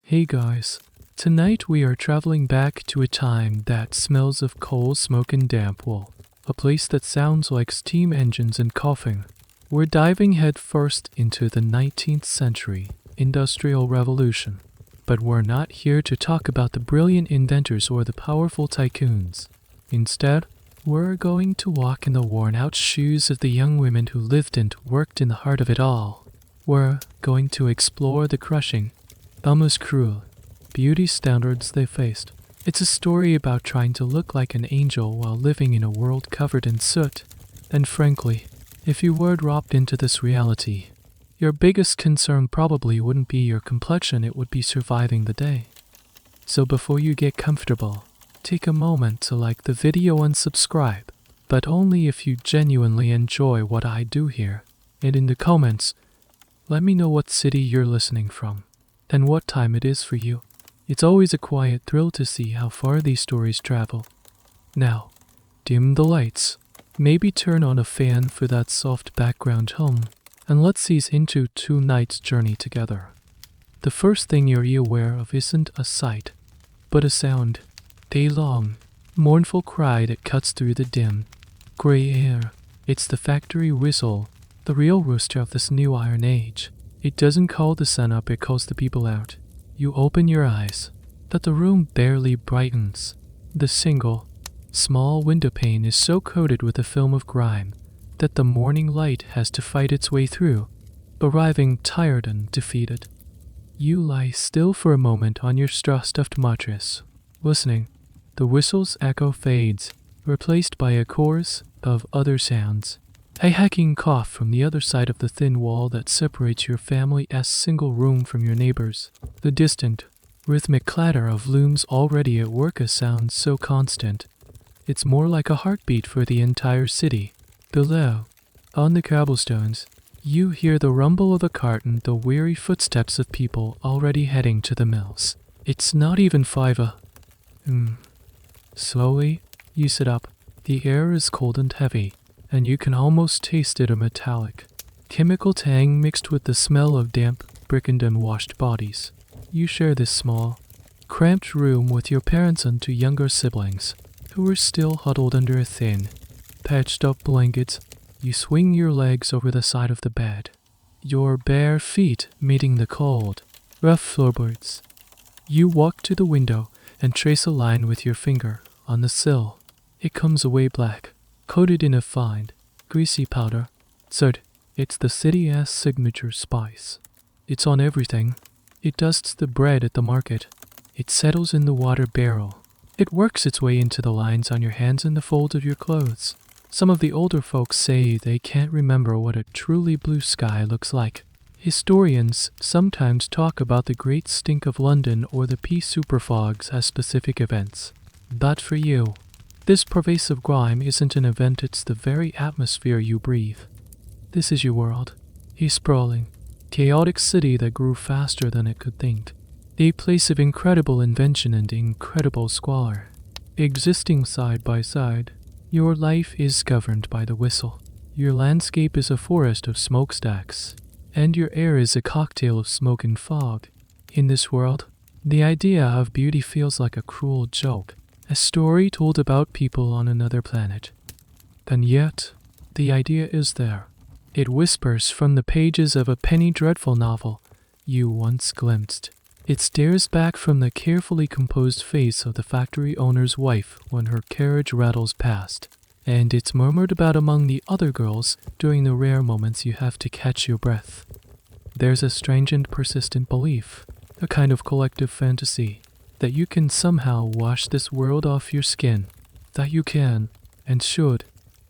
Hey guys, tonight we are traveling back to a time that smells of coal, smoke and damp wool. A place that sounds like steam engines and coughing. We're diving headfirst into the 19th century Industrial Revolution. But we're not here to talk about the brilliant inventors or the powerful tycoons. Instead, we're going to walk in the worn-out shoes of the young women who lived and worked in the heart of it all. We're going to explore the crushing, almost cruel, beauty standards they faced. It's a story about trying to look like an angel while living in a world covered in soot. And frankly, if you were dropped into this reality, your biggest concern probably wouldn't be your complexion, it would be surviving the day. So before you get comfortable, take a moment to like the video and subscribe, but only if you genuinely enjoy what I do here. And in the comments, let me know what city you're listening from and what time it is for you. It's always a quiet thrill to see how far these stories travel. Now, dim the lights, maybe turn on a fan for that soft background hum, and let's ease into 2 nights' journey together. The first thing you're aware of isn't a sight, but a sound. A long, mournful cry that cuts through the dim, gray air. It's the factory whistle, the real rooster of this new Iron Age. It doesn't call the sun up, it calls the people out. You open your eyes, but the room barely brightens. The single, small window pane is so coated with a film of grime that the morning light has to fight its way through, arriving tired and defeated. You lie still for a moment on your straw-stuffed mattress, listening. The whistle's echo fades, replaced by a chorus of other sounds. A hacking cough from the other side of the thin wall that separates your family's single room from your neighbors. The distant, rhythmic clatter of looms already at work, a sound so constant. It's more like a heartbeat for the entire city. Below, on the cobblestones, you hear the rumble of a cart and the weary footsteps of people already heading to the mills. It's not even 5 a.m. Slowly, you sit up. The air is cold and heavy, and you can almost taste it, a metallic, chemical tang mixed with the smell of damp, brickened and washed bodies. You share this small, cramped room with your parents and 2 younger siblings, who are still huddled under a thin, patched-up blanket. You swing your legs over the side of the bed, your bare feet meeting the cold, rough floorboards. You walk to the window and trace a line with your finger on the sill. It comes away black, coated in a fine, greasy powder. Soot. It's the city's signature spice. It's on everything. It dusts the bread at the market. It settles in the water barrel. It works its way into the lines on your hands and the folds of your clothes. Some of the older folks say they can't remember what a truly blue sky looks like. Historians sometimes talk about the great stink of London or the pea superfogs as specific events. But for you, this pervasive grime isn't an event, it's the very atmosphere you breathe. This is your world. A sprawling, chaotic city that grew faster than it could think. A place of incredible invention and incredible squalor. Existing side by side, your life is governed by the whistle. Your landscape is a forest of smokestacks, and your air is a cocktail of smoke and fog. In this world, the idea of beauty feels like a cruel joke, a story told about people on another planet. And yet, the idea is there. It whispers from the pages of a penny dreadful novel you once glimpsed. It stares back from the carefully composed face of the factory owner's wife when her carriage rattles past, and it's murmured about among the other girls during the rare moments you have to catch your breath. There's a strange and persistent belief, a kind of collective fantasy, that you can somehow wash this world off your skin, that you can, and should,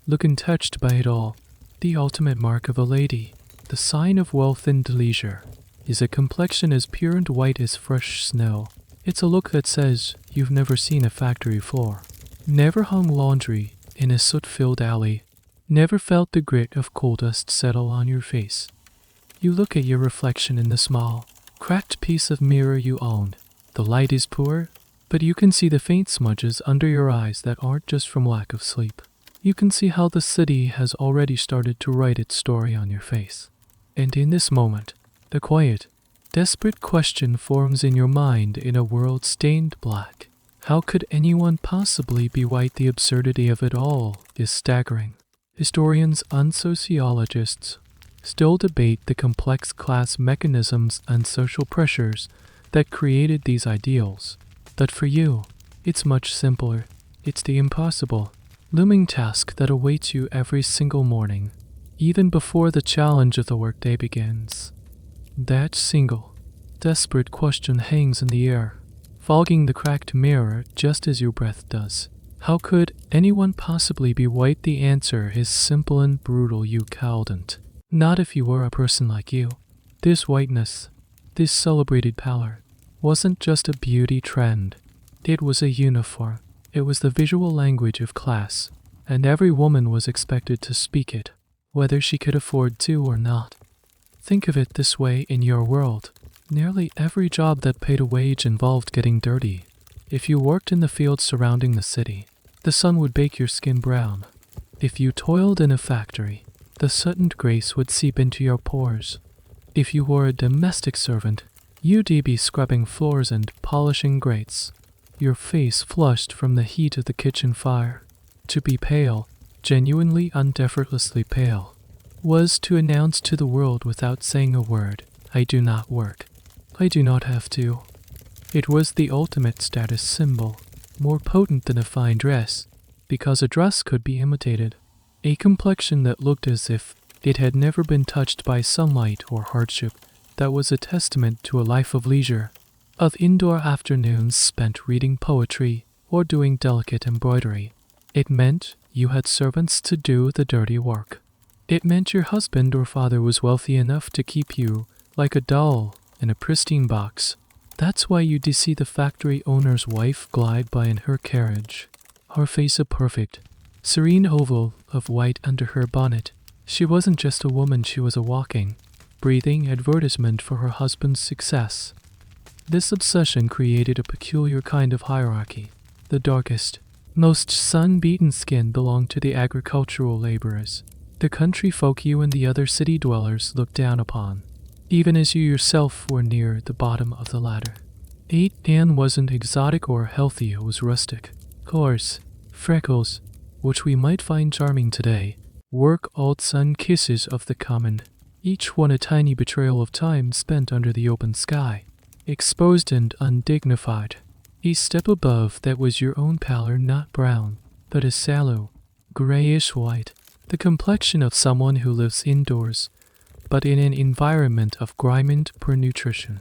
look untouched by it all. The ultimate mark of a lady, the sign of wealth and leisure, is a complexion as pure and white as fresh snow. It's a look that says you've never seen a factory floor, never hung laundry in a soot-filled alley, never felt the grit of coal dust settle on your face. You look at your reflection in the small, cracked piece of mirror you own. The light is poor, but you can see the faint smudges under your eyes that aren't just from lack of sleep. You can see how the city has already started to write its story on your face. And in this moment, the quiet, Desperate question forms in your mind in a world stained black. How could anyone possibly be white? The absurdity of it all is staggering. Historians and sociologists still debate the complex class mechanisms and social pressures that created these ideals. But for you, it's much simpler. It's the impossible, looming task that awaits you every single morning, even before the challenge of the workday begins. That single, desperate question hangs in the air, fogging the cracked mirror just as your breath does. How could anyone possibly be white? The answer is simple and brutal, you couldn't. Not if you were a person like you. This whiteness, this celebrated pallor, wasn't just a beauty trend. It was a uniform. It was the visual language of class, and every woman was expected to speak it, whether she could afford to or not. Think of it this way: in your world, nearly every job that paid a wage involved getting dirty. If you worked in the fields surrounding the city, the sun would bake your skin brown. If you toiled in a factory, the soot and grease would seep into your pores. If you were a domestic servant, you'd be scrubbing floors and polishing grates, your face flushed from the heat of the kitchen fire. To be pale, genuinely and effortlessly pale, was to announce to the world without saying a word, I do not work. I do not have to. It was the ultimate status symbol, more potent than a fine dress, because a dress could be imitated. A complexion that looked as if it had never been touched by sunlight or hardship, that was a testament to a life of leisure, of indoor afternoons spent reading poetry or doing delicate embroidery. It meant you had servants to do the dirty work. It meant your husband or father was wealthy enough to keep you like a doll in a pristine box. That's why you'd see the factory owner's wife glide by in her carriage, her face a perfect, serene oval of white under her bonnet. She wasn't just a woman, she was a walking, breathing advertisement for her husband's success. This obsession created a peculiar kind of hierarchy. The darkest, most sun-beaten skin belonged to the agricultural laborers, the country folk you and the other city dwellers looked down upon, even as you yourself were near the bottom of the ladder. Tan wasn't exotic or healthy, it was rustic. Coarse, freckles, which we might find charming today, work old sun kisses of the common, each one a tiny betrayal of time spent under the open sky, exposed and undignified. A step above, that was your own pallor, not brown, but a sallow, grayish white, the complexion of someone who lives indoors, but in an environment of grime and poor nutrition.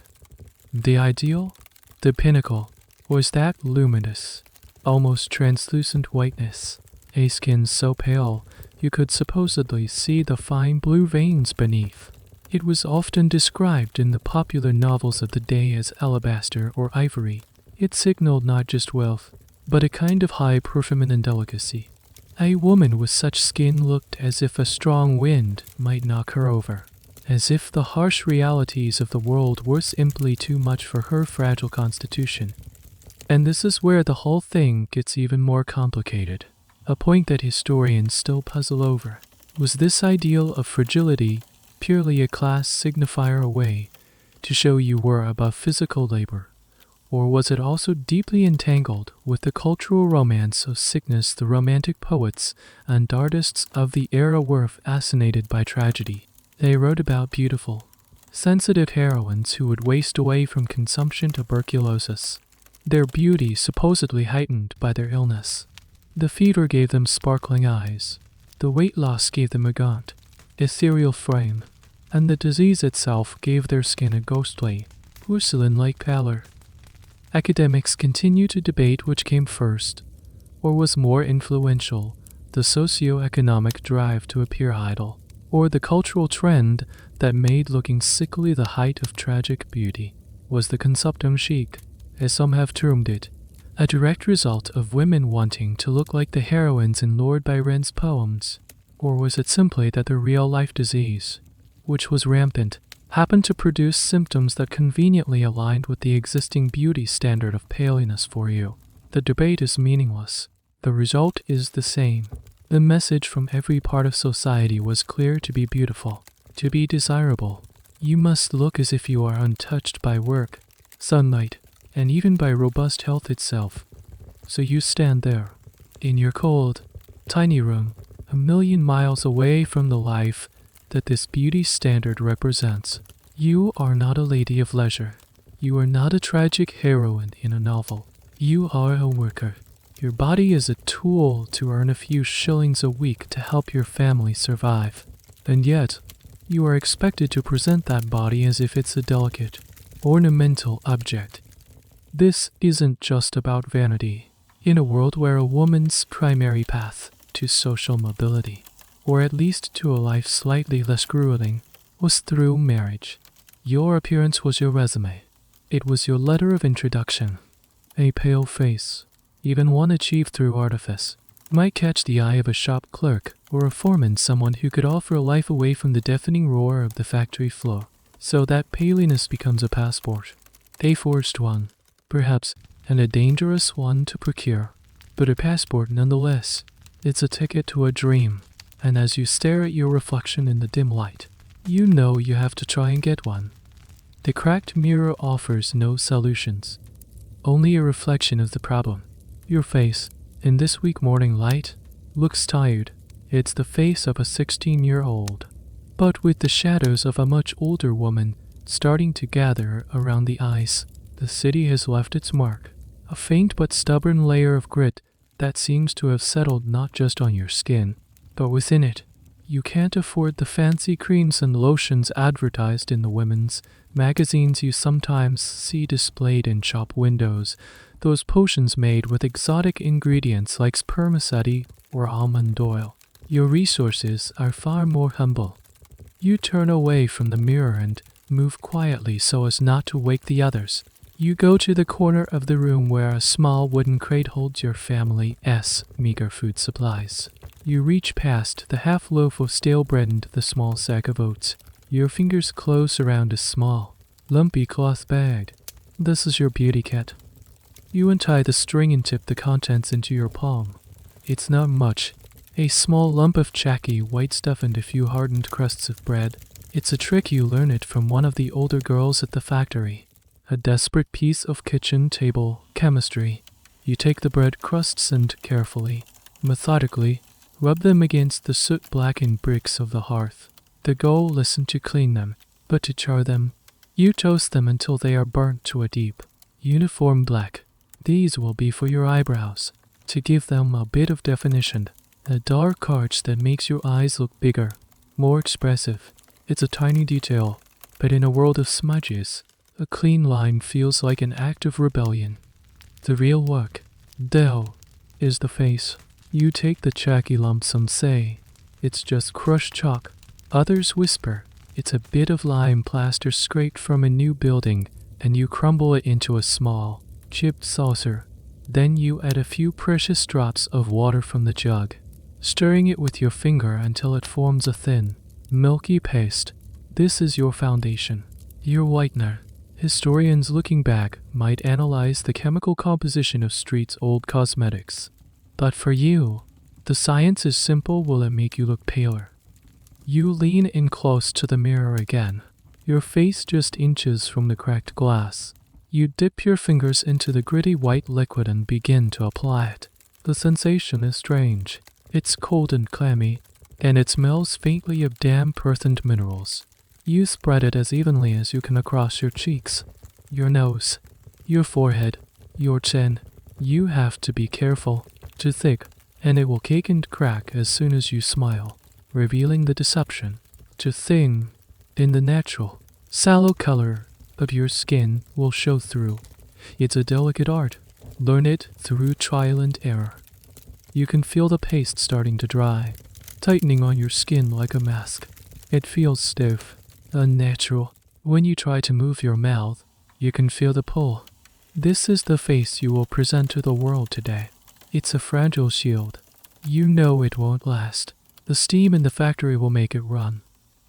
The ideal, the pinnacle, was that luminous, almost translucent whiteness, a skin so pale you could supposedly see the fine blue veins beneath. It was often described in the popular novels of the day as alabaster or ivory. It signaled not just wealth, but a kind of high feminine delicacy. A woman with such skin looked as if a strong wind might knock her over, as if the harsh realities of the world were simply too much for her fragile constitution. And this is where the whole thing gets even more complicated. A point that historians still puzzle over. Was this ideal of fragility purely a class signifier, a way to show you were above physical labor? Or was it also deeply entangled with the cultural romance of sickness? The romantic poets and artists of the era were fascinated by tragedy. They wrote about beautiful, sensitive heroines who would waste away from consumption tuberculosis, their beauty supposedly heightened by their illness. The fever gave them sparkling eyes, the weight loss gave them a gaunt, ethereal frame, and the disease itself gave their skin a ghostly, porcelain-like pallor. Academics continue to debate which came first, or was more influential, the socio-economic drive to appear idle, or the cultural trend that made looking sickly the height of tragic beauty. Was the consumptum chic, as some have termed it, a direct result of women wanting to look like the heroines in Lord Byron's poems? Or was it simply that the real-life disease, which was rampant, happened to produce symptoms that conveniently aligned with the existing beauty standard of paleness for you? The debate is meaningless. The result is the same. The message from every part of society was clear: to be beautiful, to be desirable, You must look as if you are untouched by work, sunlight, and even by robust health itself. So you stand there, in your cold, tiny room, a million miles away from the life that this beauty standard represents. You are not a lady of leisure. You are not a tragic heroine in a novel. You are a worker. Your body is a tool to earn a few shillings a week to help your family survive. And yet, you are expected to present that body as if it's a delicate, ornamental object. This isn't just about vanity. In a world where a woman's primary path to social mobility, or at least to a life slightly less grueling, was through marriage, your appearance was your resume. It was your letter of introduction. A pale face, even one achieved through artifice, might catch the eye of a shop clerk or a foreman, someone who could offer a life away from the deafening roar of the factory floor. So that paleness becomes a passport. A forced one, perhaps, and a dangerous one to procure, but a passport nonetheless. It's a ticket to a dream, and as you stare at your reflection in the dim light, you know you have to try and get one. The cracked mirror offers no solutions, only a reflection of the problem. Your face, in this weak morning light, looks tired. It's the face of a 16-year-old, but with the shadows of a much older woman starting to gather around the eyes. The city has left its mark, a faint but stubborn layer of grit that seems to have settled not just on your skin, but within it. You can't afford the fancy creams and lotions advertised in the women's magazines you sometimes see displayed in shop windows, those potions made with exotic ingredients like spermaceti or almond oil. Your resources are far more humble. You turn away from the mirror and move quietly so as not to wake the others. You go to the corner of the room where a small wooden crate holds your family's meager food supplies. You reach past the half loaf of stale bread and the small sack of oats. Your fingers close around a small, lumpy cloth bag. This is your beauty kit. You untie the string and tip the contents into your palm. It's not much. A small lump of chalky white stuff and a few hardened crusts of bread. It's a trick you learn it from one of the older girls at the factory. A desperate piece of kitchen table chemistry. You take the bread crusts and carefully, methodically, rub them against the soot-blackened bricks of the hearth. The goal isn't to clean them, but to char them. You toast them until they are burnt to a deep, uniform black. These will be for your eyebrows, to give them a bit of definition, a dark arch that makes your eyes look bigger, more expressive. It's a tiny detail, but in a world of smudges, a clean line feels like an act of rebellion. The real work, though, is the face. You take the chalky lump, some say, it's just crushed chalk. Others whisper, it's a bit of lime plaster scraped from a new building, and you crumble it into a small, chipped saucer. Then you add a few precious drops of water from the jug, stirring it with your finger until it forms a thin, milky paste. This is your foundation, your whitener. Historians looking back might analyze the chemical composition of street's old cosmetics. But for you, the science is simple. Will it make you look paler? You lean in close to the mirror again, your face just inches from the cracked glass. You dip your fingers into the gritty white liquid and begin to apply it. The sensation is strange. It's cold and clammy, and it smells faintly of damp earth and minerals. You spread it as evenly as you can across your cheeks, your nose, your forehead, your chin. You have to be careful. Too thick, and it will cake and crack as soon as you smile, revealing the deception. Too thin, in the natural, sallow color of your skin will show through. It's a delicate art. Learn it through trial and error. You can feel the paste starting to dry, tightening on your skin like a mask. It feels stiff, unnatural. When you try to move your mouth, you can feel the pull. This is the face you will present to the world today. It's a fragile shield. You know it won't last. The steam in the factory will make it run.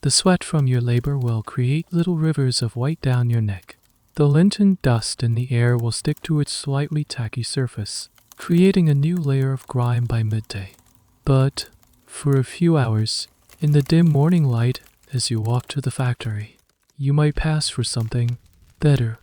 The sweat from your labor will create little rivers of white down your neck. The lint and dust in the air will stick to its slightly tacky surface, creating a new layer of grime by midday. But for a few hours, in the dim morning light, as you walk to the factory, you might pass for something better.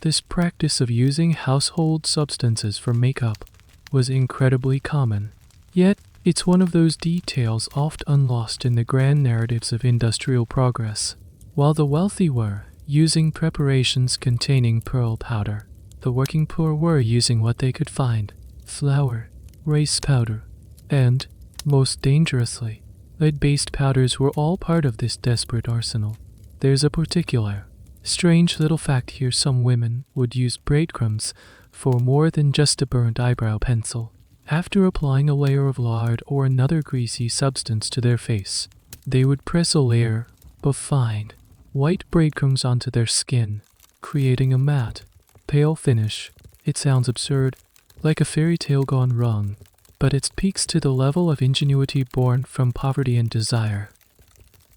This practice of using household substances for makeup was incredibly common. Yet, it's one of those details often lost in the grand narratives of industrial progress. While the wealthy were using preparations containing pearl powder, the working poor were using what they could find: flour, rice powder, and, most dangerously, lead-based powders were all part of this desperate arsenal. There's a particular, strange little fact here: some women would use breadcrumbs for more than just a burnt eyebrow pencil. After applying a layer of lard or another greasy substance to their face, they would press a layer of fine, white breadcrumbs onto their skin, creating a matte, pale finish. It sounds absurd, like a fairy tale gone wrong, but it speaks to the level of ingenuity born from poverty and desire.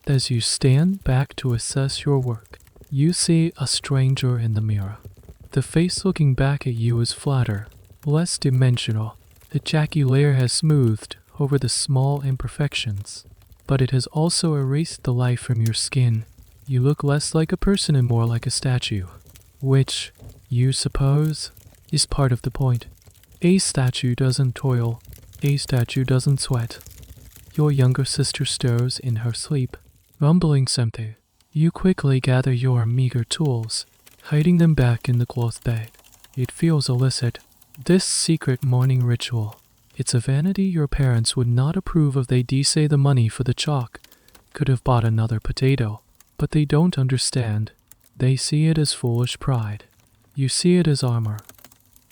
As you stand back to assess your work, you see a stranger in the mirror. The face looking back at you is flatter, less dimensional. The jacky layer has smoothed over the small imperfections, but it has also erased the life from your skin. You look less like a person and more like a statue, which, you suppose, is part of the point. A statue doesn't toil, a statue doesn't sweat. Your younger sister stirs in her sleep, mumbling something. You quickly gather your meager tools, hiding them back in the cloth bag. It feels illicit. This secret morning ritual, it's a vanity your parents would not approve of. They'd say the money for the chalk could have bought another potato, but they don't understand. They see it as foolish pride. You see it as armor.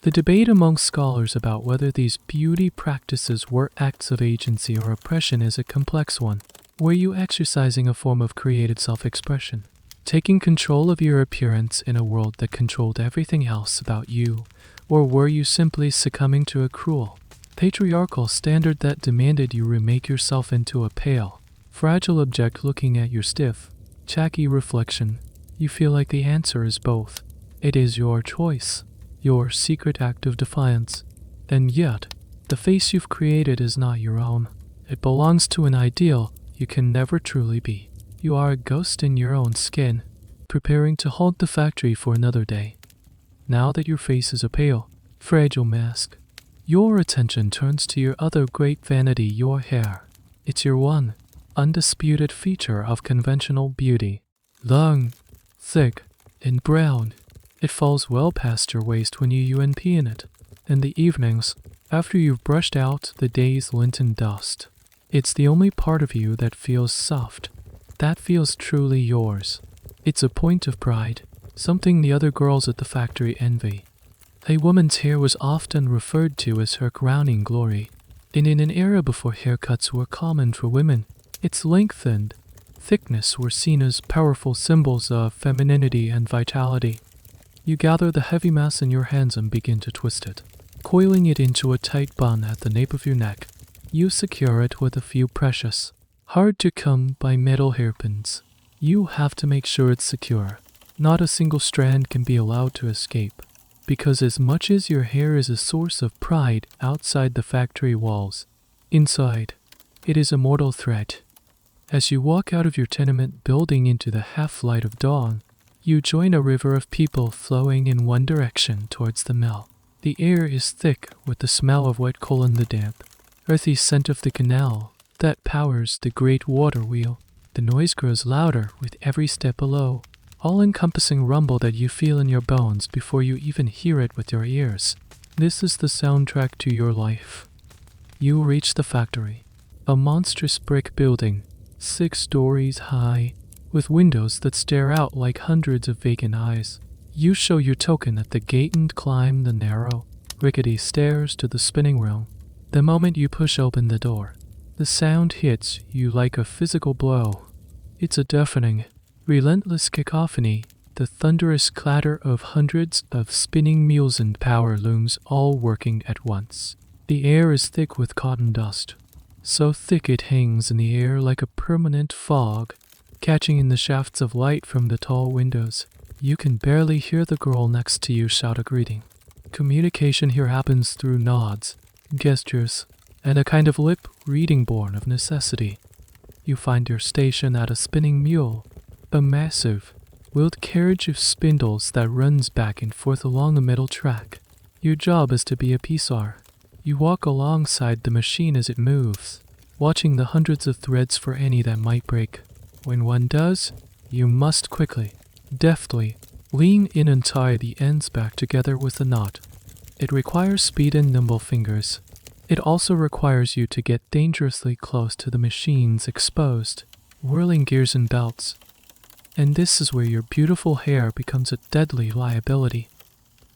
The debate among scholars about whether these beauty practices were acts of agency or oppression is a complex one. Were you exercising a form of creative self-expression, taking control of your appearance in a world that controlled everything else about you? Or were you simply succumbing to a cruel, patriarchal standard that demanded you remake yourself into a pale, fragile object? Looking at your stiff, tacky reflection, you feel like the answer is both. It is your choice, your secret act of defiance. And yet, the face you've created is not your own. It belongs to an ideal you can never truly be. You are a ghost in your own skin, preparing to haunt the factory for another day. Now that your face is a pale, fragile mask, your attention turns to your other great vanity, your hair. It's your one, undisputed feature of conventional beauty. Long, thick, and brown. It falls well past your waist when you UNP in it. In the evenings, after you've brushed out the day's linen dust, it's the only part of you that feels soft, that feels truly yours. It's a point of pride, something the other girls at the factory envy. A woman's hair was often referred to as her crowning glory, and in an era before haircuts were common for women, its length and thickness were seen as powerful symbols of femininity and vitality. You gather the heavy mass in your hands and begin to twist it, coiling it into a tight bun at the nape of your neck. You secure it with a few precious, hard-to-come-by metal hairpins. You have to make sure it's secure. Not a single strand can be allowed to escape, because as much as your hair is a source of pride outside the factory walls, inside, it is a mortal threat. As you walk out of your tenement building into the half-light of dawn, you join a river of people flowing in one direction towards the mill. The air is thick with the smell of wet coal and the damp, earthy scent of the canal that powers the great water wheel. The noise grows louder with every step below, all-encompassing rumble that you feel in your bones before you even hear it with your ears. This is the soundtrack to your life. You reach the factory, a monstrous brick building, 6 stories high, with windows that stare out like hundreds of vacant eyes. You show your token at the gate and climb the narrow, rickety stairs to the spinning room. The moment you push open the door, the sound hits you like a physical blow. It's a deafening, relentless cacophony, the thunderous clatter of hundreds of spinning mills and power looms all working at once. The air is thick with cotton dust, so thick it hangs in the air like a permanent fog, catching in the shafts of light from the tall windows. You can barely hear the girl next to you shout a greeting. Communication here happens through nods, gestures, and a kind of lip reading born of necessity. You find your station at a spinning mule, a massive, wheeled carriage of spindles that runs back and forth along a metal track. Your job is to be a pisar. You walk alongside the machine as it moves, watching the hundreds of threads for any that might break. When one does, you must quickly, deftly, lean in and tie the ends back together with a knot. It requires speed and nimble fingers. It also requires you to get dangerously close to the machine's exposed, whirling gears and belts. And this is where your beautiful hair becomes a deadly liability.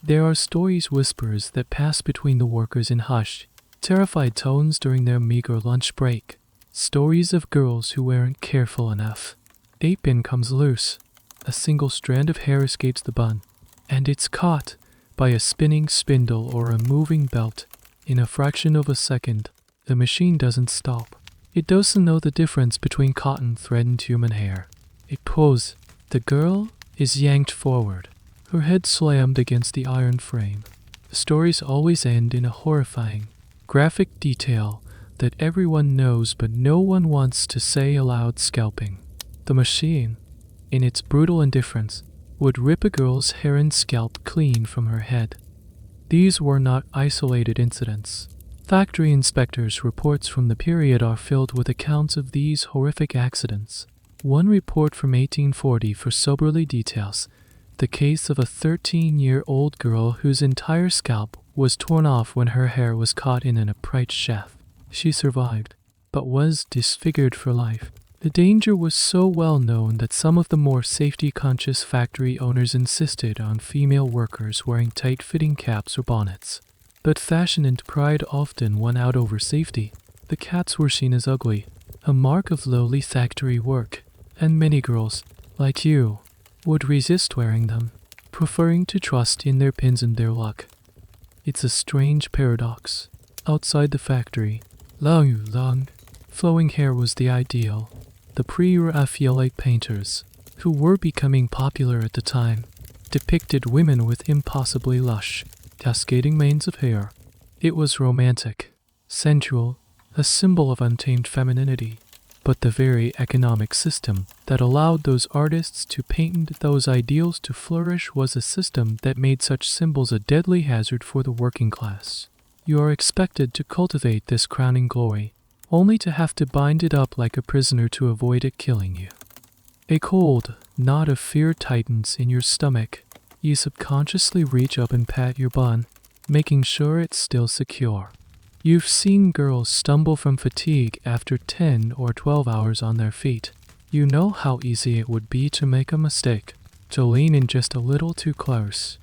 There are stories whispers that pass between the workers in hushed, terrified tones during their meager lunch break. Stories of girls who weren't careful enough. A pin comes loose. A single strand of hair escapes the bun, and it's caught by a spinning spindle or a moving belt. In a fraction of a second, the machine doesn't stop. It doesn't know the difference between cotton thread and human hair. It pulls. The girl is yanked forward, her head slammed against the iron frame. The stories always end in a horrifying, graphic detail that everyone knows but no one wants to say aloud: scalping. The machine, in its brutal indifference, would rip a girl's hair and scalp clean from her head. These were not isolated incidents. Factory inspectors' reports from the period are filled with accounts of these horrific accidents. One report from 1840 for soberly details the case of a 13-year-old girl whose entire scalp was torn off when her hair was caught in an upright shaft. She survived, but was disfigured for life. The danger was so well known that some of the more safety-conscious factory owners insisted on female workers wearing tight-fitting caps or bonnets. But fashion and pride often won out over safety. The caps were seen as ugly, a mark of lowly factory work, and many girls, like you, would resist wearing them, preferring to trust in their pins and their luck. It's a strange paradox. Outside the factory, long, flowing hair was the ideal. The pre-Raphaelite painters, who were becoming popular at the time, depicted women with impossibly lush, cascading manes of hair. It was romantic, sensual, a symbol of untamed femininity. But the very economic system that allowed those artists to paint those ideals to flourish was a system that made such symbols a deadly hazard for the working class. You are expected to cultivate this crowning glory, only to have to bind it up like a prisoner to avoid it killing you. A cold knot of fear tightens in your stomach. You subconsciously reach up and pat your bun, making sure it's still secure. You've seen girls stumble from fatigue after 10 or 12 hours on their feet. You know how easy it would be to make a mistake, to lean in just a little too close.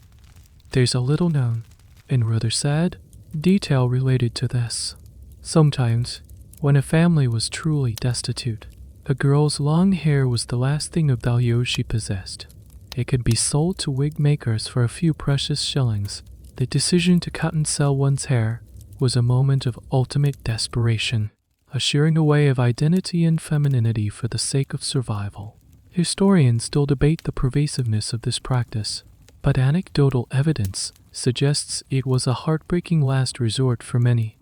There's a little known, and rather sad, detail related to this. Sometimes, when a family was truly destitute, a girl's long hair was the last thing of value she possessed. It could be sold to wig makers for a few precious shillings. The decision to cut and sell one's hair was a moment of ultimate desperation, a shearing away of identity and femininity for the sake of survival. Historians still debate the pervasiveness of this practice, but anecdotal evidence suggests it was a heartbreaking last resort for many.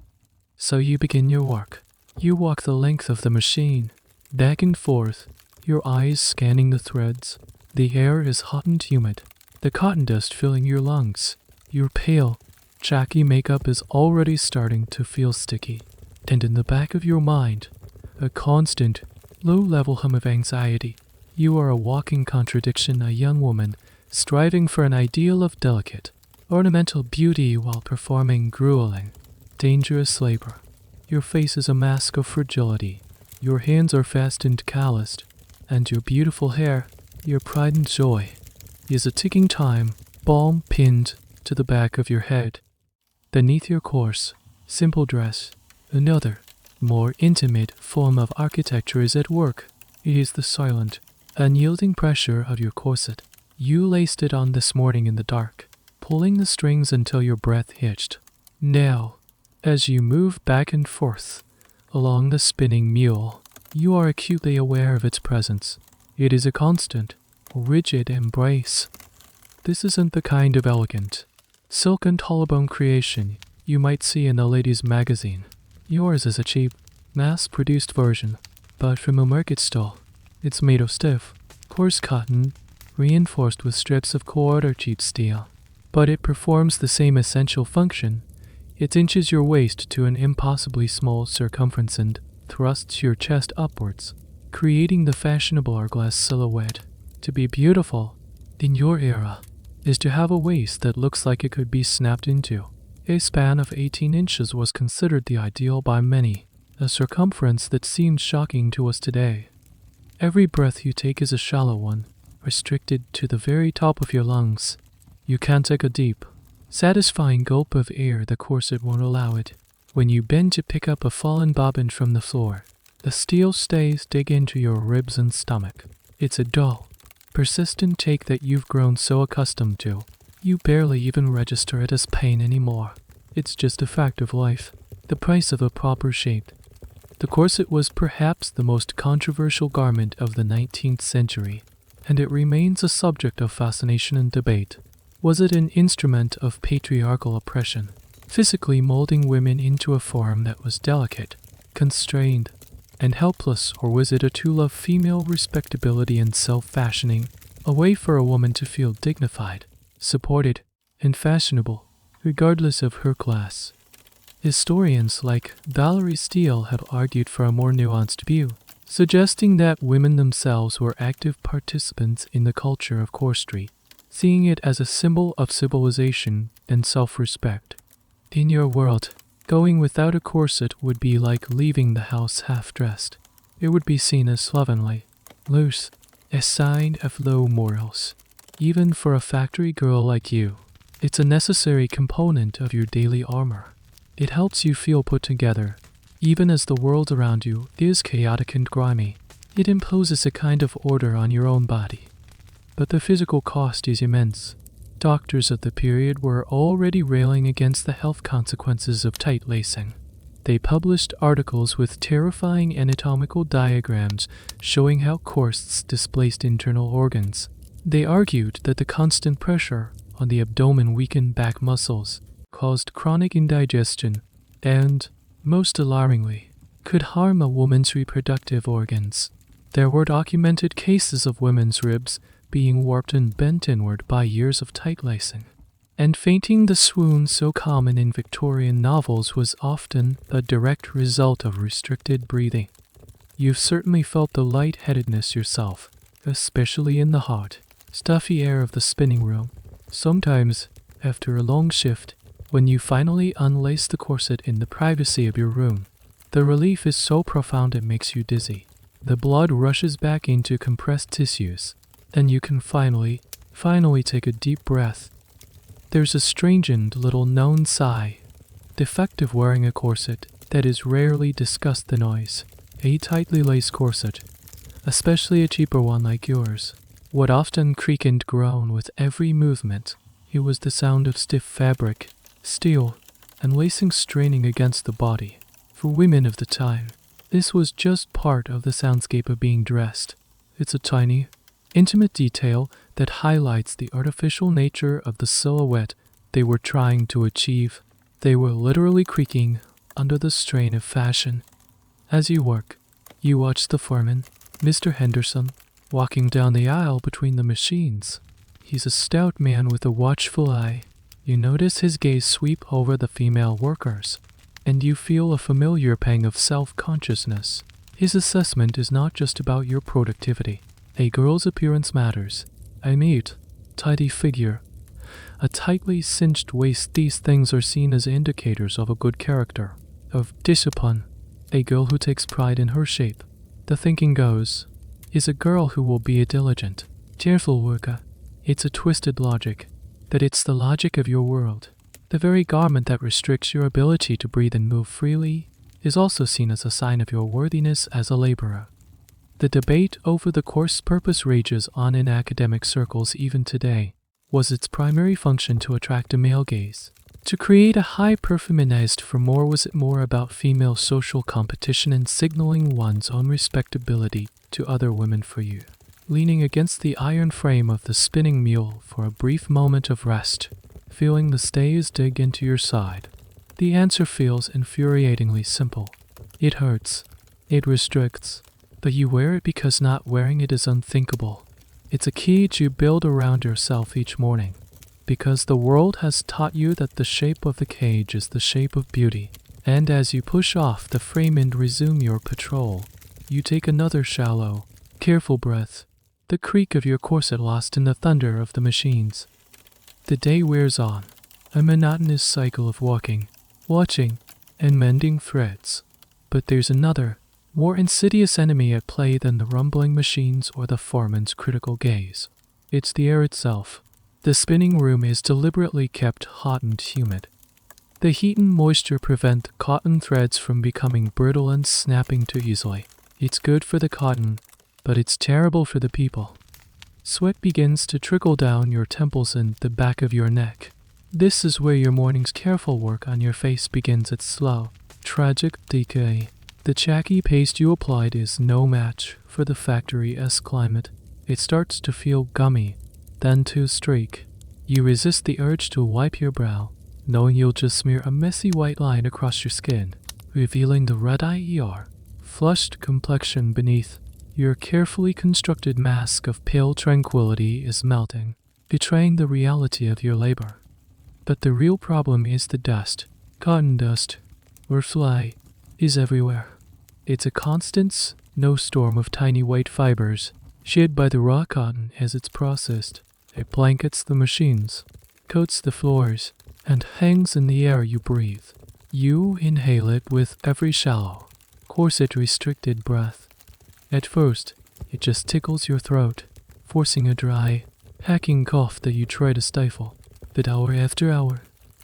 So you begin your work. You walk the length of the machine, back and forth, your eyes scanning the threads. The air is hot and humid, the cotton dust filling your lungs. You're pale. Jackie makeup is already starting to feel sticky, and in the back of your mind, a constant, low-level hum of anxiety. You are a walking contradiction, a young woman striving for an ideal of delicate, ornamental beauty while performing grueling, dangerous labor. Your face is a mask of fragility. Your hands are fast and calloused, and your beautiful hair, your pride and joy, is a ticking time bomb pinned to the back of your head. Beneath your coarse, simple dress, another, more intimate form of architecture is at work. It is the silent, unyielding pressure of your corset. You laced it on this morning in the dark, pulling the strings until your breath hitched. Now, as you move back and forth along the spinning mule, you are acutely aware of its presence. It is a constant, rigid embrace. This isn't the kind of elegant, silk and collarbone creation you might see in a ladies' magazine. Yours is a cheap, mass-produced version, but from a market stall. It's made of stiff, coarse cotton, reinforced with strips of quarter-sheet steel. But it performs the same essential function. It inches your waist to an impossibly small circumference and thrusts your chest upwards, creating the fashionable hourglass silhouette. To be beautiful, in your era, is to have a waist that looks like it could be snapped into. A span of 18 inches was considered the ideal by many, a circumference that seems shocking to us today. Every breath you take is a shallow one, restricted to the very top of your lungs. You can't take a deep, satisfying gulp of air. The corset won't allow it. When you bend to pick up a fallen bobbin from the floor, the steel stays dig into your ribs and stomach. It's a dull, persistent take that you've grown so accustomed to, you barely even register it as pain anymore. It's just a fact of life, the price of a proper shape. The corset was perhaps the most controversial garment of the 19th century, and it remains a subject of fascination and debate. Was it an instrument of patriarchal oppression, physically molding women into a form that was delicate, constrained, and helpless, or was it a tool of female respectability and self-fashioning, a way for a woman to feel dignified, supported, and fashionable, regardless of her class? Historians like Valerie Steele have argued for a more nuanced view, suggesting that women themselves were active participants in the culture of corsetry, seeing it as a symbol of civilization and self-respect. In your world, going without a corset would be like leaving the house half-dressed. It would be seen as slovenly, loose, a sign of low morals. Even for a factory girl like you, it's a necessary component of your daily armor. It helps you feel put together, even as the world around you is chaotic and grimy. It imposes a kind of order on your own body. But the physical cost is immense. Doctors of the period were already railing against the health consequences of tight lacing. They published articles with terrifying anatomical diagrams showing how corsets displaced internal organs. They argued that the constant pressure on the abdomen weakened back muscles, caused chronic indigestion, and, most alarmingly, could harm a woman's reproductive organs. There were documented cases of women's ribs being warped and bent inward by years of tight lacing. And fainting, the swoon so common in Victorian novels, was often a direct result of restricted breathing. You've certainly felt the lightheadedness yourself, especially in the hot, stuffy air of the spinning room. Sometimes, after a long shift, when you finally unlace the corset in the privacy of your room, the relief is so profound it makes you dizzy. The blood rushes back into compressed tissues, and you can finally take a deep breath. There's a stringent little known sigh, defect of wearing a corset, that is rarely discussed. The noise. A tightly laced corset, especially a cheaper one like yours, would often creak and groan with every movement. It was the sound of stiff fabric, steel, and lacing straining against the body. For women of the time, this was just part of the soundscape of being dressed. It's a tiny, intimate detail that highlights the artificial nature of the silhouette they were trying to achieve. They were literally creaking under the strain of fashion. As you work, you watch the foreman, Mr. Henderson, walking down the aisle between the machines. He's a stout man with a watchful eye. You notice his gaze sweep over the female workers, and you feel a familiar pang of self-consciousness. His assessment is not just about your productivity. A girl's appearance matters. A neat, tidy figure, a tightly cinched waist. These things are seen as indicators of a good character, of discipline. A girl who takes pride in her shape, the thinking goes, is a girl who will be a diligent, cheerful worker. It's a twisted logic, that it's the logic of your world. The very garment that restricts your ability to breathe and move freely is also seen as a sign of your worthiness as a laborer. The debate over the coarse purpose rages on in academic circles even today. Was its primary function to attract a male gaze? To create a high performing nest for more? Was it more about female social competition and signaling one's own respectability to other women? For you, leaning against the iron frame of the spinning mule for a brief moment of rest, feeling the stays dig into your side, the answer feels infuriatingly simple. It hurts. It restricts. But you wear it because not wearing it is unthinkable. It's a cage you build around yourself each morning, because the world has taught you that the shape of the cage is the shape of beauty. And as you push off the frame and resume your patrol, you take another shallow, careful breath, the creak of your corset lost in the thunder of the machines. The day wears on, a monotonous cycle of walking, watching, and mending threads. But there's another, more insidious enemy at play than the rumbling machines or the foreman's critical gaze. It's the air itself. The spinning room is deliberately kept hot and humid. The heat and moisture prevent cotton threads from becoming brittle and snapping too easily. It's good for the cotton, but it's terrible for the people. Sweat begins to trickle down your temples and the back of your neck. This is where your morning's careful work on your face begins its slow, tragic decay. The chalky paste you applied is no match for the factory-esque climate. It starts to feel gummy, then to streak. You resist the urge to wipe your brow, knowing you'll just smear a messy white line across your skin, revealing the red-eye flushed complexion beneath. Your carefully constructed mask of pale tranquility is melting, betraying the reality of your labor. But the real problem is the dust. Cotton dust, or fly, is everywhere. It's a constant snowstorm of tiny white fibers, shed by the raw cotton as it's processed. It blankets the machines, coats the floors, and hangs in the air you breathe. You inhale it with every shallow, corset-restricted breath. At first, it just tickles your throat, forcing a dry, hacking cough that you try to stifle. But hour after hour,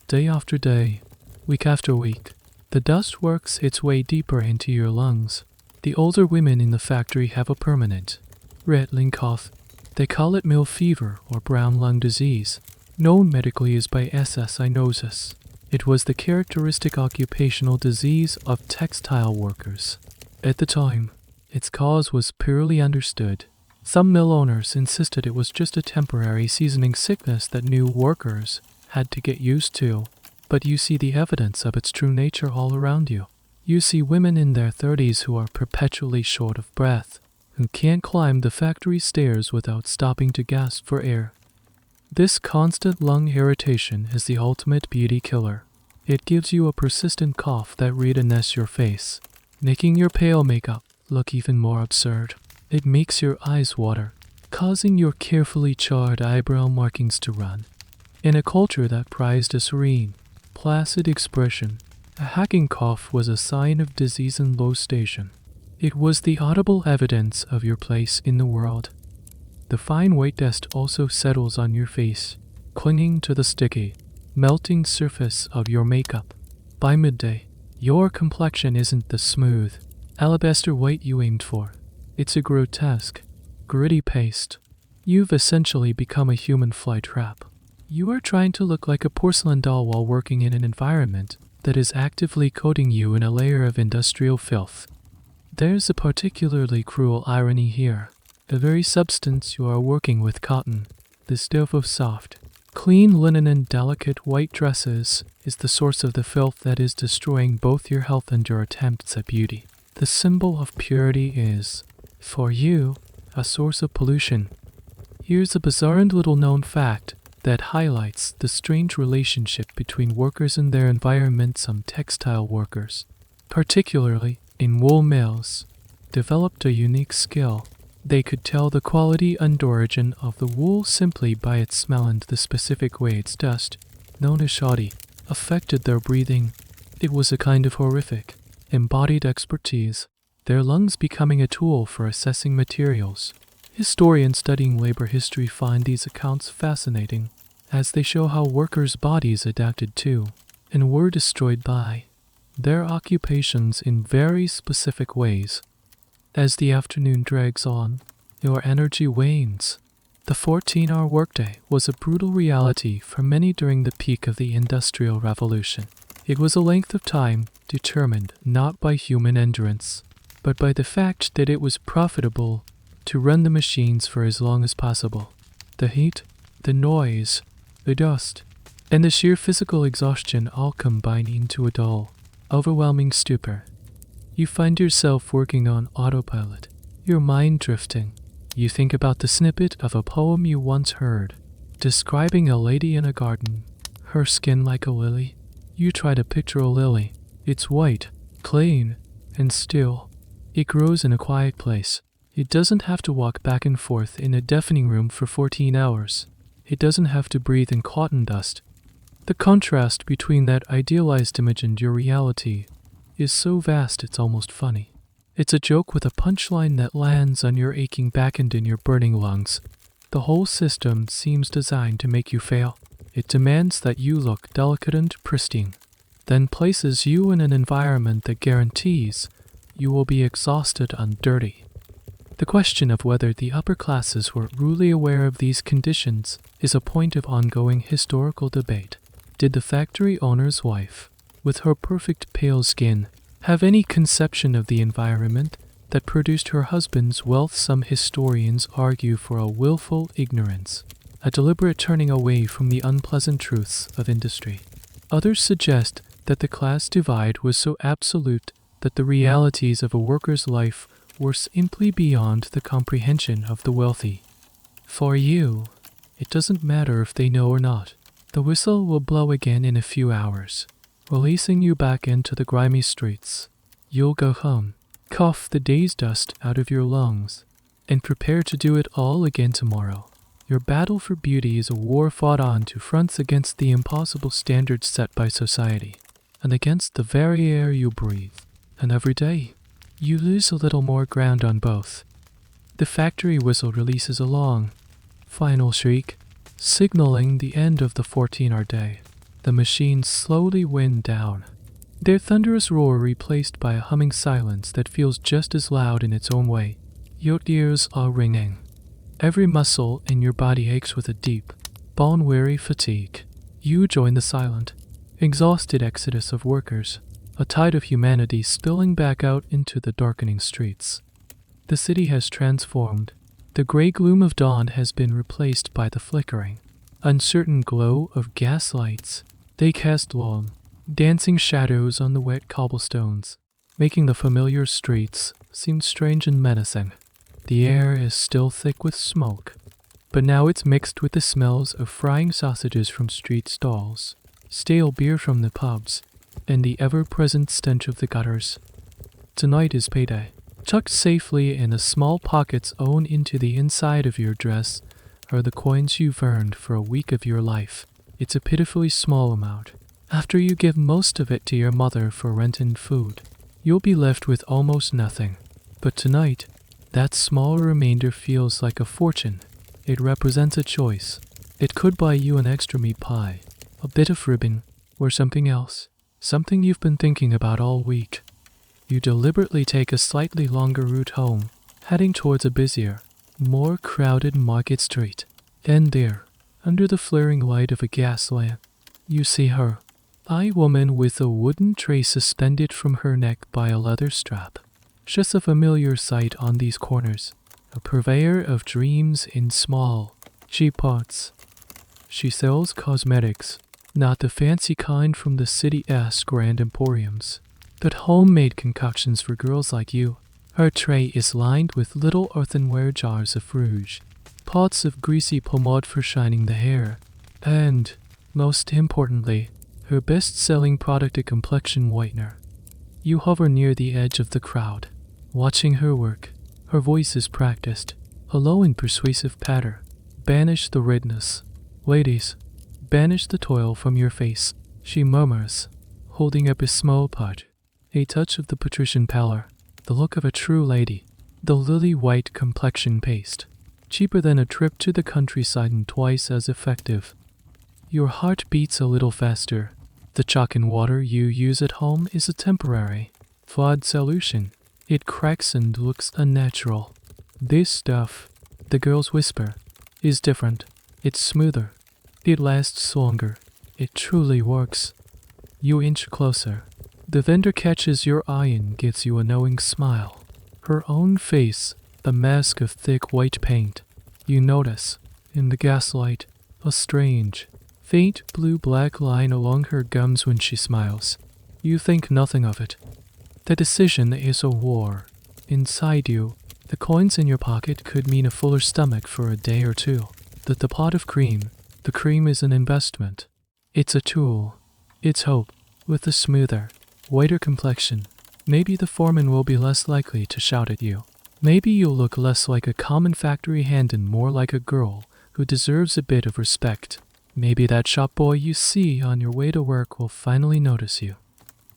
day after day, week after week, the dust works its way deeper into your lungs. The older women in the factory have a permanent, rattling cough. They call it mill fever or brown lung disease, known medically as by SSinosis. It was the characteristic occupational disease of textile workers. At the time, its cause was poorly understood. Some mill owners insisted it was just a temporary seasoning sickness that new workers had to get used to. But you see the evidence of its true nature all around you. You see women in their 30s who are perpetually short of breath, who can't climb the factory stairs without stopping to gasp for air. This constant lung irritation is the ultimate beauty killer. It gives you a persistent cough that redness your face, making your pale makeup look even more absurd. It makes your eyes water, causing your carefully charred eyebrow markings to run. In a culture that prized a serene, placid expression, a hacking cough was a sign of disease and low station. It was the audible evidence of your place in the world. The fine white dust also settles on your face, clinging to the sticky, melting surface of your makeup. By midday, your complexion isn't the smooth, alabaster white you aimed for. It's a grotesque, gritty paste. You've essentially become a human fly trap. You are trying to look like a porcelain doll while working in an environment that is actively coating you in a layer of industrial filth. There's a particularly cruel irony here. The very substance you are working with, cotton, the stuff of soft, clean linen and delicate white dresses, is the source of the filth that is destroying both your health and your attempts at beauty. The symbol of purity is, for you, a source of pollution. Here's a bizarre and little-known fact that highlights the strange relationship between workers and their environment. Some textile workers, particularly in wool mills, developed a unique skill. They could tell the quality and origin of the wool simply by its smell, and the specific way its dust, known as shoddy, affected their breathing. It was a kind of horrific, embodied expertise, their lungs becoming a tool for assessing materials. Historians studying labor history find these accounts fascinating, as they show how workers' bodies adapted to, and were destroyed by, their occupations in very specific ways. As the afternoon drags on, your energy wanes. The 14-hour workday was a brutal reality for many during the peak of the Industrial Revolution. It was a length of time determined not by human endurance, but by the fact that it was profitable to run the machines for as long as possible. The heat, the noise, the dust, and the sheer physical exhaustion all combine into a dull, overwhelming stupor. You find yourself working on autopilot, your mind drifting, You think about the snippet of a poem you once heard, describing a lady in a garden, her skin like a lily. You try to picture a lily. It's white, clean, and still. It grows in a quiet place. It doesn't have to walk back and forth in a deafening room for 14 hours. It doesn't have to breathe in cotton dust. The contrast between that idealized image and your reality is so vast it's almost funny. It's a joke with a punchline that lands on your aching back and in your burning lungs. The whole system seems designed to make you fail. It demands that you look delicate and pristine, then places you in an environment that guarantees you will be exhausted and dirty. The question of whether the upper classes were really aware of these conditions is a point of ongoing historical debate. Did the factory owner's wife, with her perfect pale skin, have any conception of the environment that produced her husband's wealth? Some historians argue for a willful ignorance, a deliberate turning away from the unpleasant truths of industry. Others suggest that the class divide was so absolute that the realities of a worker's life were simply beyond the comprehension of the wealthy. For you, it doesn't matter if they know or not. The whistle will blow again in a few hours, releasing you back into the grimy streets. You'll go home, cough the day's dust out of your lungs, and prepare to do it all again tomorrow. Your battle for beauty is a war fought on two fronts against the impossible standards set by society, and against the very air you breathe. And every day, you lose a little more ground on both. The factory whistle releases a long, final shriek, signaling the end of the 14-hour day. The machines slowly wind down, their thunderous roar replaced by a humming silence that feels just as loud in its own way. Your ears are ringing. Every muscle in your body aches with a deep, bone-weary fatigue. You join the silent, exhausted exodus of workers, a tide of humanity spilling back out into the darkening streets. The city has transformed. The gray gloom of dawn has been replaced by the flickering, uncertain glow of gas lights. They cast long, dancing shadows on the wet cobblestones, making the familiar streets seem strange and menacing. The air is still thick with smoke, but now it's mixed with the smells of frying sausages from street stalls, stale beer from the pubs, and the ever-present stench of the gutters. Tonight is payday. Tucked safely in a small pocket sewn into the inside of your dress are the coins you've earned for a week of your life. It's a pitifully small amount. After you give most of it to your mother for rent and food, you'll be left with almost nothing. But tonight, that small remainder feels like a fortune. It represents a choice. It could buy you an extra meat pie, a bit of ribbon, or something else. Something you've been thinking about all week. You deliberately take a slightly longer route home, heading towards a busier, more crowded market street. And there, under the flaring light of a gas lamp, you see her, a woman with a wooden tray suspended from her neck by a leather strap. She's a familiar sight on these corners, a purveyor of dreams in small, cheap pots. She sells cosmetics, not the fancy kind from the city's grand emporiums, but homemade concoctions for girls like you. Her tray is lined with little earthenware jars of rouge, pots of greasy pomade for shining the hair, and, most importantly, her best-selling product, a complexion whitener. You hover near the edge of the crowd, watching her work. Her voice is practiced, a low and persuasive patter. Banish the redness. Ladies, banish the toil from your face, she murmurs, holding up a small pot. A touch of the patrician pallor, the look of a true lady, the lily-white complexion paste, cheaper than a trip to the countryside and twice as effective. Your heart beats a little faster. The chalk and water you use at home is a temporary, flawed solution. It cracks and looks unnatural. This stuff, the girls whisper, is different. It's smoother. It lasts longer. It truly works. You inch closer. The vendor catches your eye and gives you a knowing smile. Her own face, a mask of thick white paint. You notice, in the gaslight, a strange, faint blue-black line along her gums when she smiles. You think nothing of it. The decision is a war. Inside you, The coins in your pocket could mean a fuller stomach for a day or two. The pot of cream. The cream is an investment. It's a tool. It's hope. With a smoother, whiter complexion, maybe the foreman will be less likely to shout at you. Maybe you'll look less like a common factory hand and more like a girl who deserves a bit of respect. Maybe that shop boy you see on your way to work will finally notice you.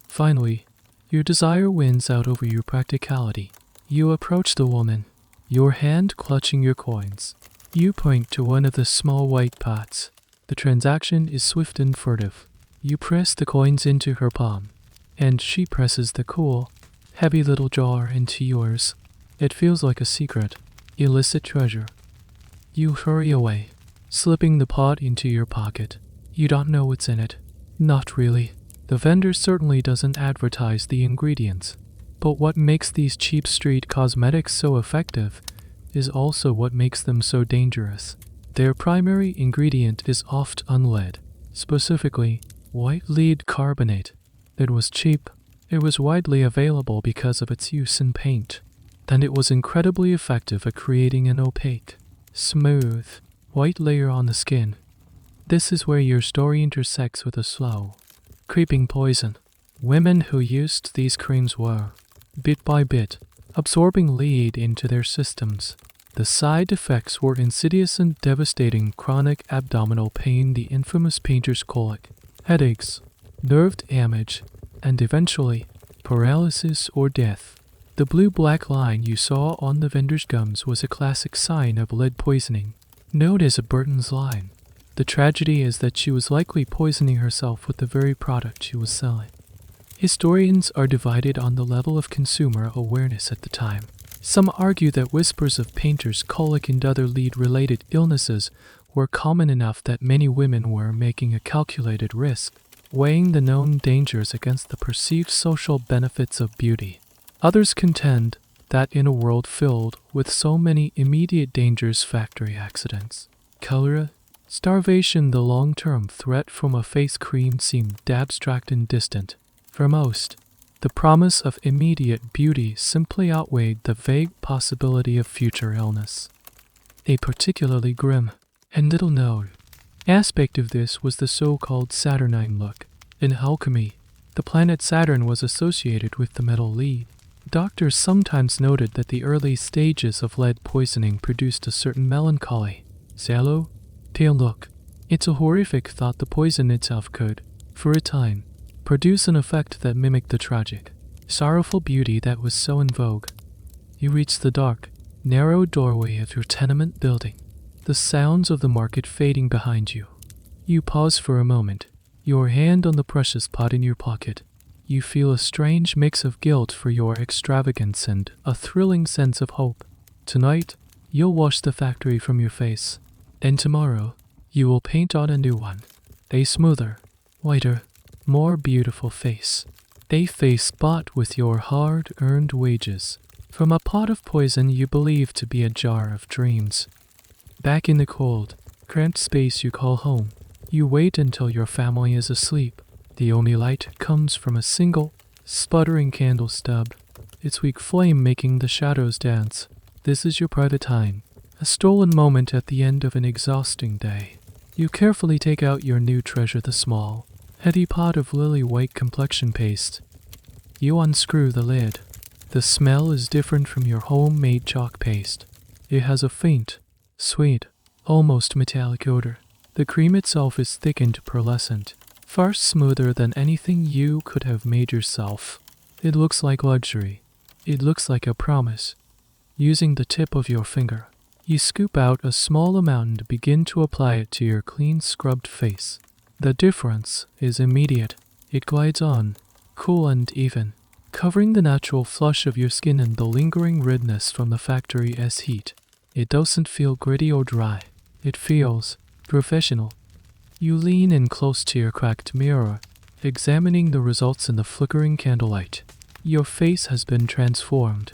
Finally, your desire wins out over your practicality. You approach the woman, your hand clutching your coins. You point to one of the small white pots. The transaction is swift and furtive. You press the coins into her palm, and she presses the cool, heavy little jar into yours. It feels like a secret, illicit treasure. You hurry away, slipping the pot into your pocket. You don't know what's in it. Not really. The vendor certainly doesn't advertise the ingredients. But what makes these cheap street cosmetics so effective is also what makes them so dangerous. Their primary ingredient is oft unlead, specifically white lead carbonate. It was cheap. It was widely available because of its use in paint. And it was incredibly effective at creating an opaque, smooth, white layer on the skin. This is where your story intersects with a slow, creeping poison. Women who used these creams were, bit by bit, absorbing lead into their systems. The side effects were insidious and devastating: chronic abdominal pain, the infamous painter's colic, headaches, nerve damage, and eventually, paralysis or death. The blue-black line you saw on the vendor's gums was a classic sign of lead poisoning, known as a Burton's line. The tragedy is that she was likely poisoning herself with the very product she was selling. Historians are divided on the level of consumer awareness at the time. Some argue that whispers of painters' colic and other lead-related illnesses were common enough that many women were making a calculated risk, weighing the known dangers against the perceived social benefits of beauty. Others contend that in a world filled with so many immediate dangers, factory accidents, cholera, starvation, the long-term threat from a face cream seemed abstract and distant. For most, the promise of immediate beauty simply outweighed the vague possibility of future illness. A particularly grim and little-known aspect of this was the so-called Saturnine look. In alchemy, the planet Saturn was associated with the metal lead. Doctors sometimes noted that the early stages of lead poisoning produced a certain melancholy, sallow, pale look. It's a horrific thought the poison itself could, for a time, produce an effect that mimicked the tragic, sorrowful beauty that was so in vogue. You reach the dark, narrow doorway of your tenement building, the sounds of the market fading behind you. You pause for a moment, your hand on the precious pot in your pocket. You feel a strange mix of guilt for your extravagance and a thrilling sense of hope. Tonight, you'll wash the factory from your face, and tomorrow, you will paint on a new one, a smoother, whiter, more beautiful face. A face bought with your hard-earned wages, from a pot of poison you believe to be a jar of dreams. Back in the cold, cramped space you call home, you wait until your family is asleep. The only light comes from a single, sputtering candle stub, its weak flame making the shadows dance. This is your private time, a stolen moment at the end of an exhausting day. You carefully take out your new treasure, the small, heady pot of lily-white complexion paste. You unscrew the lid. The smell is different from your homemade chalk paste. It has a faint, sweet, almost metallic odor. The cream itself is thick and pearlescent, far smoother than anything you could have made yourself. It looks like luxury. It looks like a promise. Using the tip of your finger, you scoop out a small amount and begin to apply it to your clean scrubbed face. The difference is immediate. It glides on, cool and even, covering the natural flush of your skin and the lingering redness from the factory's heat. It doesn't feel gritty or dry. It feels professional. You lean in close to your cracked mirror, examining the results in the flickering candlelight. Your face has been transformed.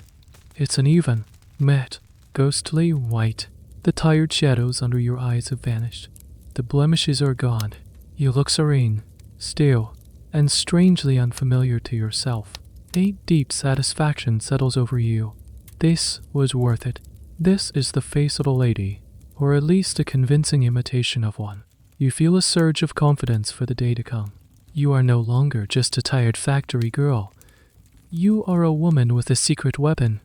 It's an even, matte, ghostly white. The tired shadows under your eyes have vanished. The blemishes are gone. You look serene, still, and strangely unfamiliar to yourself. A deep satisfaction settles over you. This was worth it. This is the face of a lady, or at least a convincing imitation of one. You feel a surge of confidence for the day to come. You are no longer just a tired factory girl. You are a woman with a secret weapon.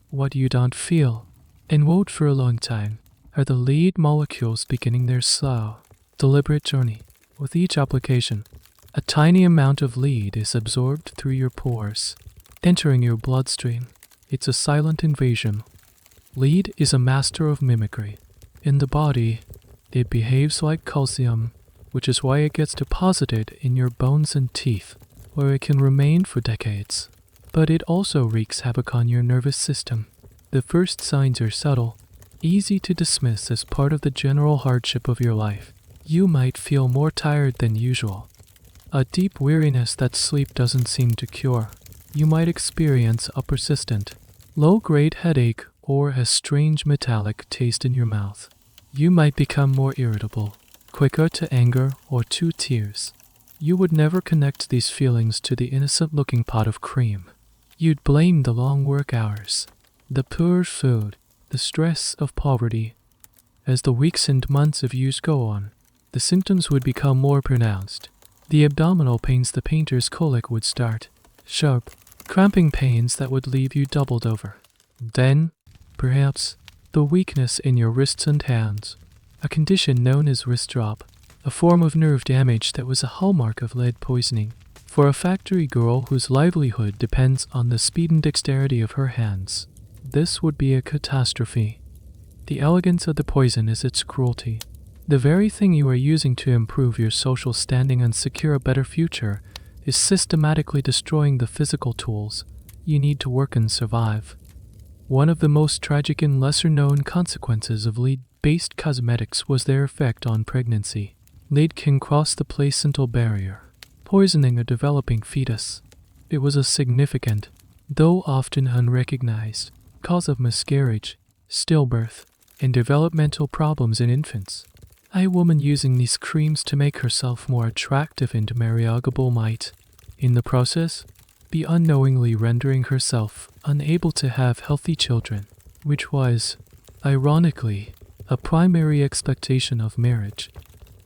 What you don't feel, and won't for a long time, are the lead molecules beginning their slow, deliberate journey. With each application, a tiny amount of lead is absorbed through your pores, entering your bloodstream. It's a silent invasion. Lead is a master of mimicry. In the body, it behaves like calcium, which is why it gets deposited in your bones and teeth, where it can remain for decades. But it also wreaks havoc on your nervous system. The first signs are subtle, easy to dismiss as part of the general hardship of your life. You might feel more tired than usual, a deep weariness that sleep doesn't seem to cure. You might experience a persistent, low-grade headache or a strange metallic taste in your mouth. You might become more irritable, quicker to anger or to tears. You would never connect these feelings to the innocent-looking pot of cream. You'd blame the long work hours, the poor food, the stress of poverty. As the weeks and months of use go on, the symptoms would become more pronounced. The abdominal pains the painter's colic would start, sharp, cramping pains that would leave you doubled over. Then, perhaps, the weakness in your wrists and hands, a condition known as wrist drop, a form of nerve damage that was a hallmark of lead poisoning. For a factory girl whose livelihood depends on the speed and dexterity of her hands, this would be a catastrophe. The elegance of the poison is its cruelty. The very thing you are using to improve your social standing and secure a better future is systematically destroying the physical tools you need to work and survive. One of the most tragic and lesser-known consequences of lead-based cosmetics was their effect on pregnancy. Lead can cross the placental barrier, poisoning a developing fetus. It was a significant, though often unrecognized, cause of miscarriage, stillbirth, and developmental problems in infants. A woman using these creams to make herself more attractive and marriageable might, in the process, be unknowingly rendering herself unable to have healthy children, which was, ironically, a primary expectation of marriage.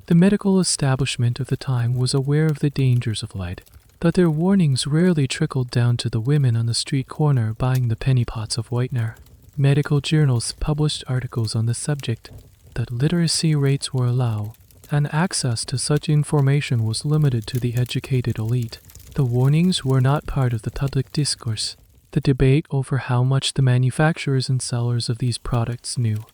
The medical establishment of the time was aware of the dangers of lead, but their warnings rarely trickled down to the women on the street corner buying the penny pots of whitener. Medical journals published articles on the subject, that literacy rates were low, and access to such information was limited to the educated elite. The warnings were not part of the public discourse. The debate over how much the manufacturers and sellers of these products knew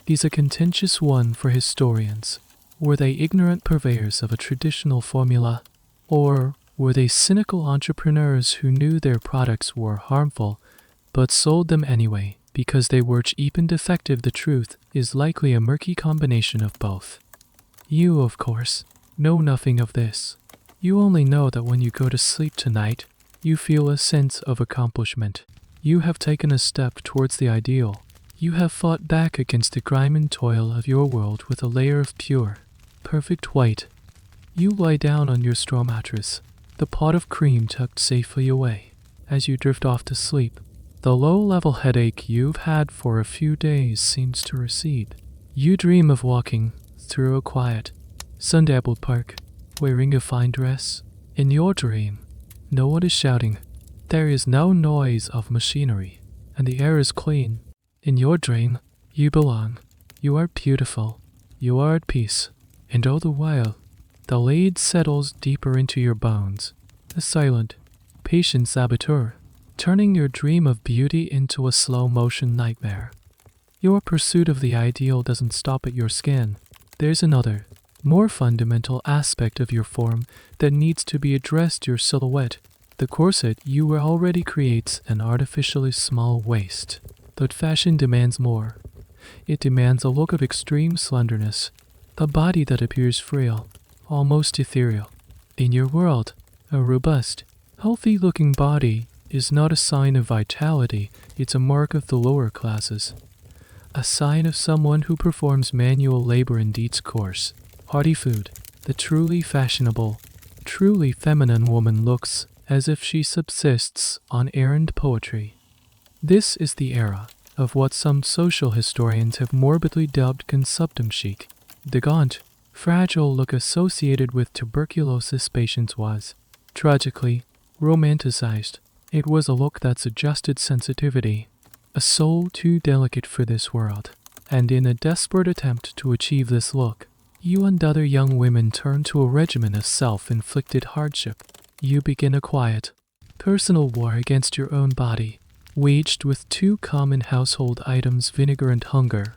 is a contentious one for historians. Were they ignorant purveyors of a traditional formula, or were they cynical entrepreneurs who knew their products were harmful, but sold them anyway because they were cheap and defective? The truth is likely a murky combination of both. You, of course, know nothing of this. You only know that when you go to sleep tonight, you feel a sense of accomplishment. You have taken a step towards the ideal. You have fought back against the grime and toil of your world with a layer of pure, perfect white. You lie down on your straw mattress, the pot of cream tucked safely away. As you drift off to sleep, the low-level headache you've had for a few days seems to recede. You dream of walking through a quiet, sun-dabbled park, wearing a fine dress. In your dream, no one is shouting. There is no noise of machinery, and the air is clean. In your dream, you belong. You are beautiful. You are at peace. And all the while, the lead settles deeper into your bones, a silent, patient saboteur, turning your dream of beauty into a slow-motion nightmare. Your pursuit of the ideal doesn't stop at your skin. There's another, more fundamental aspect of your form that needs to be addressed: your silhouette. The corset you wear already creates an artificially small waist, but fashion demands more. It demands a look of extreme slenderness, a body that appears frail, almost ethereal. In your world, a robust, healthy-looking body is not a sign of vitality, it's a mark of the lower classes. A sign of someone who performs manual labor and eats coarse, hearty food. The truly fashionable, truly feminine woman looks as if she subsists on errand poetry. This is the era of what some social historians have morbidly dubbed consumptum chic. The gaunt, fragile look associated with tuberculosis patients was, tragically, romanticized. It was a look that suggested sensitivity, a soul too delicate for this world. And in a desperate attempt to achieve this look, you and other young women turn to a regimen of self-inflicted hardship. You begin a quiet, personal war against your own body, waged with two common household items: vinegar and hunger.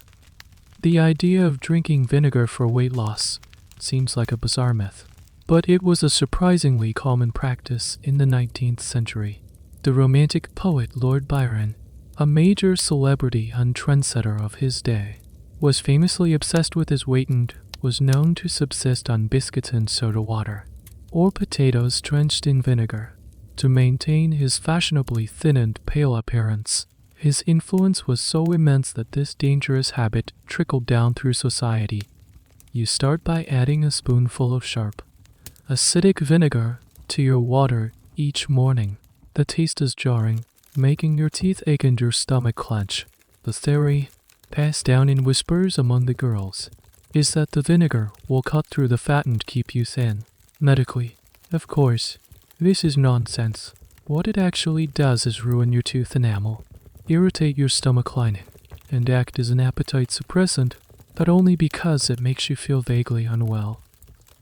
The idea of drinking vinegar for weight loss seems like a bizarre myth, but it was a surprisingly common practice in the 19th century. The Romantic poet Lord Byron, a major celebrity and trendsetter of his day, was famously obsessed with his weight and was known to subsist on biscuits and soda water, or potatoes drenched in vinegar, to maintain his fashionably thin and pale appearance. His influence was so immense that this dangerous habit trickled down through society. You start by adding a spoonful of sharp, acidic vinegar to your water each morning. The taste is jarring, making your teeth ache and your stomach clench. The theory, passed down in whispers among the girls, is that the vinegar will cut through the fat and keep you thin. Medically, of course, this is nonsense. What it actually does is ruin your tooth enamel, irritate your stomach lining, and act as an appetite suppressant, but only because it makes you feel vaguely unwell.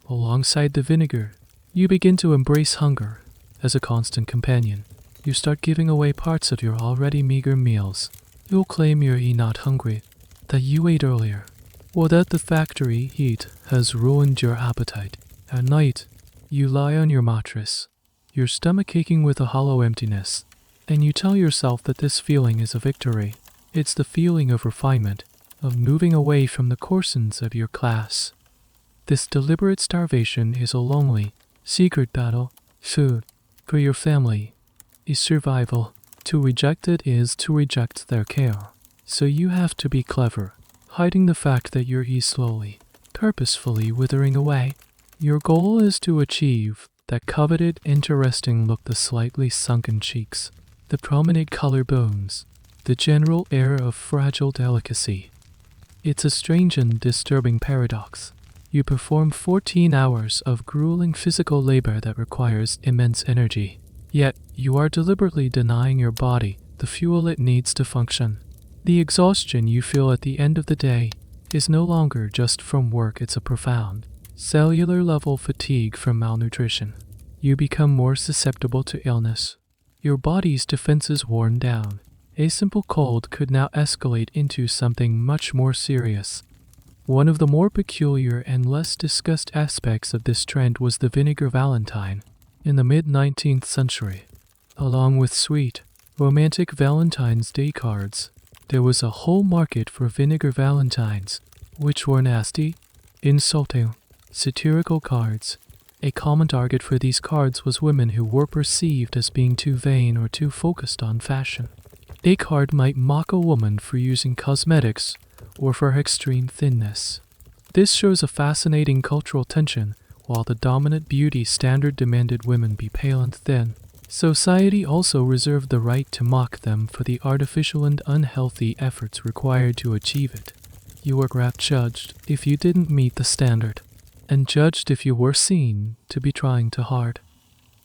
Alongside the vinegar, you begin to embrace hunger as a constant companion. You start giving away parts of your already meager meals. You'll claim you're not hungry, that you ate earlier, or that the factory heat has ruined your appetite. At night, you lie on your mattress, your stomach aching with a hollow emptiness, and you tell yourself that this feeling is a victory. It's the feeling of refinement, of moving away from the corsets of your class. This deliberate starvation is a lonely, secret battle. Food, for your family, is survival. To reject it is to reject their care. So you have to be clever, hiding the fact that you're slowly, purposefully withering away. Your goal is to achieve that coveted, interesting look: the slightly sunken cheeks, the prominent collarbones, the general air of fragile delicacy. It's a strange and disturbing paradox. You perform 14 hours of grueling physical labor that requires immense energy. Yet, you are deliberately denying your body the fuel it needs to function. The exhaustion you feel at the end of the day is no longer just from work, it's a profound, cellular level fatigue from malnutrition. You become more susceptible to illness. Your body's defenses worn down. A simple cold could now escalate into something much more serious. One of the more peculiar and less discussed aspects of this trend was the vinegar valentine. In the mid-19th century, along with sweet, romantic Valentine's Day cards, there was a whole market for vinegar valentines, which were nasty, insulting, satirical cards. A common target for these cards was women who were perceived as being too vain or too focused on fashion. A card might mock a woman for using cosmetics or for her extreme thinness. This shows a fascinating cultural tension. While the dominant beauty standard demanded women be pale and thin, society also reserved the right to mock them for the artificial and unhealthy efforts required to achieve it. You were judged if you didn't meet the standard, and judged if you were seen to be trying too hard.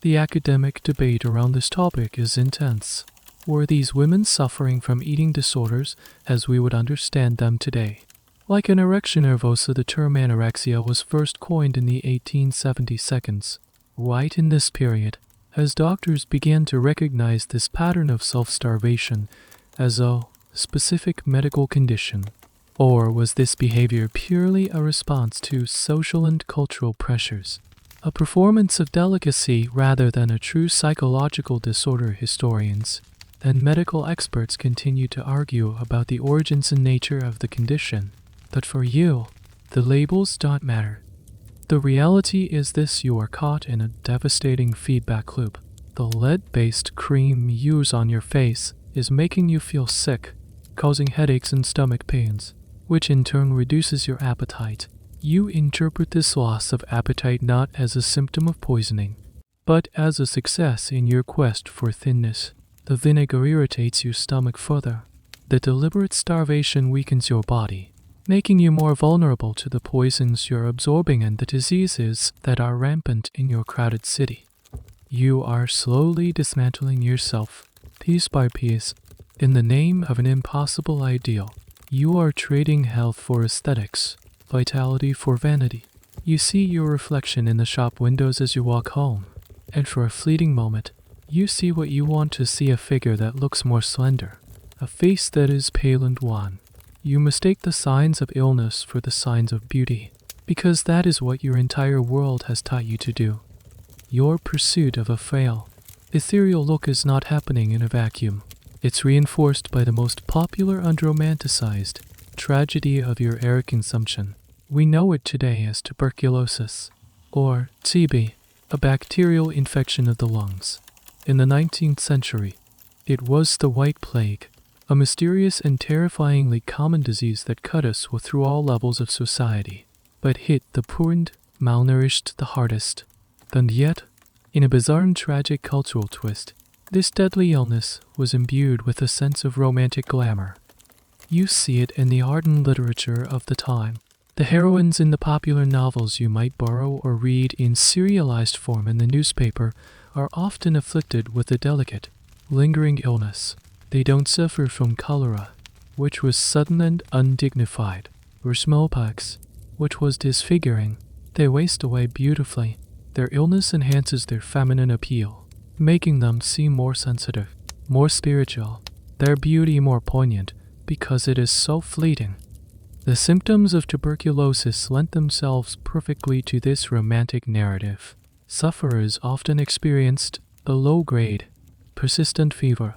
The academic debate around this topic is intense. Were these women suffering from eating disorders as we would understand them today? Like anorexia nervosa, the term anorexia was first coined in the 1870s. Right in this period, as doctors began to recognize this pattern of self-starvation as a specific medical condition. Or was this behavior purely a response to social and cultural pressures, a performance of delicacy rather than a true psychological disorder? Historians and medical experts continue to argue about the origins and nature of the condition. But for you, the labels don't matter. The reality is this: you are caught in a devastating feedback loop. The lead-based cream you use on your face is making you feel sick, causing headaches and stomach pains, which in turn reduces your appetite. You interpret this loss of appetite not as a symptom of poisoning, but as a success in your quest for thinness. The vinegar irritates your stomach further. The deliberate starvation weakens your body, making you more vulnerable to the poisons you're absorbing and the diseases that are rampant in your crowded city. You are slowly dismantling yourself, piece by piece, in the name of an impossible ideal. You are trading health for aesthetics, vitality for vanity. You see your reflection in the shop windows as you walk home, and for a fleeting moment, you see what you want to see: a figure that looks more slender, a face that is pale and wan. You mistake the signs of illness for the signs of beauty, because that is what your entire world has taught you to do. Your pursuit of a frail, ethereal look is not happening in a vacuum. It's reinforced by the most popular and romanticized tragedy of your air consumption. We know it today as tuberculosis, or TB, a bacterial infection of the lungs. In the 19th century, it was the White Plague, a mysterious and terrifyingly common disease that cut us through all levels of society, but hit the poor and malnourished the hardest. And yet, in a bizarre and tragic cultural twist, this deadly illness was imbued with a sense of romantic glamour. You see it in the art and literature of the time. The heroines in the popular novels you might borrow or read in serialized form in the newspaper are often afflicted with a delicate, lingering illness. They don't suffer from cholera, which was sudden and undignified, or smallpox, which was disfiguring. They waste away beautifully. Their illness enhances their feminine appeal, making them seem more sensitive, more spiritual, their beauty more poignant, because it is so fleeting. The symptoms of tuberculosis lent themselves perfectly to this romantic narrative. Sufferers often experienced a low-grade, persistent fever,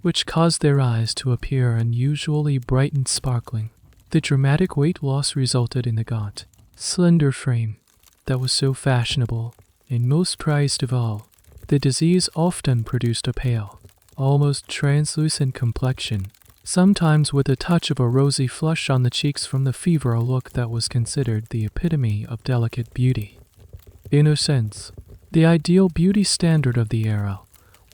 which caused their eyes to appear unusually bright and sparkling. The dramatic weight loss resulted in the gaunt, slender frame that was so fashionable and most prized of all. The disease often produced a pale, almost translucent complexion, sometimes with a touch of a rosy flush on the cheeks from the fever, a look that was considered the epitome of delicate beauty. In a sense, the ideal beauty standard of the era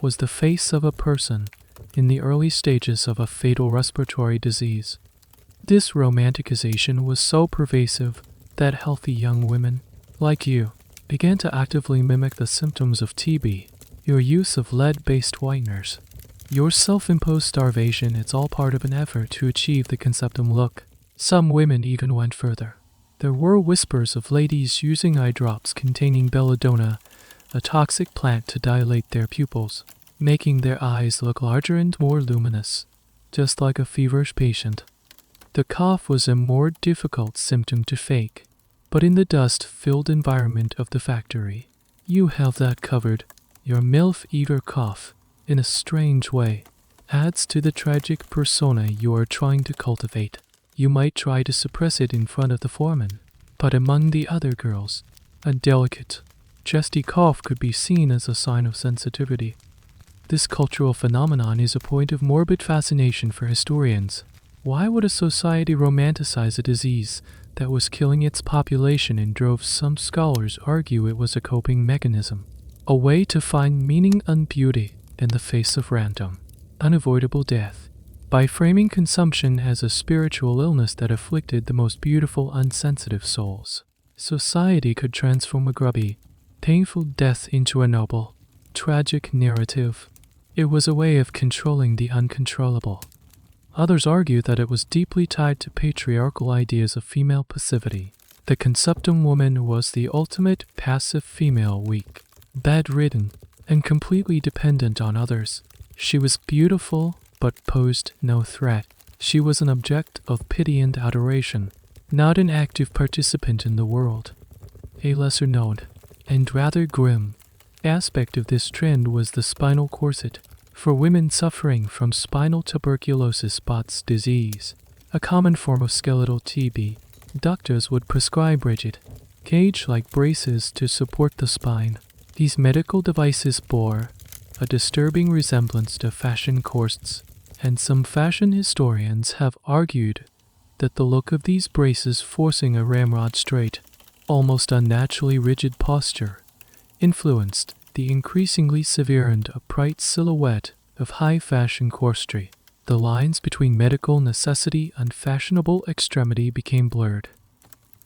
was the face of a person in the early stages of a fatal respiratory disease. This romanticization was so pervasive that healthy young women, like you, began to actively mimic the symptoms of TB. Your use of lead-based whiteners, your self-imposed starvation, it's all part of an effort to achieve the conceptum look. Some women even went further. There were whispers of ladies using eye drops containing belladonna, a toxic plant, to dilate their pupils, making their eyes look larger and more luminous, just like a feverish patient. The cough was a more difficult symptom to fake, but in the dust-filled environment of the factory, you have that covered. Your MILF-eater cough, in a strange way, adds to the tragic persona you are trying to cultivate. You might try to suppress it in front of the foreman, but among the other girls, a delicate, chesty cough could be seen as a sign of sensitivity. This cultural phenomenon is a point of morbid fascination for historians. Why would a society romanticize a disease that was killing its population and drove some scholars argue it was a coping mechanism, a way to find meaning and beauty in the face of random, unavoidable death? By framing consumption as a spiritual illness that afflicted the most beautiful, unsensitive souls, society could transform a grubby, painful death into a noble, tragic narrative. It was a way of controlling the uncontrollable. Others argue that it was deeply tied to patriarchal ideas of female passivity. The consumptum woman was the ultimate passive female, weak, bedridden, and completely dependent on others. She was beautiful, but posed no threat. She was an object of pity and adoration, not an active participant in the world. A lesser known, and rather grim, aspect of this trend was the spinal corset. For women suffering from spinal tuberculosis spots disease, a common form of skeletal TB, doctors would prescribe rigid, cage-like braces to support the spine. These medical devices bore a disturbing resemblance to fashion corsets, and some fashion historians have argued that the look of these braces forcing a ramrod straight, almost unnaturally rigid posture influenced the increasingly severe and upright silhouette of high-fashion corsetry. The lines between medical necessity and fashionable extremity became blurred.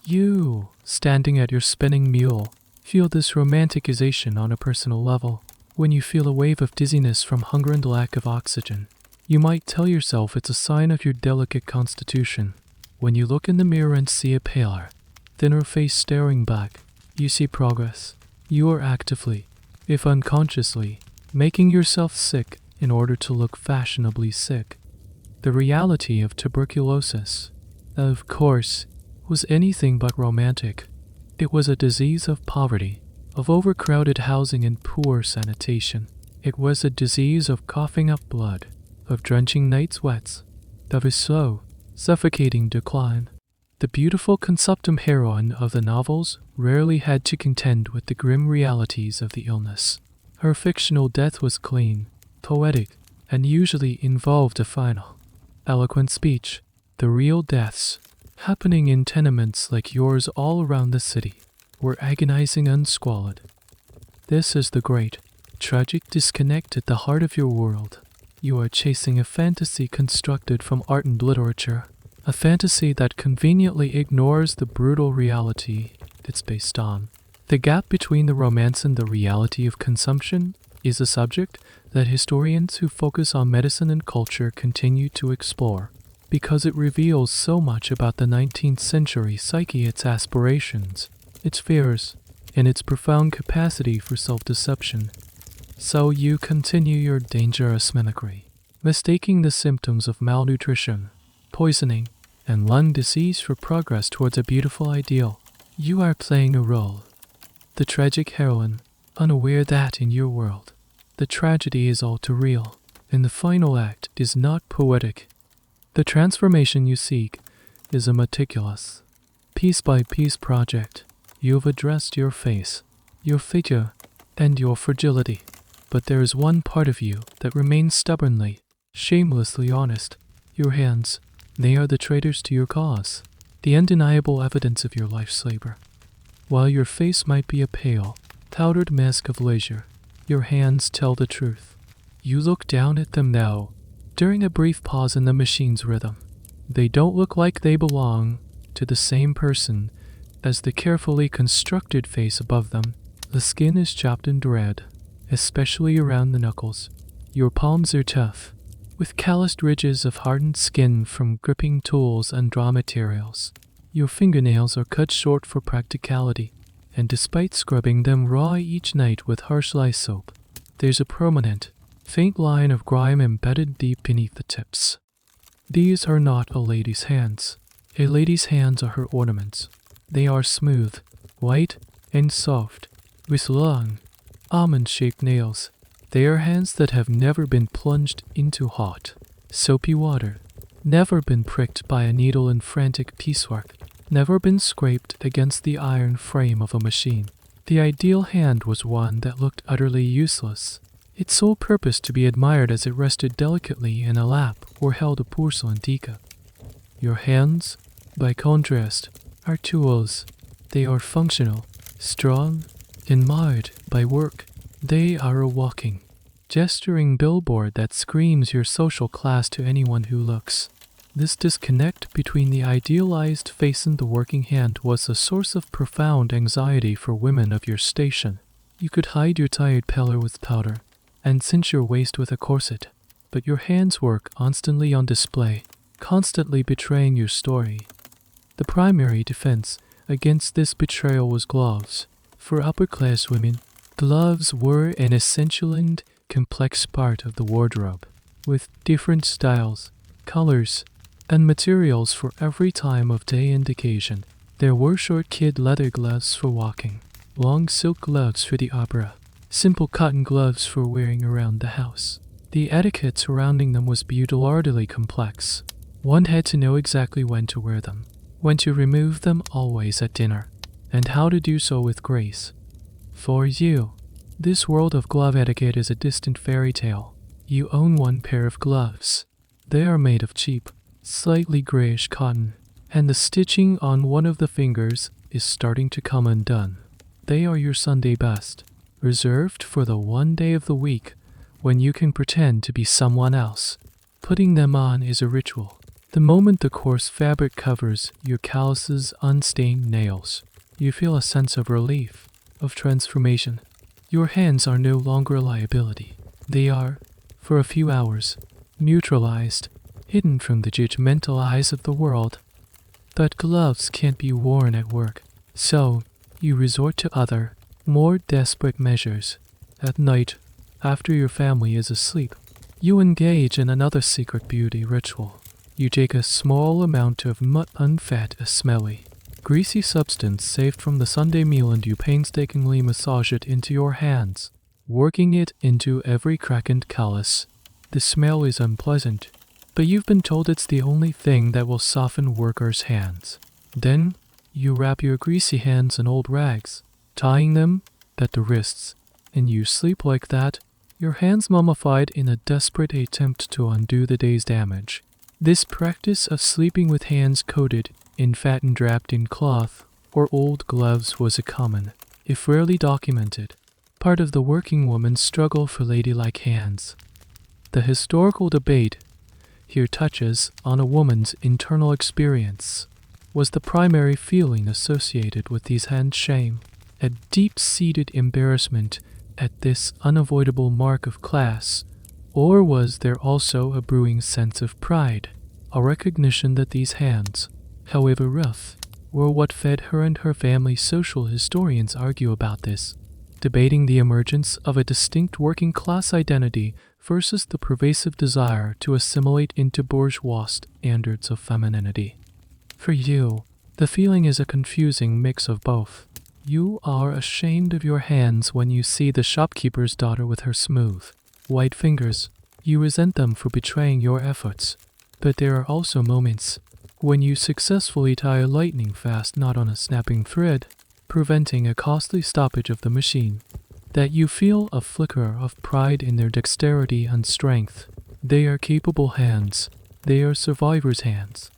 You, standing at your spinning mule, feel this romanticization on a personal level. When you feel a wave of dizziness from hunger and lack of oxygen, you might tell yourself it's a sign of your delicate constitution. When you look in the mirror and see a paler, thinner face staring back, you see progress. You are actively, if unconsciously, making yourself sick in order to look fashionably sick. The reality of tuberculosis, of course, was anything but romantic. It was a disease of poverty, of overcrowded housing and poor sanitation. It was a disease of coughing up blood, of drenching night sweats, of a slow, suffocating decline. The beautiful consumptum heroine of the novels rarely had to contend with the grim realities of the illness. Her fictional death was clean, poetic, and usually involved a final, eloquent speech. The real deaths, happening in tenements like yours all around the city, were agonizing and squalid. This is the great, tragic disconnect at the heart of your world. You are chasing a fantasy constructed from art and literature, a fantasy that conveniently ignores the brutal reality it's based on. The gap between the romance and the reality of consumption is a subject that historians who focus on medicine and culture continue to explore, because it reveals so much about the 19th century psyche, its aspirations, its fears, and its profound capacity for self-deception. So you continue your dangerous mimicry, mistaking the symptoms of malnutrition, poisoning, and lung disease for progress towards a beautiful ideal. You are playing a role, the tragic heroine, unaware that in your world, the tragedy is all too real, and the final act is not poetic. The transformation you seek is a meticulous, piece-by-piece project. You have addressed your face, your figure, and your fragility. But there is one part of you that remains stubbornly, shamelessly honest. Your hands, they are the traitors to your cause, the undeniable evidence of your life's labor. While your face might be a pale, powdered mask of leisure, your hands tell the truth. You look down at them now, during a brief pause in the machine's rhythm. They don't look like they belong to the same person as the carefully constructed face above them. The skin is chopped and red, especially around the knuckles. Your palms are tough, with calloused ridges of hardened skin from gripping tools and draw materials. Your fingernails are cut short for practicality, and despite scrubbing them raw each night with harsh lye soap, there's a permanent, faint line of grime embedded deep beneath the tips. These are not a lady's hands. A lady's hands are her ornaments. They are smooth, white, and soft, with long, almond-shaped nails. They are hands that have never been plunged into hot, soapy water, never been pricked by a needle in frantic piecework, never been scraped against the iron frame of a machine. The ideal hand was one that looked utterly useless, its sole purpose to be admired as it rested delicately in a lap or held a porcelain teacup. Your hands, by contrast, are tools. They are functional, strong, and marred by work. They are a walking, gesturing billboard that screams your social class to anyone who looks. This disconnect between the idealized face and the working hand was a source of profound anxiety for women of your station. You could hide your tired pallor with powder, and cinch your waist with a corset, but your hands were constantly on display, constantly betraying your story. The primary defense against this betrayal was gloves. For upper-class women, gloves were an essential and complex part of the wardrobe, with different styles, colors, and materials for every time of day and occasion. There were short kid leather gloves for walking, long silk gloves for the opera, simple cotton gloves for wearing around the house. The etiquette surrounding them was bewilderingly complex. One had to know exactly when to wear them, when to remove them always at dinner, and how to do so with grace. For you, this world of glove etiquette is a distant fairy tale. You own one pair of gloves. They are made of cheap, slightly grayish cotton, and the stitching on one of the fingers is starting to come undone. They are your Sunday best, reserved for the one day of the week when you can pretend to be someone else. Putting them on is a ritual. The moment the coarse fabric covers your calluses, unstained nails, you feel a sense of relief, of transformation. Your hands are no longer a liability. They are, for a few hours, neutralized, hidden from the judgmental eyes of the world. But gloves can't be worn at work, so you resort to other, more desperate measures. At night, after your family is asleep, you engage in another secret beauty ritual. You take a small amount of unfat, smelly, greasy substance saved from the Sunday meal and you painstakingly massage it into your hands, working it into every crack and callus. The smell is unpleasant, but you've been told it's the only thing that will soften workers' hands. Then, you wrap your greasy hands in old rags, tying them at the wrists, and you sleep like that, your hands mummified in a desperate attempt to undo the day's damage. This practice of sleeping with hands coated in fat and wrapped in cloth or old gloves was a common, if rarely documented, part of the working woman's struggle for ladylike hands. The historical debate here touches on a woman's internal experience. Was the primary feeling associated with these hands shame, a deep-seated embarrassment at this unavoidable mark of class, or was there also a brewing sense of pride, a recognition that these hands, however rough, were what fed her and her family? Social historians argue about this, debating the emergence of a distinct working-class identity versus the pervasive desire to assimilate into bourgeois standards of femininity. For you, the feeling is a confusing mix of both. You are ashamed of your hands when you see the shopkeeper's daughter with her smooth, white fingers. You resent them for betraying your efforts. But there are also moments when you successfully tie a lightning-fast knot on a snapping thread, preventing a costly stoppage of the machine, that you feel a flicker of pride in their dexterity and strength. They are capable hands. They are survivors' hands.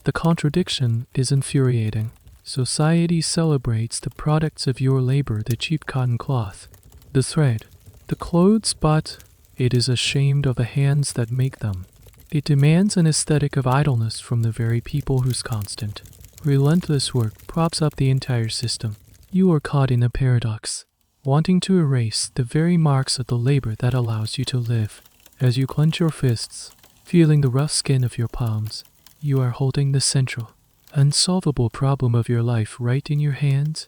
The contradiction is infuriating. Society celebrates the products of your labor, the cheap cotton cloth, the thread, the clothes, but it is ashamed of the hands that make them. It demands an aesthetic of idleness from the very people whose constant, relentless work props up the entire system. You are caught in a paradox, wanting to erase the very marks of the labor that allows you to live. As you clench your fists, feeling the rough skin of your palms, you are holding the central, unsolvable problem of your life right in your hands.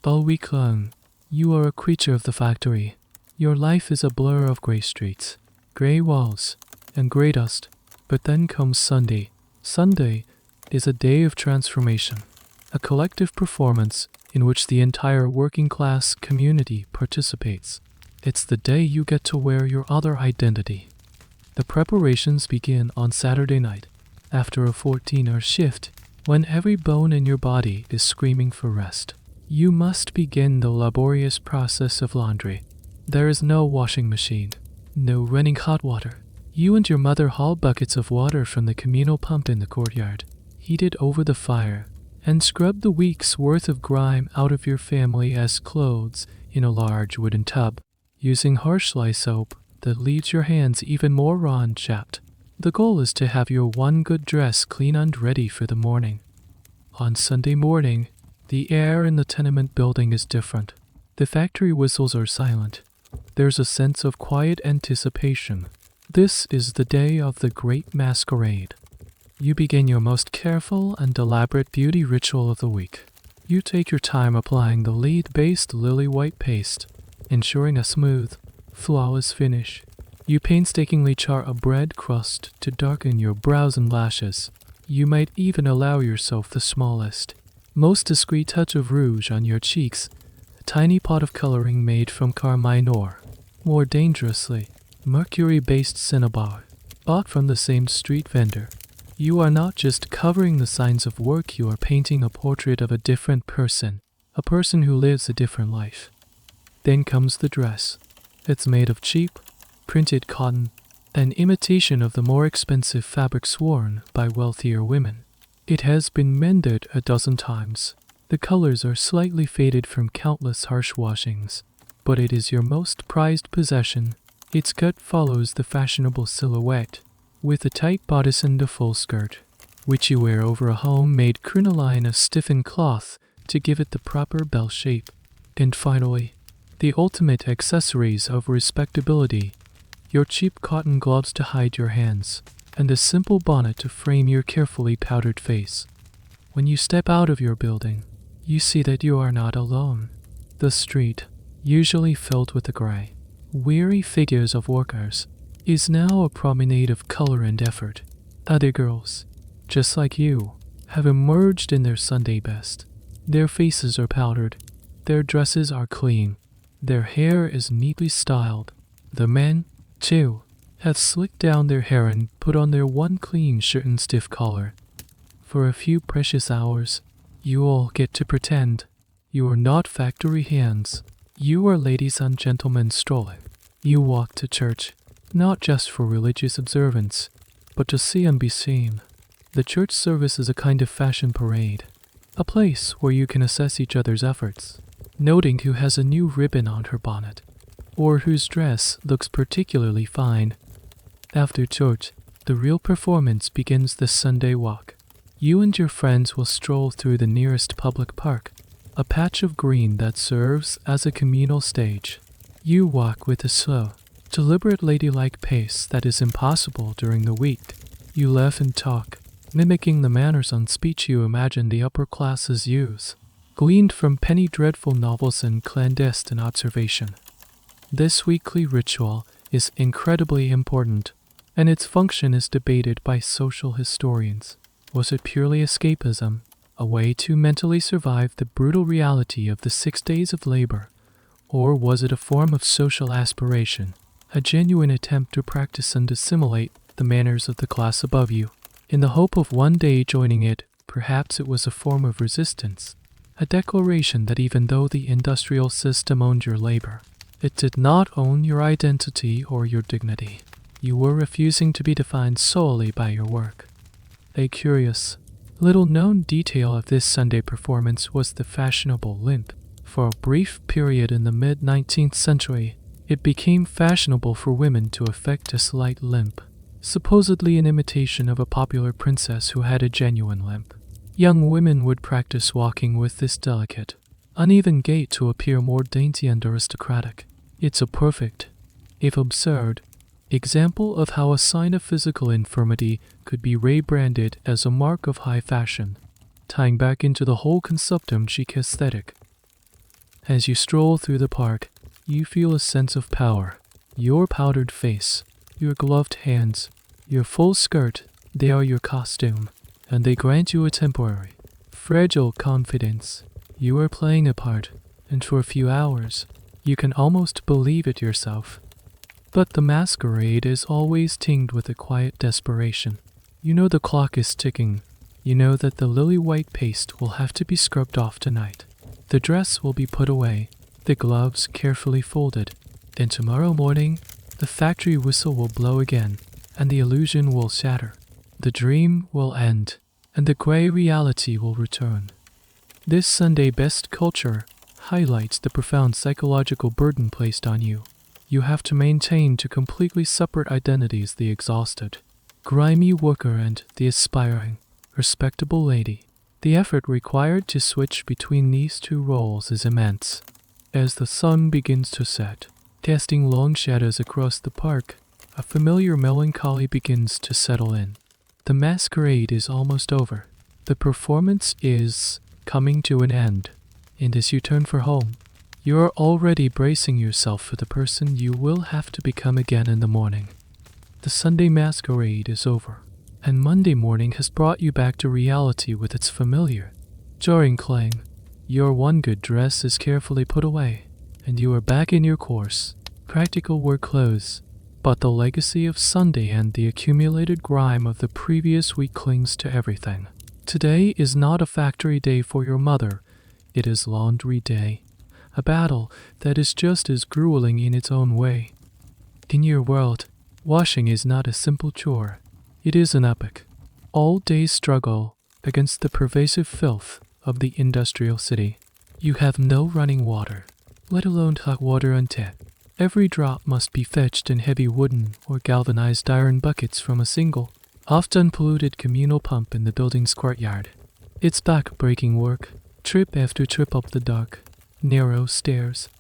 All week long, you are a creature of the factory. Your life is a blur of gray streets, gray walls, and gray dust. But then comes Sunday. Sunday is a day of transformation, a collective performance in which the entire working class community participates. It's the day you get to wear your other identity. The preparations begin on Saturday night, after a 14-hour shift, when every bone in your body is screaming for rest. You must begin the laborious process of laundry. There is no washing machine, no running hot water. You and your mother haul buckets of water from the communal pump in the courtyard, heat it over the fire, and scrub the week's worth of grime out of your family as clothes in a large wooden tub, using harsh lye soap that leaves your hands even more raw and chapped. The goal is to have your one good dress clean and ready for the morning. On Sunday morning, the air in the tenement building is different. The factory whistles are silent. There's a sense of quiet anticipation. This is the day of the great masquerade. You begin your most careful and elaborate beauty ritual of the week. You take your time applying the lead-based lily white paste, ensuring a smooth, flawless finish. You painstakingly char a bread crust to darken your brows and lashes. You might even allow yourself the smallest, most discreet touch of rouge on your cheeks, a tiny pot of coloring made from carmine or, more dangerously, mercury-based cinnabar, bought from the same street vendor. You are not just covering the signs of work, you are painting a portrait of a different person, a person who lives a different life. Then comes the dress. It's made of cheap, printed cotton, an imitation of the more expensive fabrics worn by wealthier women. It has been mended a dozen times. The colors are slightly faded from countless harsh washings, but it is your most prized possession. Its cut follows the fashionable silhouette, with a tight bodice and a full skirt, which you wear over a homemade crinoline of stiffened cloth to give it the proper bell shape. And finally, the ultimate accessories of respectability, your cheap cotton gloves to hide your hands, and a simple bonnet to frame your carefully powdered face. When you step out of your building, you see that you are not alone. The street, usually filled with the gray, weary figures of workers, is now a promenade of color and effort. Other girls, just like you, have emerged in their Sunday best. Their faces are powdered, their dresses are clean, their hair is neatly styled. The men, too, have slicked down their hair and put on their one clean shirt and stiff collar. For a few precious hours, you all get to pretend you are not factory hands. You are ladies and gentlemen strolling. You walk to church, not just for religious observance, but to see and be seen. The church service is a kind of fashion parade, a place where you can assess each other's efforts, noting who has a new ribbon on her bonnet, or whose dress looks particularly fine. After church, the real performance begins the Sunday walk. You and your friends will stroll through the nearest public park, a patch of green that serves as a communal stage. You walk with a slow, deliberate ladylike pace that is impossible during the week. You laugh and talk, mimicking the manners on speech you imagine the upper classes use, gleaned from penny dreadful novels and clandestine observation. This weekly ritual is incredibly important, and its function is debated by social historians. Was it purely escapism, a way to mentally survive the brutal reality of the 6 days of labor, or was it a form of social aspiration, a genuine attempt to practice and assimilate the manners of the class above you, in the hope of one day joining it? Perhaps it was a form of resistance, a declaration that even though the industrial system owned your labor, it did not own your identity or your dignity. You were refusing to be defined solely by your work. A curious, little-known detail of this Sunday performance was the fashionable limp. For a brief period in the mid-19th century, it became fashionable for women to affect a slight limp, supposedly an imitation of a popular princess who had a genuine limp. Young women would practice walking with this delicate, uneven gait to appear more dainty and aristocratic. It's a perfect, if absurd, example of how a sign of physical infirmity could be rebranded as a mark of high fashion, tying back into the whole consumptum chic aesthetic. As you stroll through the park, you feel a sense of power. Your powdered face, your gloved hands, your full skirt, they are your costume, and they grant you a temporary, fragile confidence. You are playing a part, and for a few hours, you can almost believe it yourself. But the masquerade is always tinged with a quiet desperation. You know the clock is ticking. You know that the lily-white paste will have to be scrubbed off tonight. The dress will be put away, the gloves carefully folded. Then tomorrow morning, the factory whistle will blow again, and the illusion will shatter. The dream will end, and the gray reality will return. This Sunday best culture highlights the profound psychological burden placed on you. You have to maintain two completely separate identities: the exhausted, grimy worker and the aspiring, respectable lady. The effort required to switch between these two roles is immense. As the sun begins to set, casting long shadows across the park, a familiar melancholy begins to settle in. The masquerade is almost over. The performance is coming to an end. And as you turn for home, you are already bracing yourself for the person you will have to become again in the morning. The Sunday masquerade is over, and Monday morning has brought you back to reality with its familiar, jarring clang. Your one good dress is carefully put away, and you are back in your coarse, practical work clothes. But the legacy of Sunday and the accumulated grime of the previous week clings to everything. Today is not a factory day for your mother. It is laundry day, a battle that is just as grueling in its own way. In your world, washing is not a simple chore. It is an epic, all-day struggle against the pervasive filth of the industrial city. You have no running water, let alone hot water on tap, Every drop must be fetched in heavy wooden or galvanized iron buckets from a single, often polluted communal pump in the building's courtyard. It's back-breaking work, trip after trip up the dark, narrow stairs.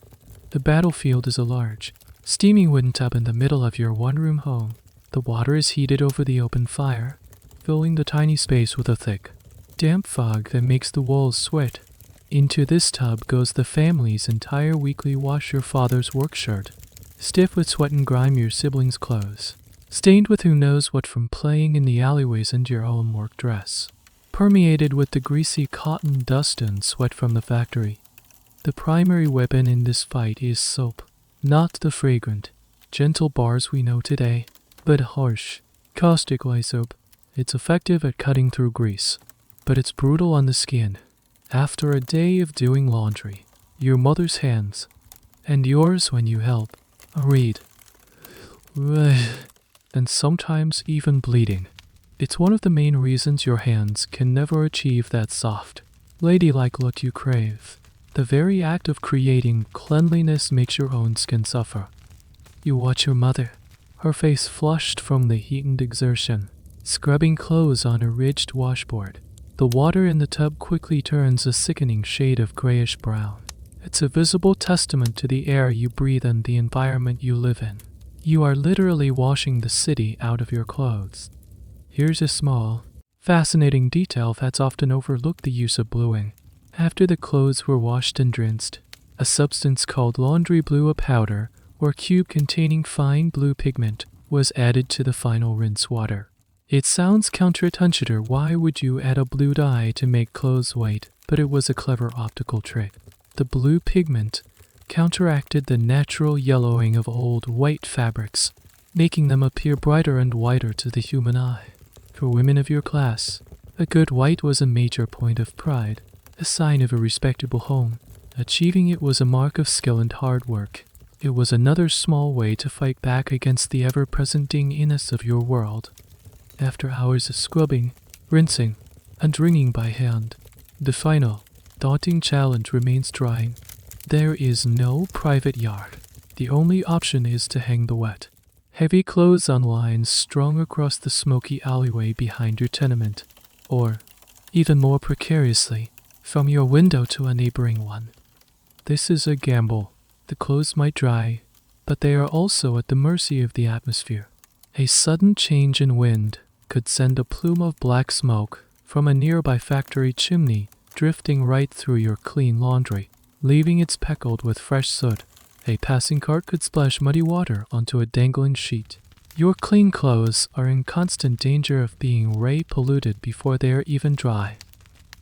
The battlefield is a large, steaming wooden tub in the middle of your one-room home. The water is heated over the open fire, filling the tiny space with a thick, damp fog that makes the walls sweat. Into this tub goes the family's entire weekly wash your father's work shirt, stiff with sweat and grime your siblings' clothes, stained with who knows what from playing in the alleyways and your own work dress, permeated with the greasy cotton dust and sweat from the factory. The primary weapon in this fight is soap, not the fragrant, gentle bars we know today, but harsh, caustic lye soap. It's effective at cutting through grease, but it's brutal on the skin. After a day of doing laundry, your mother's hands, and yours when you help, read, and sometimes even bleeding. It's one of the main reasons your hands can never achieve that soft, ladylike look you crave. The very act of creating cleanliness makes your own skin suffer. You watch your mother, her face flushed from the heat and exertion, scrubbing clothes on a ridged washboard. The water in the tub quickly turns a sickening shade of grayish-brown. It's a visible testament to the air you breathe and the environment you live in. You are literally washing the city out of your clothes. Here's a small, fascinating detail that's often overlooked: the use of bluing. After the clothes were washed and rinsed, a substance called laundry blue, a powder or cube containing fine blue pigment, was added to the final rinse water. It sounds counterintuitive. Why would you add a blue dye to make clothes white? But it was a clever optical trick. The blue pigment counteracted the natural yellowing of old white fabrics, making them appear brighter and whiter to the human eye. For women of your class, a good white was a major point of pride, a sign of a respectable home. Achieving it was a mark of skill and hard work. It was another small way to fight back against the ever-present dinginess of your world. After hours of scrubbing, rinsing, and wringing by hand, the final, daunting challenge remains drying. There is no private yard. The only option is to hang the wet, heavy clothes on lines strung across the smoky alleyway behind your tenement, or, even more precariously, from your window to a neighboring one. This is a gamble. The clothes might dry, but they are also at the mercy of the atmosphere. A sudden change in wind could send a plume of black smoke from a nearby factory chimney drifting right through your clean laundry, leaving it speckled with fresh soot. A passing cart could splash muddy water onto a dangling sheet. Your clean clothes are in constant danger of being ray-polluted before they are even dry.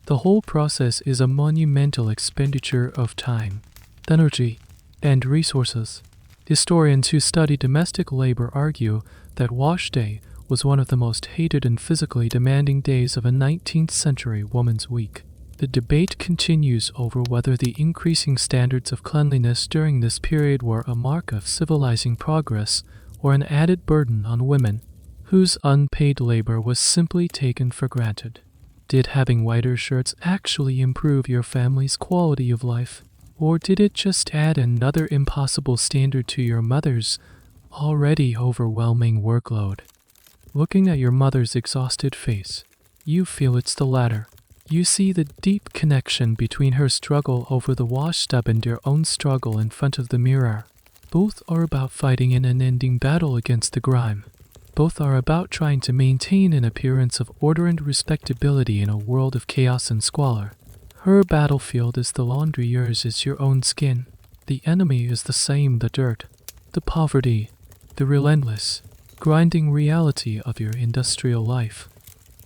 The whole process is a monumental expenditure of time, energy, and resources. Historians who study domestic labor argue that wash day was one of the most hated and physically demanding days of a 19th century woman's week. The debate continues over whether the increasing standards of cleanliness during this period were a mark of civilizing progress or an added burden on women, whose unpaid labor was simply taken for granted. Did having whiter shirts actually improve your family's quality of life? Or did it just add another impossible standard to your mother's already overwhelming workload? Looking at your mother's exhausted face, you feel it's the latter. You see the deep connection between her struggle over the wash tub and your own struggle in front of the mirror. Both are about fighting an unending battle against the grime. Both are about trying to maintain an appearance of order and respectability in a world of chaos and squalor. Her battlefield is the laundry, yours is your own skin. The enemy is the same, the dirt, the poverty, the relentless, grinding reality of your industrial life.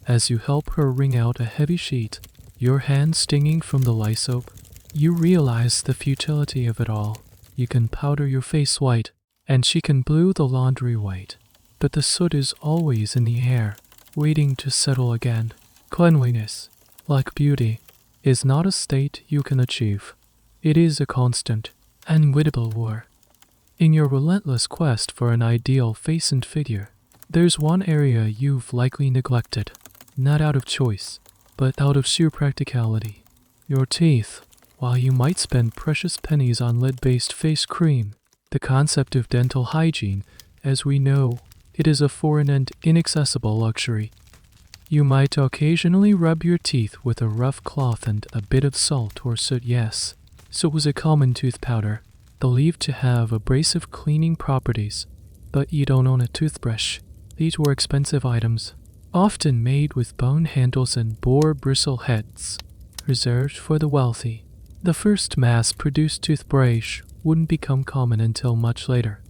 As you help her wring out a heavy sheet, your hands stinging from the lye soap, you realize the futility of it all. You can powder your face white, and she can blue the laundry white, but the soot is always in the air, waiting to settle again. Cleanliness, like beauty, is not a state you can achieve. It is a constant, unwinnable war. In your relentless quest for an ideal face and figure, there's one area you've likely neglected, not out of choice, but out of sheer practicality. Your teeth. While you might spend precious pennies on lead-based face cream, The concept of dental hygiene, as we know, it is a foreign and inaccessible luxury. You might occasionally rub your teeth with a rough cloth and a bit of salt or soot. Yes, soot was a common tooth powder, believed to have abrasive cleaning properties. But you don't own a toothbrush. These were expensive items, often made with bone handles and boar bristle heads, reserved for the wealthy. The first mass-produced toothbrush wouldn't become common until much later.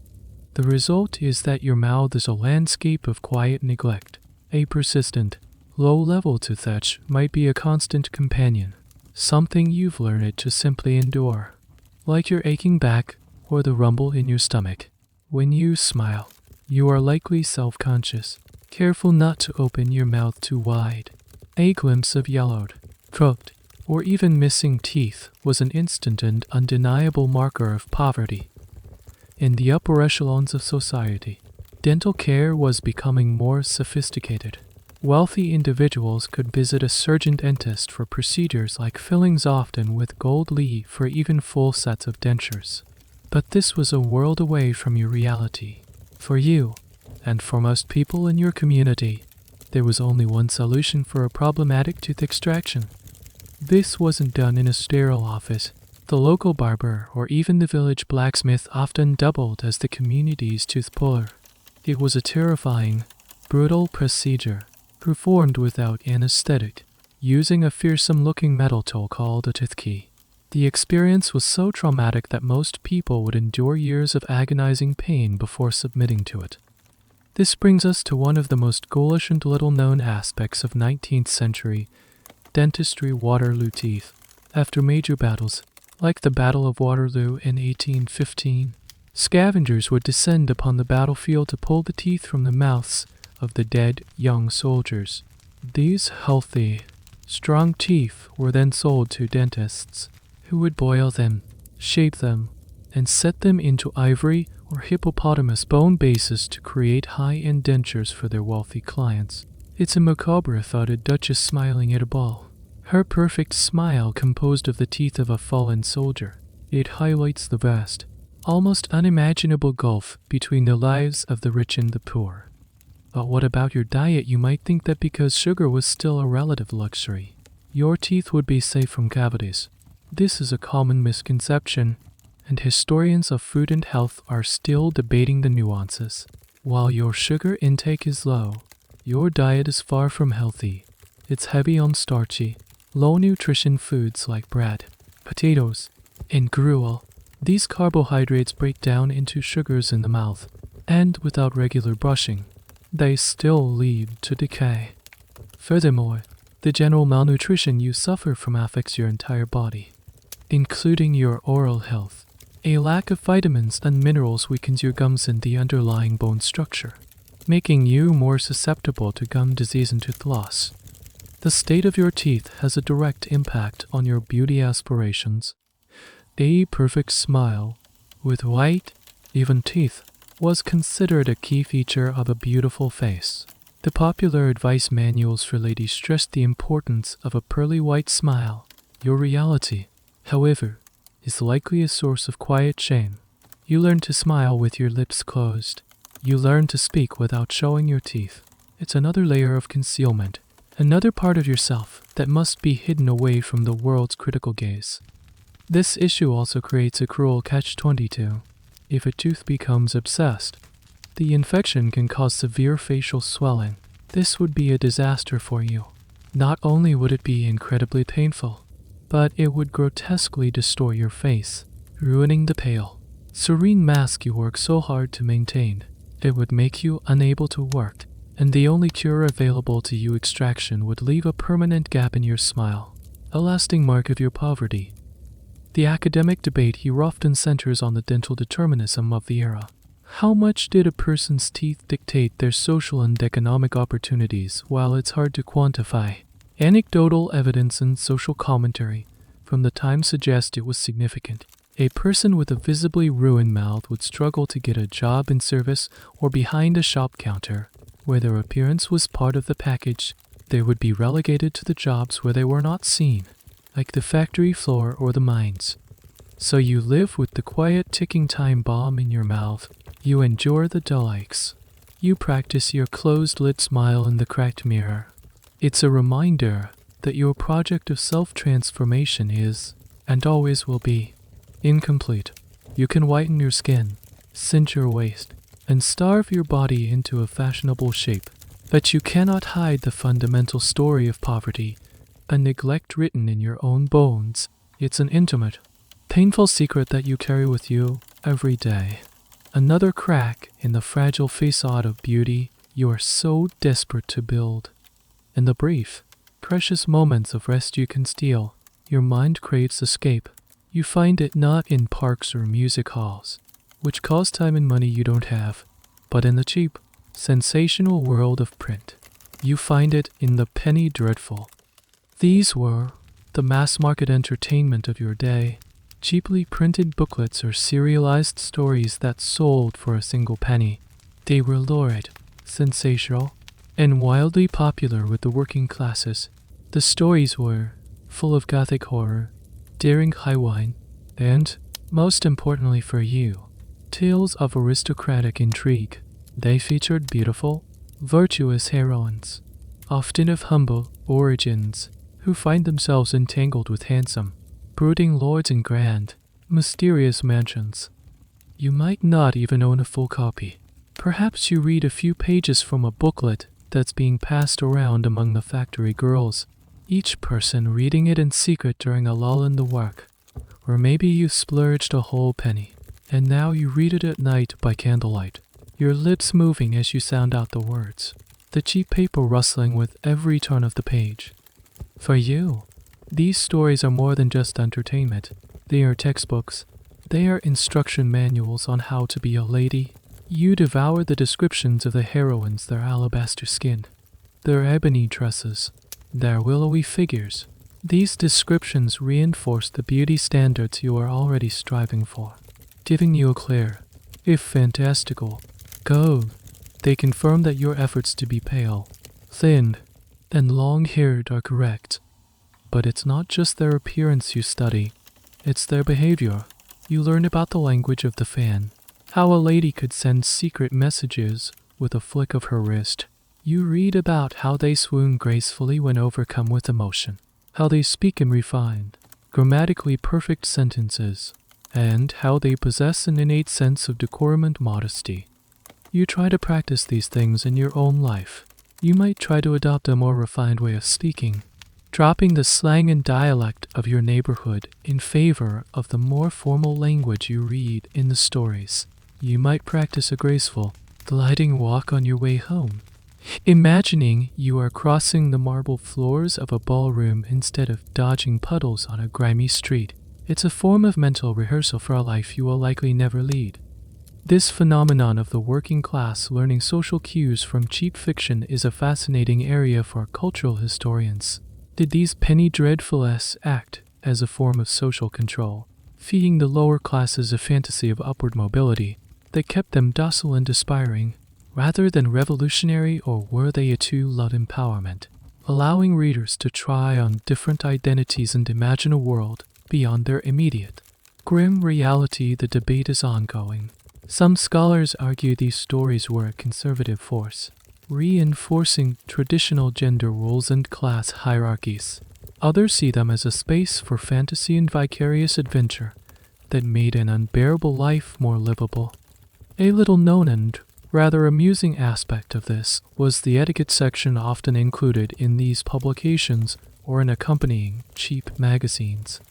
The result is that your mouth is a landscape of quiet neglect. A persistent, low-level toothbrush might be a constant companion, something you've learned to simply endure, like your aching back or the rumble in your stomach. When you smile, you are likely self-conscious, careful not to open your mouth too wide. A glimpse of yellowed, crooked, or even missing teeth was an instant and undeniable marker of poverty. In the upper echelons of society, dental care was becoming more sophisticated. Wealthy individuals could visit a surgeon dentist for procedures like fillings, often with gold leaf or even full sets of dentures. But this was a world away from your reality. For you, and for most people in your community, there was only one solution for a problematic tooth extraction. This wasn't done in a sterile office. The local barber or even the village blacksmith often doubled as the community's tooth puller. It was a terrifying, brutal procedure, performed without anesthetic, using a fearsome-looking metal tool called a tooth key. The experience was so traumatic that most people would endure years of agonizing pain before submitting to it. This brings us to one of the most ghoulish and little-known aspects of 19th century dentistry: Waterloo teeth. After major battles, like the Battle of Waterloo in 1815, scavengers would descend upon the battlefield to pull the teeth from the mouths of the dead young soldiers. These healthy, strong teeth were then sold to dentists, who would boil them, shape them, and set them into ivory or hippopotamus bone bases to create high-end dentures for their wealthy clients. It's a macabre thought, a duchess smiling at a ball. Her perfect smile composed of the teeth of a fallen soldier. It highlights the vast, almost unimaginable gulf between the lives of the rich and the poor. But what about your diet? You might think that because sugar was still a relative luxury, your teeth would be safe from cavities. This is a common misconception, and historians of food and health are still debating the nuances. While your sugar intake is low, your diet is far from healthy. It's heavy on starchy, low-nutrition foods like bread, potatoes, and gruel. These carbohydrates break down into sugars in the mouth, and without regular brushing, they still lead to decay. Furthermore, the general malnutrition you suffer from affects your entire body, including your oral health. A lack of vitamins and minerals weakens your gums and the underlying bone structure, making you more susceptible to gum disease and tooth loss. The state of your teeth has a direct impact on your beauty aspirations. A perfect smile, with white, even teeth, was considered a key feature of a beautiful face. The popular advice manuals for ladies stressed the importance of a pearly white smile. Your reality, however, is likely a source of quiet shame. You learn to smile with your lips closed. You learn to speak without showing your teeth. It's another layer of concealment, another part of yourself that must be hidden away from the world's critical gaze. This issue also creates a cruel catch-22. If a tooth becomes obsessed, the infection can cause severe facial swelling. This would be a disaster for you. Not only would it be incredibly painful, but it would grotesquely distort your face, ruining the pale, serene mask you work so hard to maintain. It would make you unable to work, and the only cure available to you, extraction, would leave a permanent gap in your smile, a lasting mark of your poverty. The academic debate here often centers on the dental determinism of the era. How much did a person's teeth dictate their social and economic opportunities? While it's hard to quantify, anecdotal evidence and social commentary from the time suggest it was significant. A person with a visibly ruined mouth would struggle to get a job in service or behind a shop counter, where their appearance was part of the package. They would be relegated to the jobs where they were not seen, like the factory floor or the mines. So you live with the quiet ticking time bomb in your mouth. You endure the dull aches. You practice your closed-lid smile in the cracked mirror. It's a reminder that your project of self-transformation is, and always will be, incomplete. You can whiten your skin, cinch your waist, and starve your body into a fashionable shape, but you cannot hide the fundamental story of poverty, a neglect written in your own bones. It's an intimate, painful secret that you carry with you every day. Another crack in the fragile facade of beauty you are so desperate to build. In the brief, precious moments of rest you can steal, your mind craves escape. You find it not in parks or music halls, which cost time and money you don't have, but in the cheap, sensational world of print. You find it in the penny dreadful. These were the mass market entertainment of your day, cheaply printed booklets or serialized stories that sold for a single penny. They were lurid, sensational, and wildly popular with the working classes. The stories were full of gothic horror, daring high wine, and, most importantly for you, tales of aristocratic intrigue. They featured beautiful, virtuous heroines, often of humble origins, who find themselves entangled with handsome, brooding lords in grand, mysterious mansions. You might not even own a full copy. Perhaps you read a few pages from a booklet that's being passed around among the factory girls, each person reading it in secret during a lull in the work. Or maybe you splurged a whole penny, and now you read it at night by candlelight, your lips moving as you sound out the words, the cheap paper rustling with every turn of the page. For you, these stories are more than just entertainment. They are textbooks. They are instruction manuals on how to be a lady. You devour the descriptions of the heroines, their alabaster skin, their ebony tresses, their willowy figures. These descriptions reinforce the beauty standards you are already striving for, giving you a clear, if fantastical, goal. They confirm that your efforts to be pale, thin, and long-haired are correct. But it's not just their appearance you study, it's their behavior. You learn about the language of the fan, how a lady could send secret messages with a flick of her wrist. You read about how they swoon gracefully when overcome with emotion, how they speak in refined, grammatically perfect sentences, and how they possess an innate sense of decorum and modesty. You try to practice these things in your own life. You might try to adopt a more refined way of speaking, dropping the slang and dialect of your neighborhood in favor of the more formal language you read in the stories. You might practice a graceful, gliding walk on your way home, imagining you are crossing the marble floors of a ballroom instead of dodging puddles on a grimy street. It's a form of mental rehearsal for a life you will likely never lead. This phenomenon of the working class learning social cues from cheap fiction is a fascinating area for cultural historians. Did these penny dreadfuls act as a form of social control, feeding the lower classes a fantasy of upward mobility that kept them docile and aspiring, rather than revolutionary, or were they a tool of empowerment, allowing readers to try on different identities and imagine a world beyond their immediate, grim reality? The debate is ongoing. Some scholars argue these stories were a conservative force, reinforcing traditional gender roles and class hierarchies. Others see them as a space for fantasy and vicarious adventure that made an unbearable life more livable. A little known and rather amusing aspect of this was the etiquette section often included in these publications or in accompanying cheap magazines.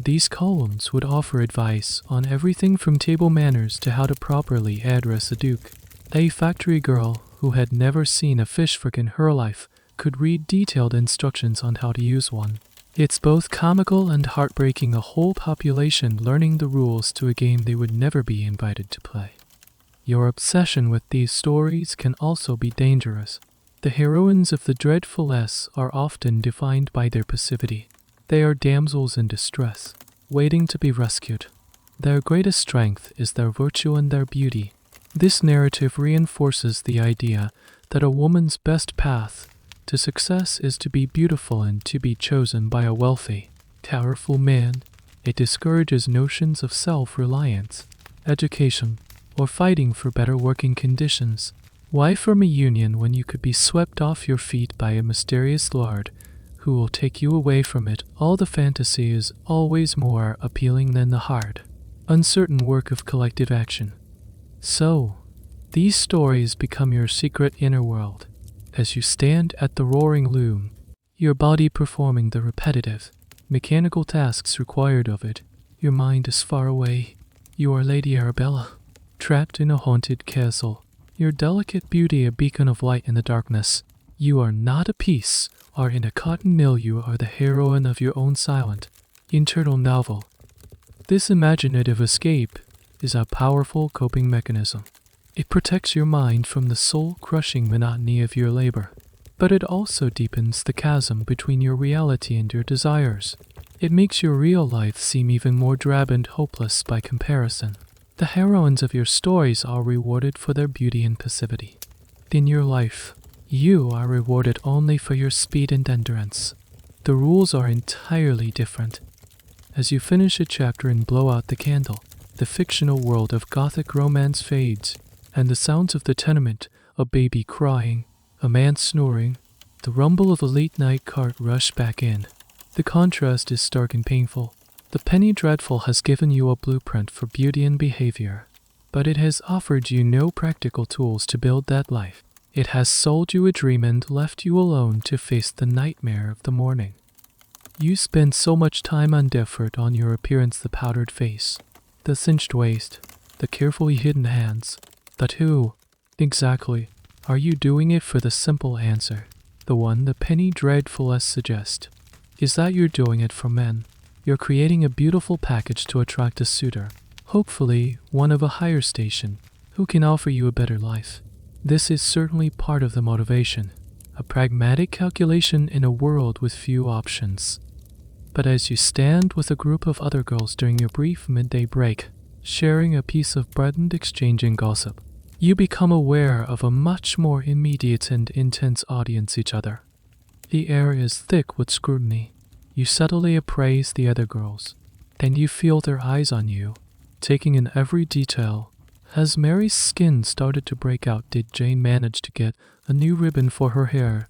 These columns would offer advice on everything from table manners to how to properly address a duke. A factory girl who had never seen a fish fork in her life could read detailed instructions on how to use one. It's both comical and heartbreaking, a whole population learning the rules to a game they would never be invited to play. Your obsession with these stories can also be dangerous. The heroines of the dreadfuls are often defined by their passivity. They are damsels in distress, waiting to be rescued. Their greatest strength is their virtue and their beauty. This narrative reinforces the idea that a woman's best path to success is to be beautiful and to be chosen by a wealthy, powerful man. It discourages notions of self-reliance, education, or fighting for better working conditions. Why form a union when you could be swept off your feet by a mysterious lord who will take you away from it? All the fantasy is always more appealing than the hard, uncertain work of collective action. So, these stories become your secret inner world. As you stand at the roaring loom, your body performing the repetitive, mechanical tasks required of it, your mind is far away. You are Lady Arabella, trapped in a haunted castle, your delicate beauty a beacon of light in the darkness. You are not a piece, or in a cotton mill. You are the heroine of your own silent, internal novel. This imaginative escape is a powerful coping mechanism. It protects your mind from the soul-crushing monotony of your labor, but it also deepens the chasm between your reality and your desires. It makes your real life seem even more drab and hopeless by comparison. The heroines of your stories are rewarded for their beauty and passivity. In your life, you are rewarded only for your speed and endurance. The rules are entirely different. As you finish a chapter and blow out the candle, the fictional world of gothic romance fades, and the sounds of the tenement, a baby crying, a man snoring, the rumble of a late-night cart rush back in. The contrast is stark and painful. The penny dreadful has given you a blueprint for beauty and behavior, but it has offered you no practical tools to build that life. It has sold you a dream and left you alone to face the nightmare of the morning. You spend so much time and effort on your appearance, the powdered face, the cinched waist, the carefully hidden hands. But who, exactly, are you doing it for? The simple answer, the one the penny dreadfulest suggests, is that you're doing it for men. You're creating a beautiful package to attract a suitor, hopefully one of a higher station, who can offer you a better life. This is certainly part of the motivation, a pragmatic calculation in a world with few options. But as you stand with a group of other girls during your brief midday break, sharing a piece of bread and exchanging gossip, you become aware of a much more immediate and intense audience, each other. The air is thick with scrutiny. You subtly appraise the other girls. Then you feel their eyes on you, taking in every detail. Has Mary's skin started to break out? Did Jane manage to get a new ribbon for her hair?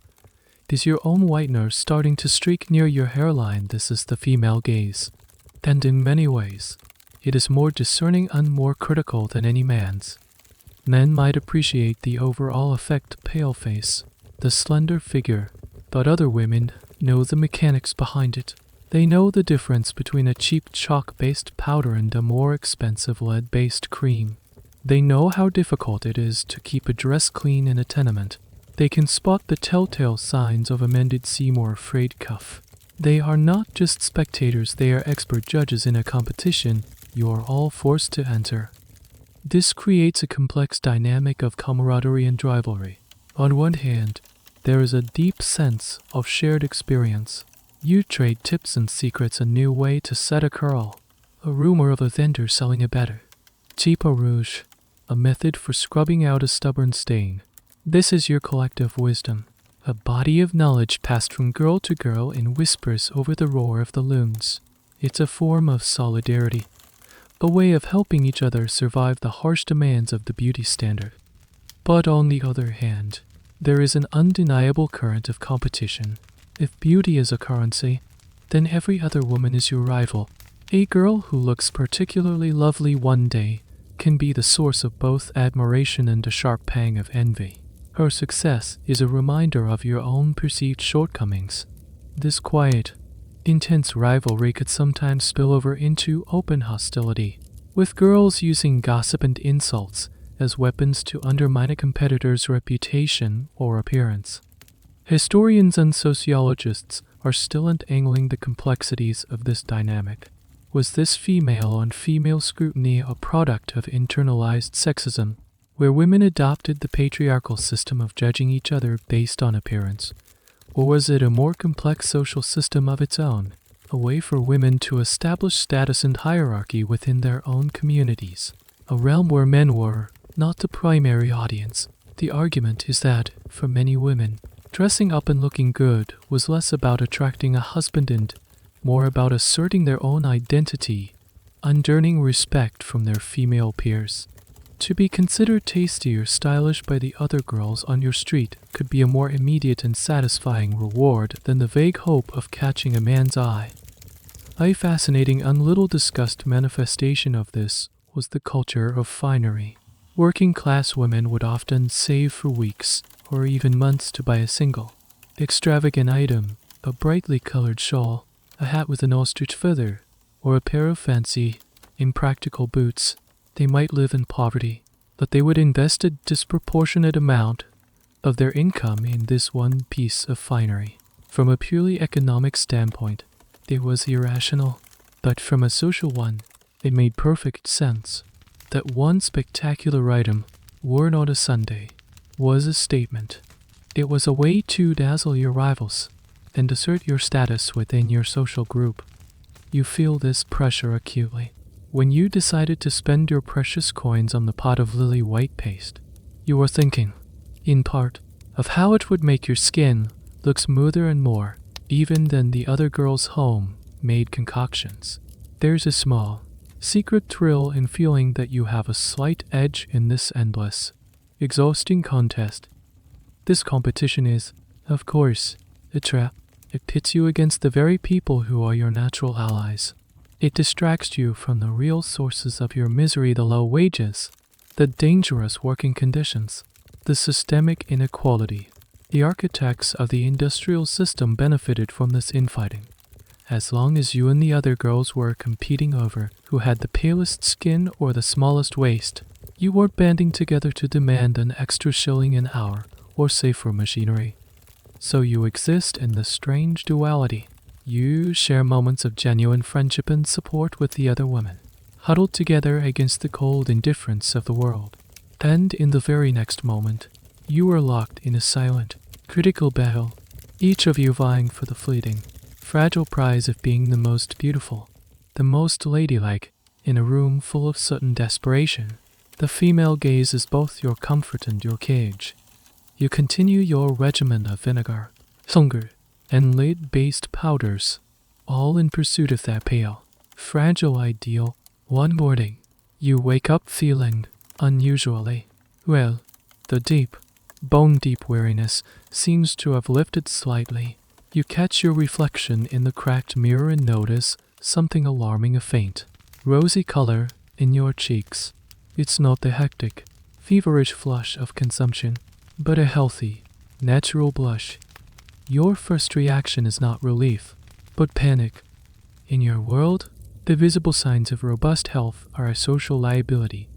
Is your own whitener starting to streak near your hairline? This is the female gaze. And in many ways, it is more discerning and more critical than any man's. Men might appreciate the overall effect, pale face, the slender figure, but other women know the mechanics behind it. They know the difference between a cheap chalk-based powder and a more expensive lead-based cream. They know how difficult it is to keep a dress clean in a tenement. They can spot the telltale signs of a mended seam or a frayed cuff. They are not just spectators, they are expert judges in a competition you are all forced to enter. This creates a complex dynamic of camaraderie and rivalry. On one hand, there is a deep sense of shared experience. You trade tips and secrets, a new way to set a curl, a rumor of a vendor selling a better cheap rouge, a method for scrubbing out a stubborn stain. This is your collective wisdom, a body of knowledge passed from girl to girl in whispers over the roar of the looms. It's a form of solidarity, a way of helping each other survive the harsh demands of the beauty standard. But on the other hand, there is an undeniable current of competition. If beauty is a currency, then every other woman is your rival. A girl who looks particularly lovely one day can be the source of both admiration and a sharp pang of envy. Her success is a reminder of your own perceived shortcomings. This quiet, intense rivalry could sometimes spill over into open hostility, with girls using gossip and insults as weapons to undermine a competitor's reputation or appearance. Historians and sociologists are still untangling the complexities of this dynamic. Was this female-on-female scrutiny a product of internalized sexism, where women adopted the patriarchal system of judging each other based on appearance? Or was it a more complex social system of its own, a way for women to establish status and hierarchy within their own communities, a realm where men were not the primary audience? The argument is that, for many women, dressing up and looking good was less about attracting a husband and more about asserting their own identity, unearning respect from their female peers. To be considered tasty or stylish by the other girls on your street could be a more immediate and satisfying reward than the vague hope of catching a man's eye. A fascinating and little discussed manifestation of this was the culture of finery. Working class women would often save for weeks or even months to buy a single extravagant item, a brightly colored shawl, a hat with an ostrich feather, or a pair of fancy, impractical boots. They might live in poverty, but they would invest a disproportionate amount of their income in this one piece of finery. From a purely economic standpoint, it was irrational, but from a social one, it made perfect sense. That one spectacular item, worn on a Sunday, was a statement. It was a way to dazzle your rivals and assert your status within your social group. You feel this pressure acutely when you decided to spend your precious coins on the pot of lily white paste. You were thinking, in part, of how it would make your skin look smoother and more even than the other girls' home-made concoctions. There's a small, secret thrill in feeling that you have a slight edge in this endless, exhausting contest. This competition is, of course, a trap. It pits you against the very people who are your natural allies. It distracts you from the real sources of your misery: the low wages, the dangerous working conditions, the systemic inequality. The architects of the industrial system benefited from this infighting. As long as you and the other girls were competing over who had the palest skin or the smallest waist, you weren't banding together to demand an extra shilling an hour or safer machinery. So you exist in the strange duality. You share moments of genuine friendship and support with the other women, huddled together against the cold indifference of the world. And in the very next moment, you are locked in a silent, critical battle, each of you vying for the fleeting, fragile prize of being the most beautiful, the most ladylike, in a room full of sudden desperation. The female gaze is both your comfort and your cage. You continue your regimen of vinegar, hunger, and lead-based powders, all in pursuit of that pale, fragile ideal. One morning, you wake up feeling unusually well. The deep, bone-deep weariness seems to have lifted slightly. You catch your reflection in the cracked mirror and notice something alarming: a faint, rosy color in your cheeks. It's not the hectic, feverish flush of consumption, but a healthy, natural blush. Your first reaction is not relief, but panic. In your world, the visible signs of robust health are a social liability.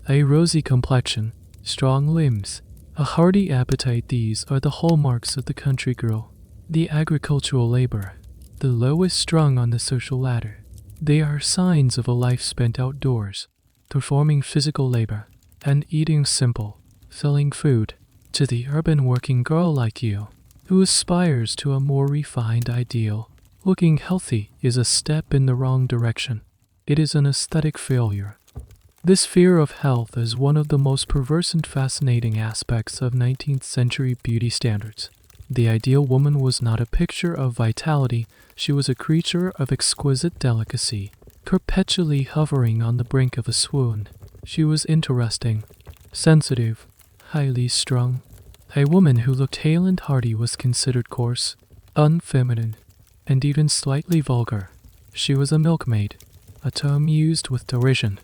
A rosy complexion, strong limbs, a hearty appetite — these are the hallmarks of the country girl, the agricultural laborer, the lowest rung on the social ladder. They are signs of a life spent outdoors, performing physical labor, and eating simple, filling food. To the urban working girl like you, who aspires to a more refined ideal, looking healthy is a step in the wrong direction. It is an aesthetic failure. This fear of health is one of the most perverse and fascinating aspects of 19th century beauty standards. The ideal woman was not a picture of vitality, she was a creature of exquisite delicacy, perpetually hovering on the brink of a swoon. She was interesting, sensitive, highly strung. A woman who looked hale and hearty was considered coarse, unfeminine, and even slightly vulgar. She was a milkmaid, a term used with derision.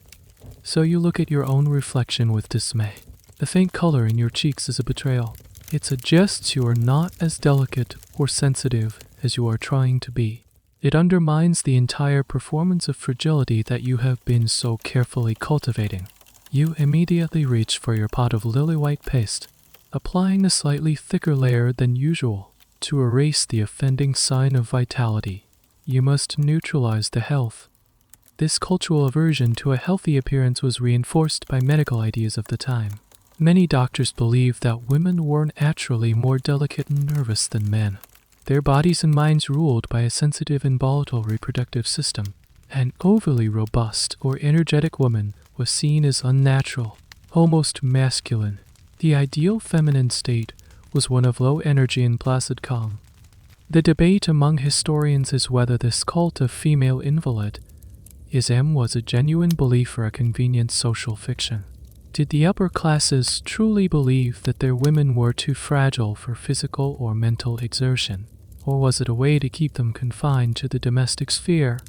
So you look at your own reflection with dismay. The faint color in your cheeks is a betrayal. It suggests you are not as delicate or sensitive as you are trying to be. It undermines the entire performance of fragility that you have been so carefully cultivating. You immediately reach for your pot of lily-white paste, applying a slightly thicker layer than usual to erase the offending sign of vitality. You must neutralize the health. This cultural aversion to a healthy appearance was reinforced by medical ideas of the time. Many doctors believed that women were naturally more delicate and nervous than men. Their bodies and minds ruled by a sensitive and volatile reproductive system. An overly robust or energetic woman was seen as unnatural, almost masculine. The ideal feminine state was one of low energy and placid calm. The debate among historians is whether this cult of female invalidism was a genuine belief or a convenient social fiction. Did the upper classes truly believe that their women were too fragile for physical or mental exertion? Or was it a way to keep them confined to the domestic sphere,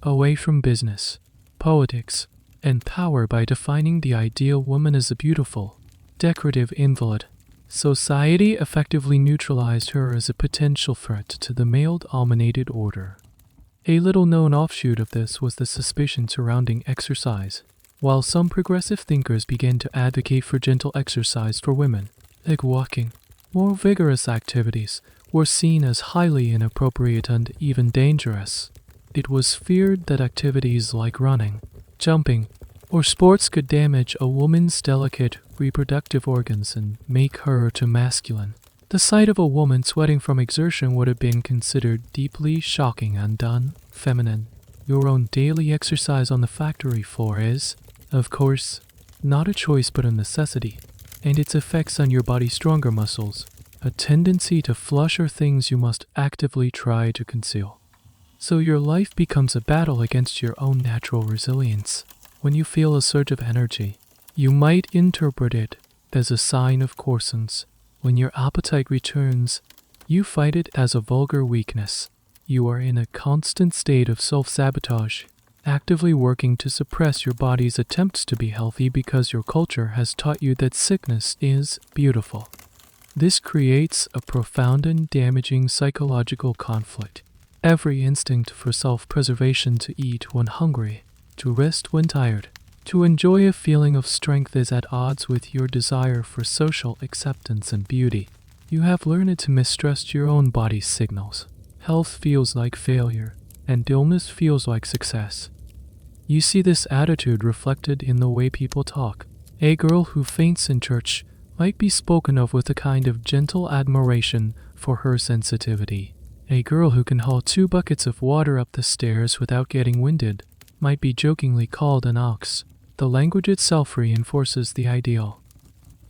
away from business, politics, and power by defining the ideal woman as a beautiful, decorative invalid? Society effectively neutralized her as a potential threat to the male-dominated order. A little-known offshoot of this was the suspicion surrounding exercise. While some progressive thinkers began to advocate for gentle exercise for women, like walking, more vigorous activities were seen as highly inappropriate and even dangerous. It was feared that activities like running, jumping, or sports could damage a woman's delicate reproductive organs and make her too masculine. The sight of a woman sweating from exertion would have been considered deeply shocking and unfeminine. Your own daily exercise on the factory floor is, of course, not a choice but a necessity, and its effects on your body's stronger muscles, a tendency to flush, are things you must actively try to conceal. So your life becomes a battle against your own natural resilience. When you feel a surge of energy, you might interpret it as a sign of corsets. When your appetite returns, you fight it as a vulgar weakness. You are in a constant state of self-sabotage, actively working to suppress your body's attempts to be healthy because your culture has taught you that sickness is beautiful. This creates a profound and damaging psychological conflict. Every instinct for self-preservation, to eat when hungry, to rest when tired, to enjoy a feeling of strength, is at odds with your desire for social acceptance and beauty. You have learned to mistrust your own body's signals. Health feels like failure, and illness feels like success. You see this attitude reflected in the way people talk. A girl who faints in church might be spoken of with a kind of gentle admiration for her sensitivity. A girl who can haul 2 buckets of water up the stairs without getting winded might be jokingly called an ox. The language itself reinforces the ideal.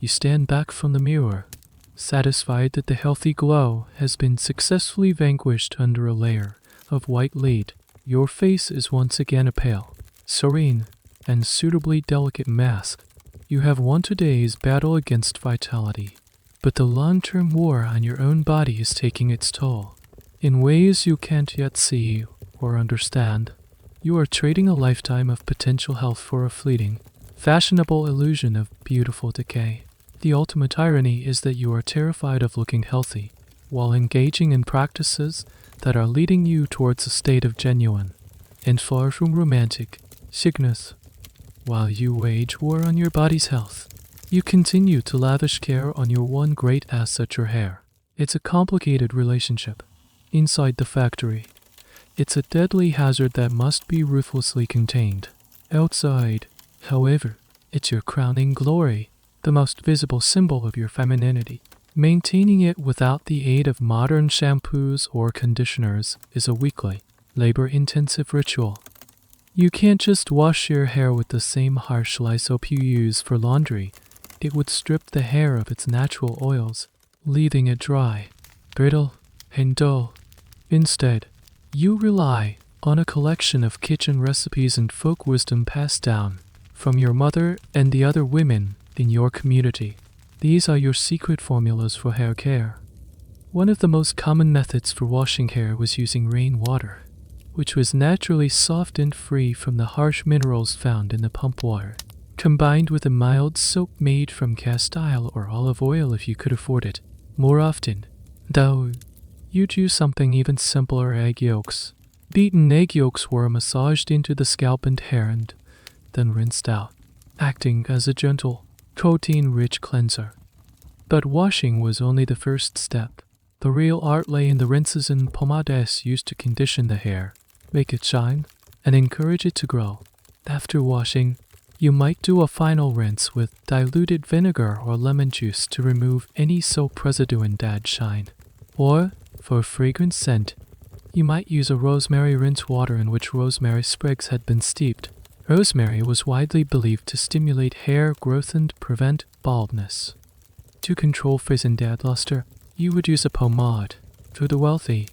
You stand back from the mirror, satisfied that the healthy glow has been successfully vanquished under a layer of white lead. Your face is once again a pale, serene, and suitably delicate mask. You have won today's battle against vitality, but the long-term war on your own body is taking its toll. In ways you can't yet see or understand, you are trading a lifetime of potential health for a fleeting, fashionable illusion of beautiful decay. The ultimate irony is that you are terrified of looking healthy, while engaging in practices that are leading you towards a state of genuine and far from romantic sickness. While you wage war on your body's health, you continue to lavish care on your one great asset, your hair. It's a complicated relationship. Inside the factory, it's a deadly hazard that must be ruthlessly contained. Outside, however, it's your crowning glory, the most visible symbol of your femininity. Maintaining it without the aid of modern shampoos or conditioners is a weekly, labor-intensive ritual. You can't just wash your hair with the same harsh lye soap you use for laundry. It would strip the hair of its natural oils, leaving it dry, brittle, and dull. Instead, you rely on a collection of kitchen recipes and folk wisdom passed down from your mother and the other women in your community. These are your secret formulas for hair care. One of the most common methods for washing hair was using rainwater, which was naturally soft and free from the harsh minerals found in the pump water, combined with a mild soap made from cast iron or olive oil if you could afford it. More often, though, you'd use something even simpler: egg yolks. Beaten egg yolks were massaged into the scalp and hair and then rinsed out, acting as a gentle, protein-rich cleanser. But washing was only the first step. The real art lay in the rinses and pomades used to condition the hair, make it shine, and encourage it to grow. After washing, you might do a final rinse with diluted vinegar or lemon juice to remove any soap residue and add shine. Or, for a fragrant scent, you might use a rosemary rinse water in which rosemary sprigs had been steeped. Rosemary was widely believed to stimulate hair growth and prevent baldness. To control frizz and add luster, you would use a pomade, To the wealthy,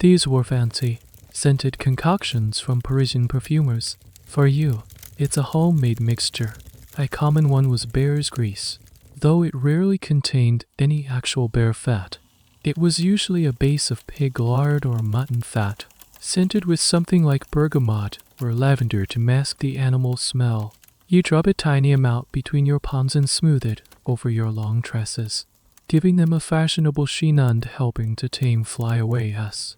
these were fancy, scented concoctions from Parisian perfumers. For you, it's a homemade mixture. A common one was bear's grease, though it rarely contained any actual bear fat. It was usually a base of pig lard or mutton fat, scented with something like bergamot or lavender to mask the animal's smell. You drop a tiny amount between your palms and smooth it over your long tresses, giving them a fashionable sheen and helping to tame flyaway-s.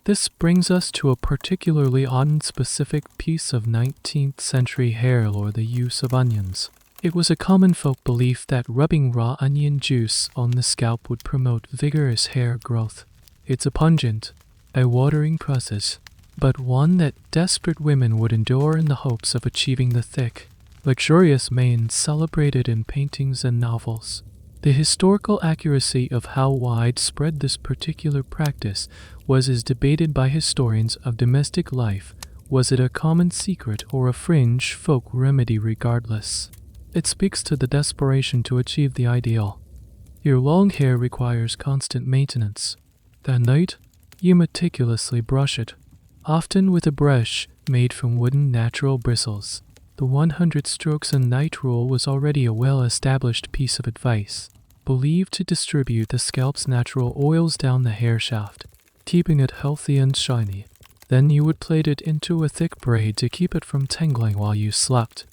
This brings us to a particularly specific piece of 19th century hair lore: the use of onions. It was a common folk belief that rubbing raw onion juice on the scalp would promote vigorous hair growth. It's a pungent, a watering process, but one that desperate women would endure in the hopes of achieving the thick, luxurious mane celebrated in paintings and novels. The historical accuracy of how widespread this particular practice was is debated by historians of domestic life. Was it a common secret or a fringe folk remedy? Regardless, it speaks to the desperation to achieve the ideal. Your long hair requires constant maintenance. That night, you meticulously brush it, often with a brush made from wooden natural bristles. The 100 strokes a night rule was already a well-established piece of advice, believed to distribute the scalp's natural oils down the hair shaft, keeping it healthy and shiny. Then you would plait it into a thick braid to keep it from tangling while you slept.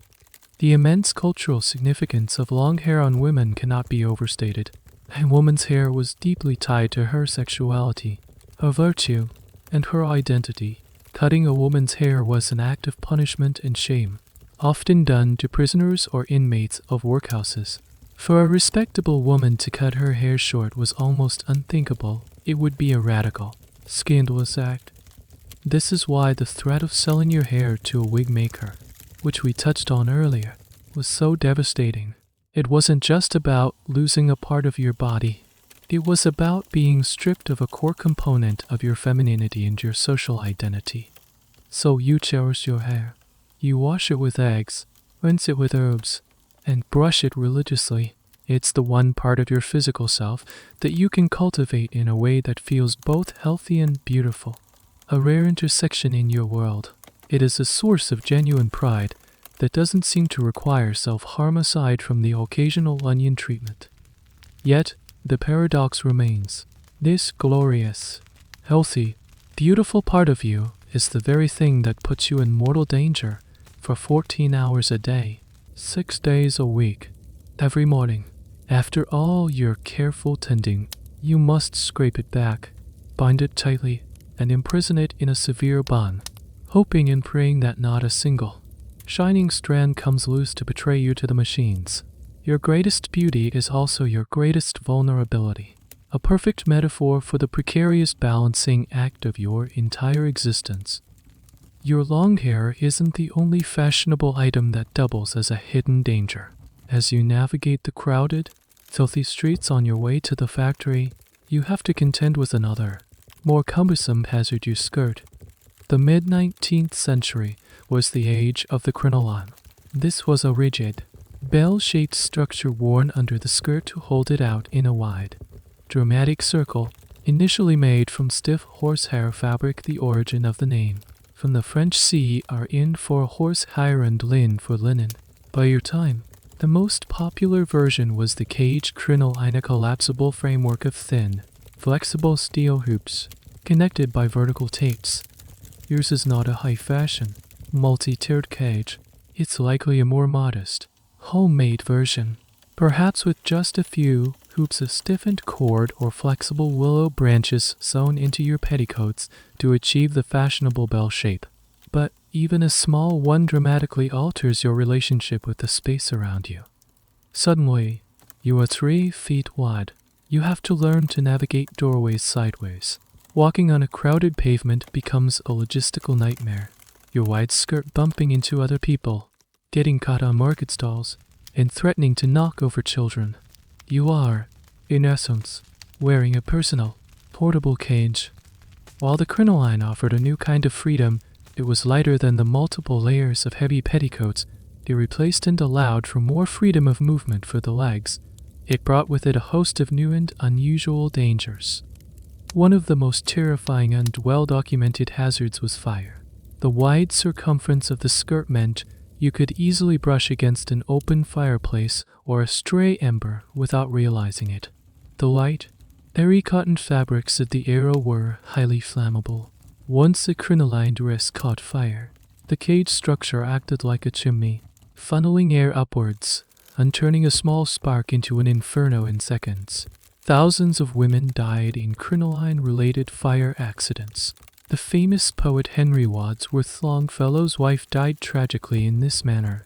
The immense cultural significance of long hair on women cannot be overstated. A woman's hair was deeply tied to her sexuality, her virtue, and her identity. Cutting a woman's hair was an act of punishment and shame, often done to prisoners or inmates of workhouses. For a respectable woman to cut her hair short was almost unthinkable. It would be a radical, scandalous act. This is why the threat of selling your hair to a wig maker, which we touched on earlier, was so devastating. It wasn't just about losing a part of your body. It was about being stripped of a core component of your femininity and your social identity. So you cherish your hair. You wash it with eggs, rinse it with herbs, and brush it religiously. It's the one part of your physical self that you can cultivate in a way that feels both healthy and beautiful. A rare intersection in your world. It is a source of genuine pride that doesn't seem to require self-harm aside from the occasional onion treatment. Yet, the paradox remains. This glorious, healthy, beautiful part of you is the very thing that puts you in mortal danger for 14 hours a day, 6 days a week. Every morning, after all your careful tending, you must scrape it back, bind it tightly, and imprison it in a severe bun, hoping and praying that not a single shining strand comes loose to betray you to the machines. Your greatest beauty is also your greatest vulnerability, a perfect metaphor for the precarious balancing act of your entire existence. Your long hair isn't the only fashionable item that doubles as a hidden danger. As you navigate the crowded, filthy streets on your way to the factory, you have to contend with another, more cumbersome hazard: your skirt. The mid-19th century was the age of the crinoline. This was a rigid, bell-shaped structure worn under the skirt to hold it out in a wide, dramatic circle, initially made from stiff horsehair fabric. The origin of the name, from the French CRIN for horsehair and lin for linen. By your time, the most popular version was the cage crinoline, a collapsible framework of thin, flexible steel hoops, connected by vertical tapes. Yours is not a high-fashion, multi-tiered cage. It's likely a more modest, homemade version, perhaps with just a few hoops of stiffened cord or flexible willow branches sewn into your petticoats to achieve the fashionable bell shape. But even a small one dramatically alters your relationship with the space around you. Suddenly, you are 3 feet wide. You have to learn to navigate doorways sideways. Walking on a crowded pavement becomes a logistical nightmare. Your wide skirt bumping into other people, getting caught on market stalls, and threatening to knock over children. You are, in essence, wearing a personal, portable cage. While the crinoline offered a new kind of freedom, it was lighter than the multiple layers of heavy petticoats they replaced and allowed for more freedom of movement for the legs. It brought with it a host of new and unusual dangers. One of the most terrifying and well-documented hazards was fire. The wide circumference of the skirt meant you could easily brush against an open fireplace or a stray ember without realizing it. The light, airy cotton fabrics of the era were highly flammable. Once a crinoline dress caught fire, the cage structure acted like a chimney, funneling air upwards and turning a small spark into an inferno in seconds. Thousands of women died in crinoline-related fire accidents. The famous poet Henry Wadsworth Longfellow's wife died tragically in this manner.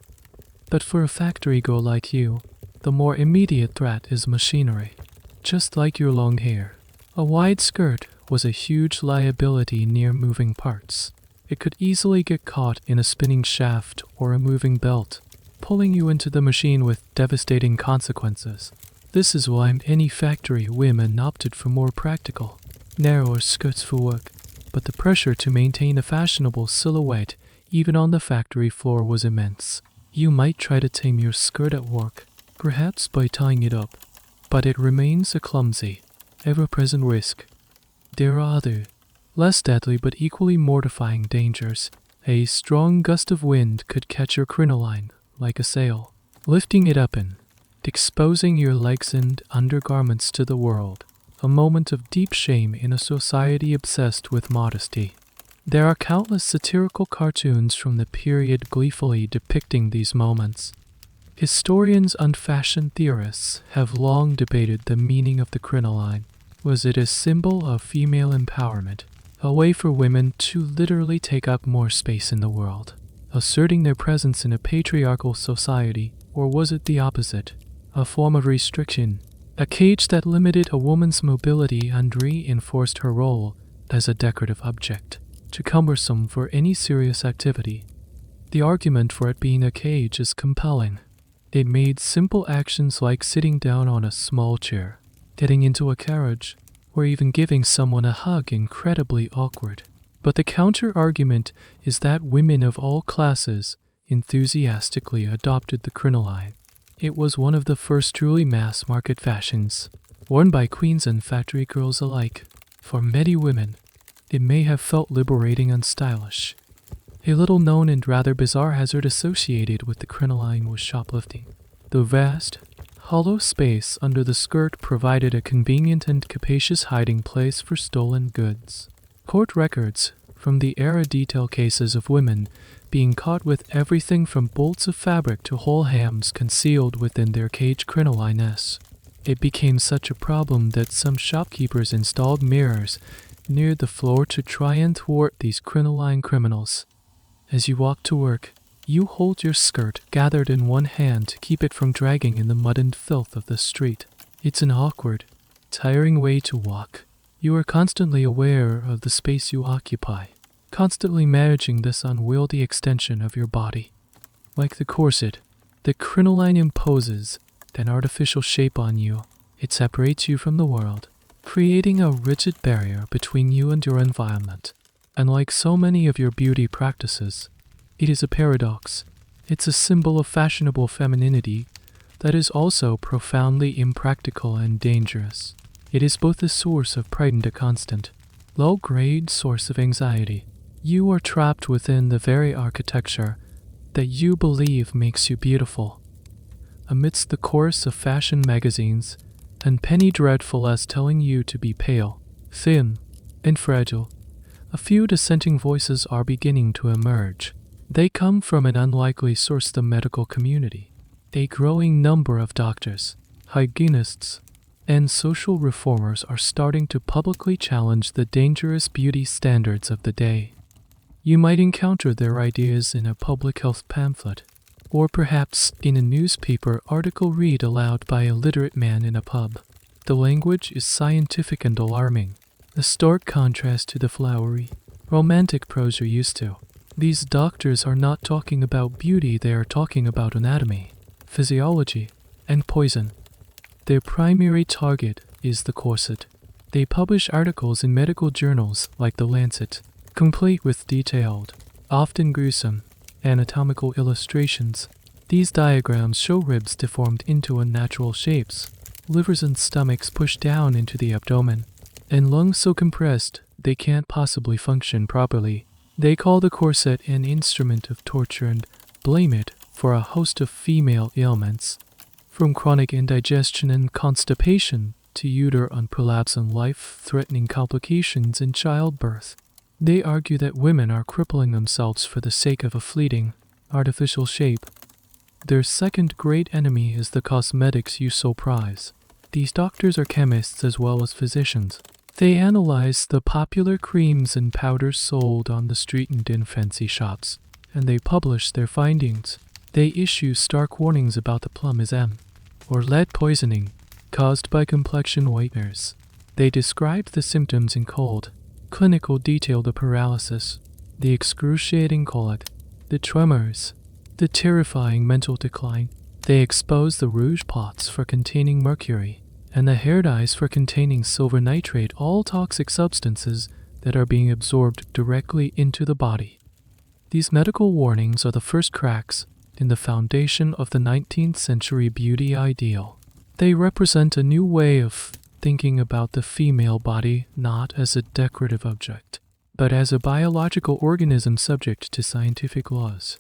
But for a factory girl like you, the more immediate threat is machinery. Just like your long hair, a wide skirt was a huge liability near moving parts. It could easily get caught in a spinning shaft or a moving belt, pulling you into the machine with devastating consequences. This is why many factory women opted for more practical, narrower skirts for work. But the pressure to maintain a fashionable silhouette even on the factory floor was immense. You might try to tame your skirt at work, perhaps by tying it up, but it remains a clumsy, ever-present risk. There are other, less deadly but equally mortifying dangers. A strong gust of wind could catch your crinoline like a sail, lifting it up and exposing your legs and undergarments to the world. A moment of deep shame in a society obsessed with modesty. There are countless satirical cartoons from the period gleefully depicting these moments. Historians and fashion theorists have long debated the meaning of the crinoline. Was it a symbol of female empowerment, a way for women to literally take up more space in the world, asserting their presence in a patriarchal society, or was it the opposite, a form of restriction? A cage that limited a woman's mobility and reinforced her role as a decorative object, too cumbersome for any serious activity. The argument for it being a cage is compelling. It made simple actions like sitting down on a small chair, getting into a carriage, or even giving someone a hug incredibly awkward. But the counter-argument is that women of all classes enthusiastically adopted the crinoline. It was one of the first truly mass-market fashions, worn by queens and factory girls alike. For many women, it may have felt liberating and stylish. A little-known and rather bizarre hazard associated with the crinoline was shoplifting. The vast, hollow space under the skirt provided a convenient and capacious hiding place for stolen goods. Court records from the era detail cases of women being caught with everything from bolts of fabric to whole hams concealed within their cage crinolines. It became such a problem that some shopkeepers installed mirrors near the floor to try and thwart these crinoline criminals. As you walk to work, you hold your skirt gathered in one hand to keep it from dragging in the mud and filth of the street. It's an awkward, tiring way to walk. You are constantly aware of the space you occupy, constantly managing this unwieldy extension of your body. Like the corset, the crinoline imposes an artificial shape on you. It separates you from the world, creating a rigid barrier between you and your environment. And like so many of your beauty practices, it is a paradox. It's a symbol of fashionable femininity that is also profoundly impractical and dangerous. It is both a source of pride and a constant, low-grade source of anxiety. You are trapped within the very architecture that you believe makes you beautiful. Amidst the chorus of fashion magazines and penny dreadfuls telling you to be pale, thin, and fragile, a few dissenting voices are beginning to emerge. They come from an unlikely source, the medical community. A growing number of doctors, hygienists, and social reformers are starting to publicly challenge the dangerous beauty standards of the day. You might encounter their ideas in a public health pamphlet, or perhaps in a newspaper article read aloud by a literate man in a pub. The language is scientific and alarming, a stark contrast to the flowery, romantic prose you're used to. These doctors are not talking about beauty, they are talking about anatomy, physiology, and poison. Their primary target is the corset. They publish articles in medical journals like The Lancet, complete with detailed, often gruesome, anatomical illustrations. These diagrams show ribs deformed into unnatural shapes, livers and stomachs pushed down into the abdomen, and lungs so compressed they can't possibly function properly. They call the corset an instrument of torture and blame it for a host of female ailments, from chronic indigestion and constipation to uterine prolapse and life-threatening complications in childbirth. They argue that women are crippling themselves for the sake of a fleeting, artificial shape. Their second great enemy is the cosmetics you so prize. These doctors are chemists as well as physicians. They analyze the popular creams and powders sold on the street and in fancy shops, and they publish their findings. They issue stark warnings about the plum-ism, or lead poisoning, caused by complexion whiteners. They describe the symptoms in cold, clinical detail: the paralysis, the excruciating cold, the tremors, the terrifying mental decline. They expose the rouge pots for containing mercury, and the hair dyes for containing silver nitrate, all toxic substances that are being absorbed directly into the body. These medical warnings are the first cracks in the foundation of the 19th century beauty ideal. They represent a new way of thinking about the female body not as a decorative object, but as a biological organism subject to scientific laws.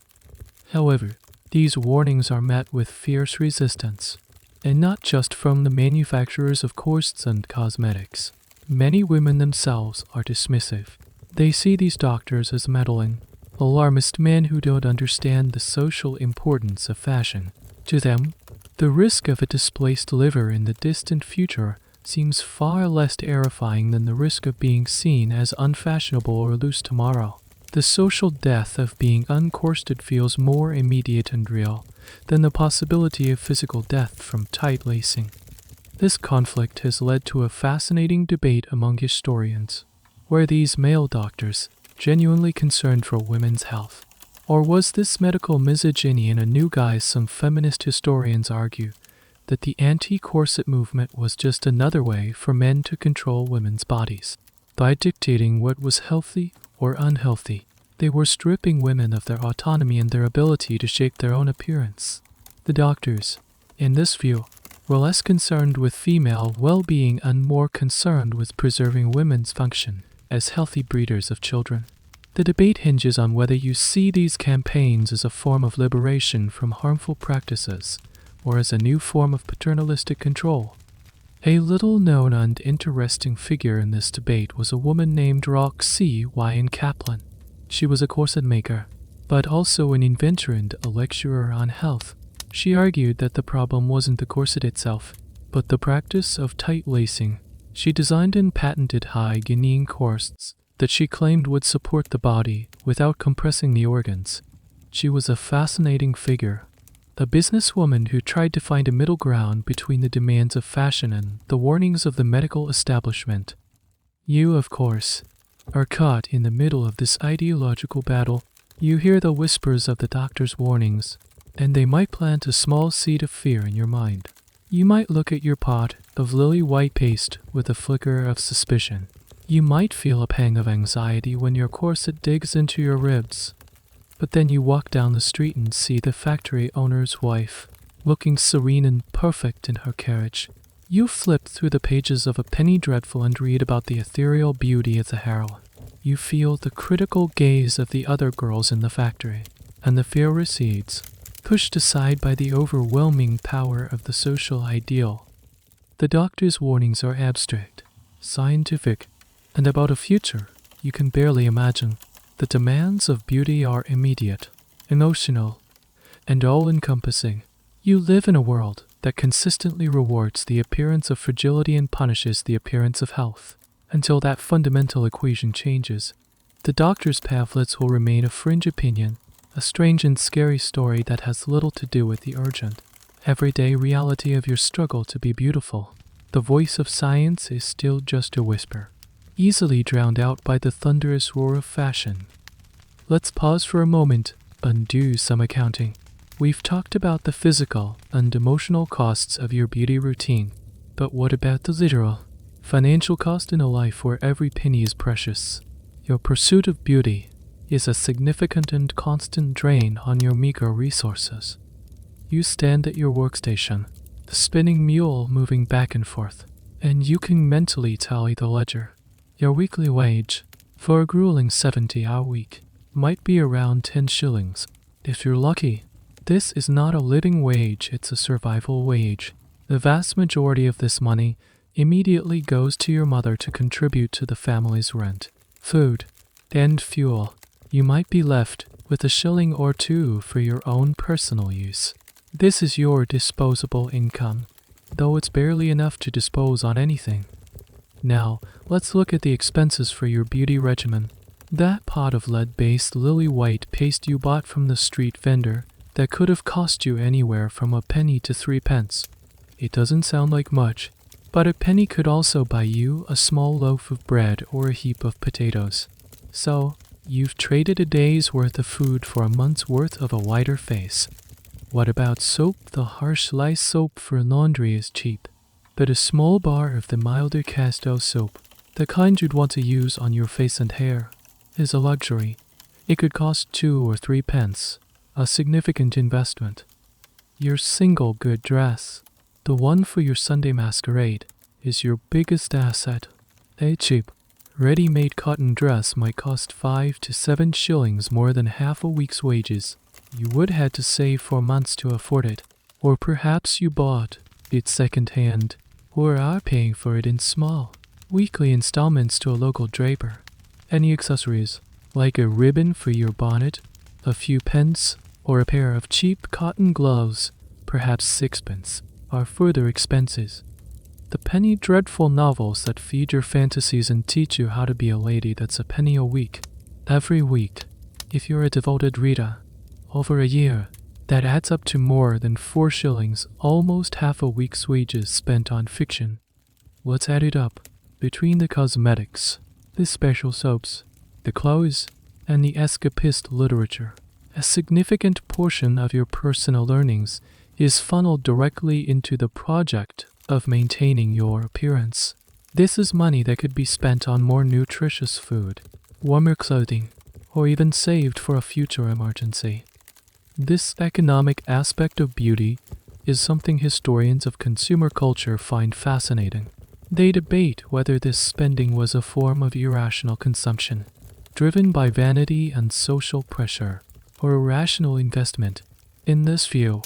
However, these warnings are met with fierce resistance, and not just from the manufacturers of corsets and cosmetics. Many women themselves are dismissive. They see these doctors as meddling, alarmist men who don't understand the social importance of fashion. To them, the risk of a displaced liver in the distant future seems far less terrifying than the risk of being seen as unfashionable or loose tomorrow. The social death of being uncorsted feels more immediate and real than the possibility of physical death from tight lacing. This conflict has led to a fascinating debate among historians. Were these male doctors genuinely concerned for women's health? Or was this medical misogyny in a new guise? Some feminist historians argue that the anti-corset movement was just another way for men to control women's bodies. By dictating what was healthy or unhealthy, they were stripping women of their autonomy and their ability to shape their own appearance. The doctors, in this view, were less concerned with female well-being and more concerned with preserving women's function as healthy breeders of children. The debate hinges on whether you see these campaigns as a form of liberation from harmful practices or as a new form of paternalistic control. A little-known and interesting figure in this debate was a woman named Roxy Y. Kaplan. She was a corset maker, but also an inventor and a lecturer on health. She argued that the problem wasn't the corset itself, but the practice of tight lacing. She designed and patented high Guinean corsets that she claimed would support the body without compressing the organs. She was a fascinating figure, a businesswoman who tried to find a middle ground between the demands of fashion and the warnings of the medical establishment. You, of course, are caught in the middle of this ideological battle. You hear the whispers of the doctor's warnings, and they might plant a small seed of fear in your mind. You might look at your pot of lily-white paste with a flicker of suspicion. You might feel a pang of anxiety when your corset digs into your ribs. But then you walk down the street and see the factory owner's wife, looking serene and perfect in her carriage. You flip through the pages of A Penny Dreadful and read about the ethereal beauty of the heroine. You feel the critical gaze of the other girls in the factory, and the fear recedes, pushed aside by the overwhelming power of the social ideal. The doctor's warnings are abstract, scientific, and about a future you can barely imagine. The demands of beauty are immediate, emotional, and all-encompassing. You live in a world that consistently rewards the appearance of fragility and punishes the appearance of health. Until that fundamental equation changes, the doctor's pamphlets will remain a fringe opinion, a strange and scary story that has little to do with the urgent, everyday reality of your struggle to be beautiful. The voice of science is still just a whisper, easily drowned out by the thunderous roar of fashion. Let's pause for a moment and do some accounting. We've talked about the physical and emotional costs of your beauty routine, but what about the literal, financial cost in a life where every penny is precious? Your pursuit of beauty is a significant and constant drain on your meager resources. You stand at your workstation, the spinning mule moving back and forth, and you can mentally tally the ledger. Your weekly wage for a grueling 70-hour week might be around 10 shillings. If you're lucky, this is not a living wage, it's a survival wage. The vast majority of this money immediately goes to your mother to contribute to the family's rent, food, and fuel. You might be left with a shilling or two for your own personal use. This is your disposable income, though it's barely enough to dispose on anything. Now, let's look at the expenses for your beauty regimen. That pot of lead-based lily white paste you bought from the street vendor that could have cost you anywhere from a penny to 3 pence. It doesn't sound like much, but a penny could also buy you a small loaf of bread or a heap of potatoes. So, you've traded a day's worth of food for a month's worth of a whiter face. What about soap? The harsh lye soap for laundry is cheap, but a small bar of the milder Castel soap, the kind you'd want to use on your face and hair, is a luxury. It could cost 2 or 3 pence, a significant investment. Your single good dress, the one for your Sunday masquerade, is your biggest asset. A cheap, ready-made cotton dress might cost 5 to 7 shillings, more than half a week's wages. You would have to save for months to afford it, or perhaps you bought it second-hand, or are paying for it in small, weekly installments to a local draper. Any accessories, like a ribbon for your bonnet, a few pence, or a pair of cheap cotton gloves, perhaps 6 pence, are further expenses. The penny dreadful novels that feed your fantasies and teach you how to be a lady, that's a penny a week. Every week, if you're a devoted reader, over a year, that adds up to more than 4 shillings, almost half a week's wages spent on fiction. Let's add it up. Between the cosmetics, the special soaps, the clothes, and the escapist literature, a significant portion of your personal earnings is funneled directly into the project of maintaining your appearance. This is money that could be spent on more nutritious food, warmer clothing, or even saved for a future emergency. This economic aspect of beauty is something historians of consumer culture find fascinating. They debate whether this spending was a form of irrational consumption, driven by vanity and social pressure, or a rational investment. In this view,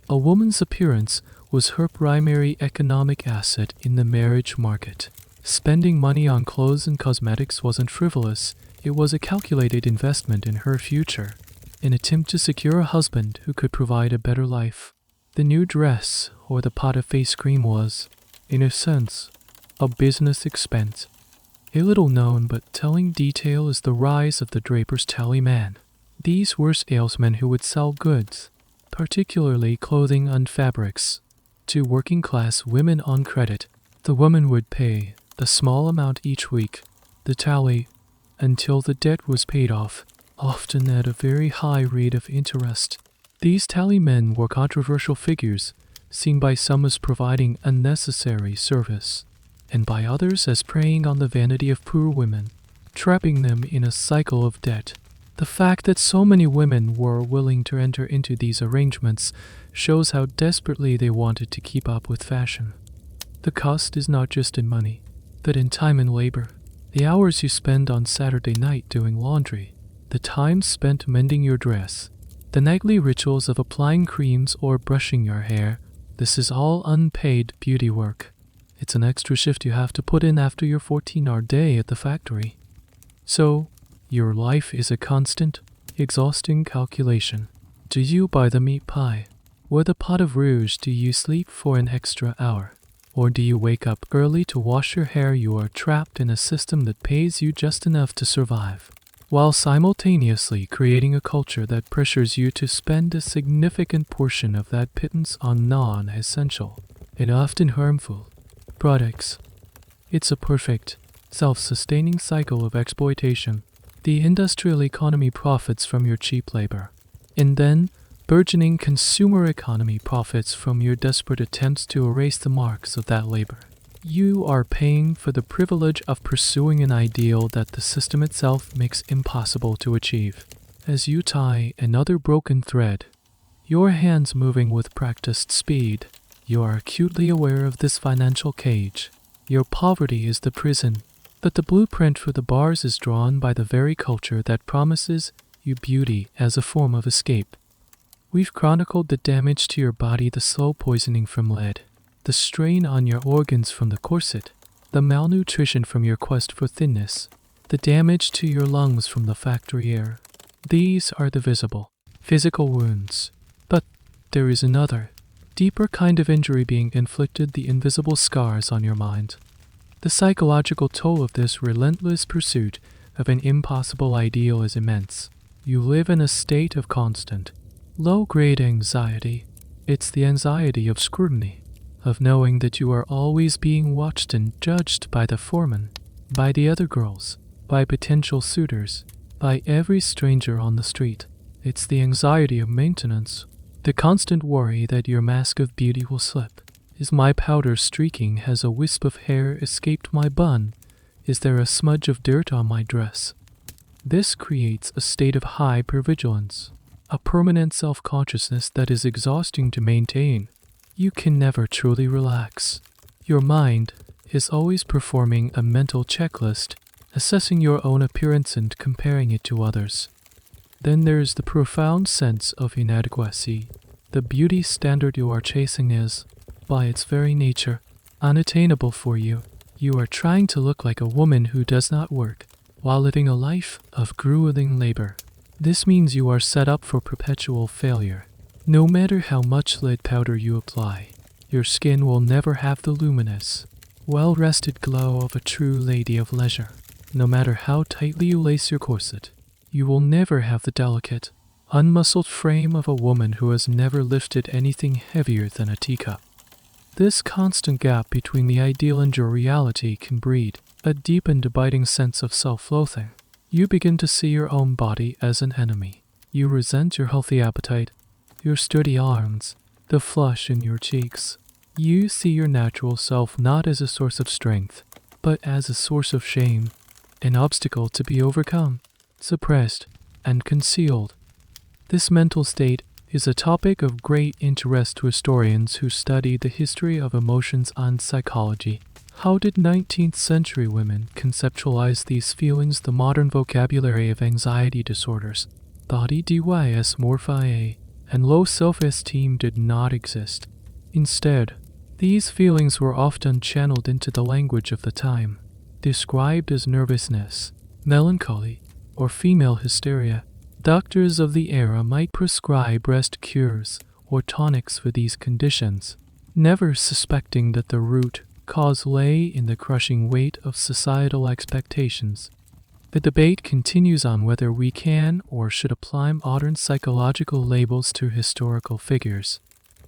a woman's appearance was her primary economic asset in the marriage market. Spending money on clothes and cosmetics wasn't frivolous, it was a calculated investment in her future, an attempt to secure a husband who could provide a better life. The new dress or the pot of face cream was, in a sense, a business expense. A little known but telling detail is the rise of the draper's tallyman. These were salesmen who would sell goods, particularly clothing and fabrics, to working-class women on credit. The woman would pay a small amount each week, the tally, until the debt was paid off, often at a very high rate of interest. These tallymen were controversial figures, seen by some as providing unnecessary service, and by others as preying on the vanity of poor women, trapping them in a cycle of debt. The fact that so many women were willing to enter into these arrangements shows how desperately they wanted to keep up with fashion. The cost is not just in money, but in time and labor. The hours you spend on Saturday night doing laundry, the time spent mending your dress, the nightly rituals of applying creams or brushing your hair, this is all unpaid beauty work. It's an extra shift you have to put in after your 14-hour day at the factory. So, your life is a constant, exhausting calculation. Do you buy the meat pie? Or the pot of rouge? Do you sleep for an extra hour? Or do you wake up early to wash your hair? You are trapped in a system that pays you just enough to survive, while simultaneously creating a culture that pressures you to spend a significant portion of that pittance on non-essential and often harmful products. It's a perfect, self-sustaining cycle of exploitation. The industrial economy profits from your cheap labor, and then burgeoning consumer economy profits from your desperate attempts to erase the marks of that labor. You are paying for the privilege of pursuing an ideal that the system itself makes impossible to achieve. As you tie another broken thread, your hands moving with practiced speed, you are acutely aware of this financial cage. Your poverty is the prison, but the blueprint for the bars is drawn by the very culture that promises you beauty as a form of escape. We've chronicled the damage to your body, the slow poisoning from lead, the strain on your organs from the corset, the malnutrition from your quest for thinness, the damage to your lungs from the factory air. These are the visible, physical wounds. But there is another, deeper kind of injury being inflicted, the invisible scars on your mind. The psychological toll of this relentless pursuit of an impossible ideal is immense. You live in a state of constant, low-grade anxiety. It's the anxiety of scrutiny, of knowing that you are always being watched and judged by the foreman, by the other girls, by potential suitors, by every stranger on the street. It's the anxiety of maintenance, the constant worry that your mask of beauty will slip. Is my powder streaking? Has a wisp of hair escaped my bun? Is there a smudge of dirt on my dress? This creates a state of hypervigilance, a permanent self-consciousness that is exhausting to maintain. You can never truly relax. Your mind is always performing a mental checklist, assessing your own appearance and comparing it to others. Then there is the profound sense of inadequacy. The beauty standard you are chasing is, by its very nature, unattainable for you. You are trying to look like a woman who does not work, while living a life of grueling labor. This means you are set up for perpetual failure. No matter how much lead powder you apply, your skin will never have the luminous, well-rested glow of a true lady of leisure. No matter how tightly you lace your corset, you will never have the delicate, unmuscled frame of a woman who has never lifted anything heavier than a teacup. This constant gap between the ideal and your reality can breed a deep and abiding sense of self-loathing. You begin to see your own body as an enemy. You resent your healthy appetite, your sturdy arms, the flush in your cheeks. You see your natural self not as a source of strength, but as a source of shame, an obstacle to be overcome, suppressed, and concealed. This mental state is a topic of great interest to historians who study the history of emotions and psychology. How did 19th century women conceptualize these feelings? The modern vocabulary of anxiety disorders, body dysmorphia, and low self-esteem did not exist. Instead, these feelings were often channeled into the language of the time, described as nervousness, melancholy, or female hysteria. Doctors of the era might prescribe rest cures or tonics for these conditions, never suspecting that the root cause lay in the crushing weight of societal expectations. The debate continues on whether we can or should apply modern psychological labels to historical figures.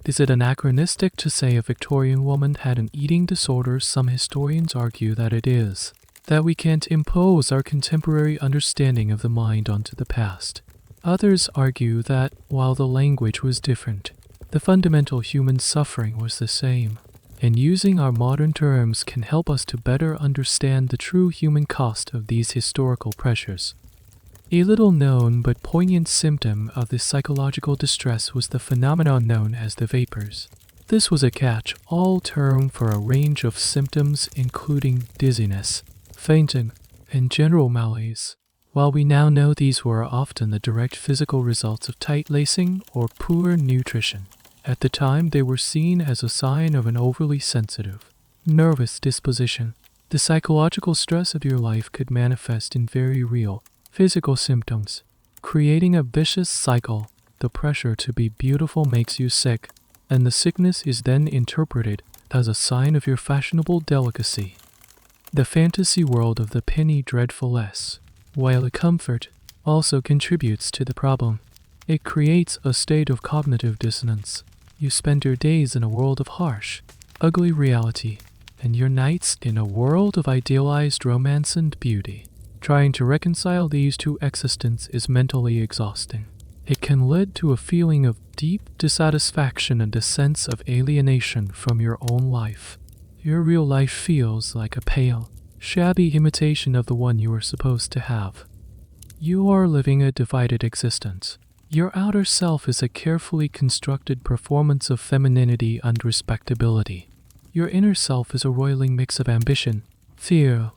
Is it anachronistic to say a Victorian woman had an eating disorder? Some historians argue that it is, that we can't impose our contemporary understanding of the mind onto the past. Others argue that, while the language was different, the fundamental human suffering was the same, and using our modern terms can help us to better understand the true human cost of these historical pressures. A little-known but poignant symptom of this psychological distress was the phenomenon known as the vapors. This was a catch-all term for a range of symptoms including dizziness, fainting, and general malaise. While we now know these were often the direct physical results of tight lacing or poor nutrition, at the time they were seen as a sign of an overly sensitive, nervous disposition. The psychological stress of your life could manifest in very real, physical symptoms, creating a vicious cycle. The pressure to be beautiful makes you sick, and the sickness is then interpreted as a sign of your fashionable delicacy. The fantasy world of the penny dreadfuless, while a comfort, also contributes to the problem. It creates a state of cognitive dissonance. You spend your days in a world of harsh, ugly reality, and your nights in a world of idealized romance and beauty. Trying to reconcile these two existences is mentally exhausting. It can lead to a feeling of deep dissatisfaction and a sense of alienation from your own life. Your real life feels like a pale, shabby imitation of the one you are supposed to have. You are living a divided existence. Your outer self is a carefully constructed performance of femininity and respectability. Your inner self is a roiling mix of ambition, fear,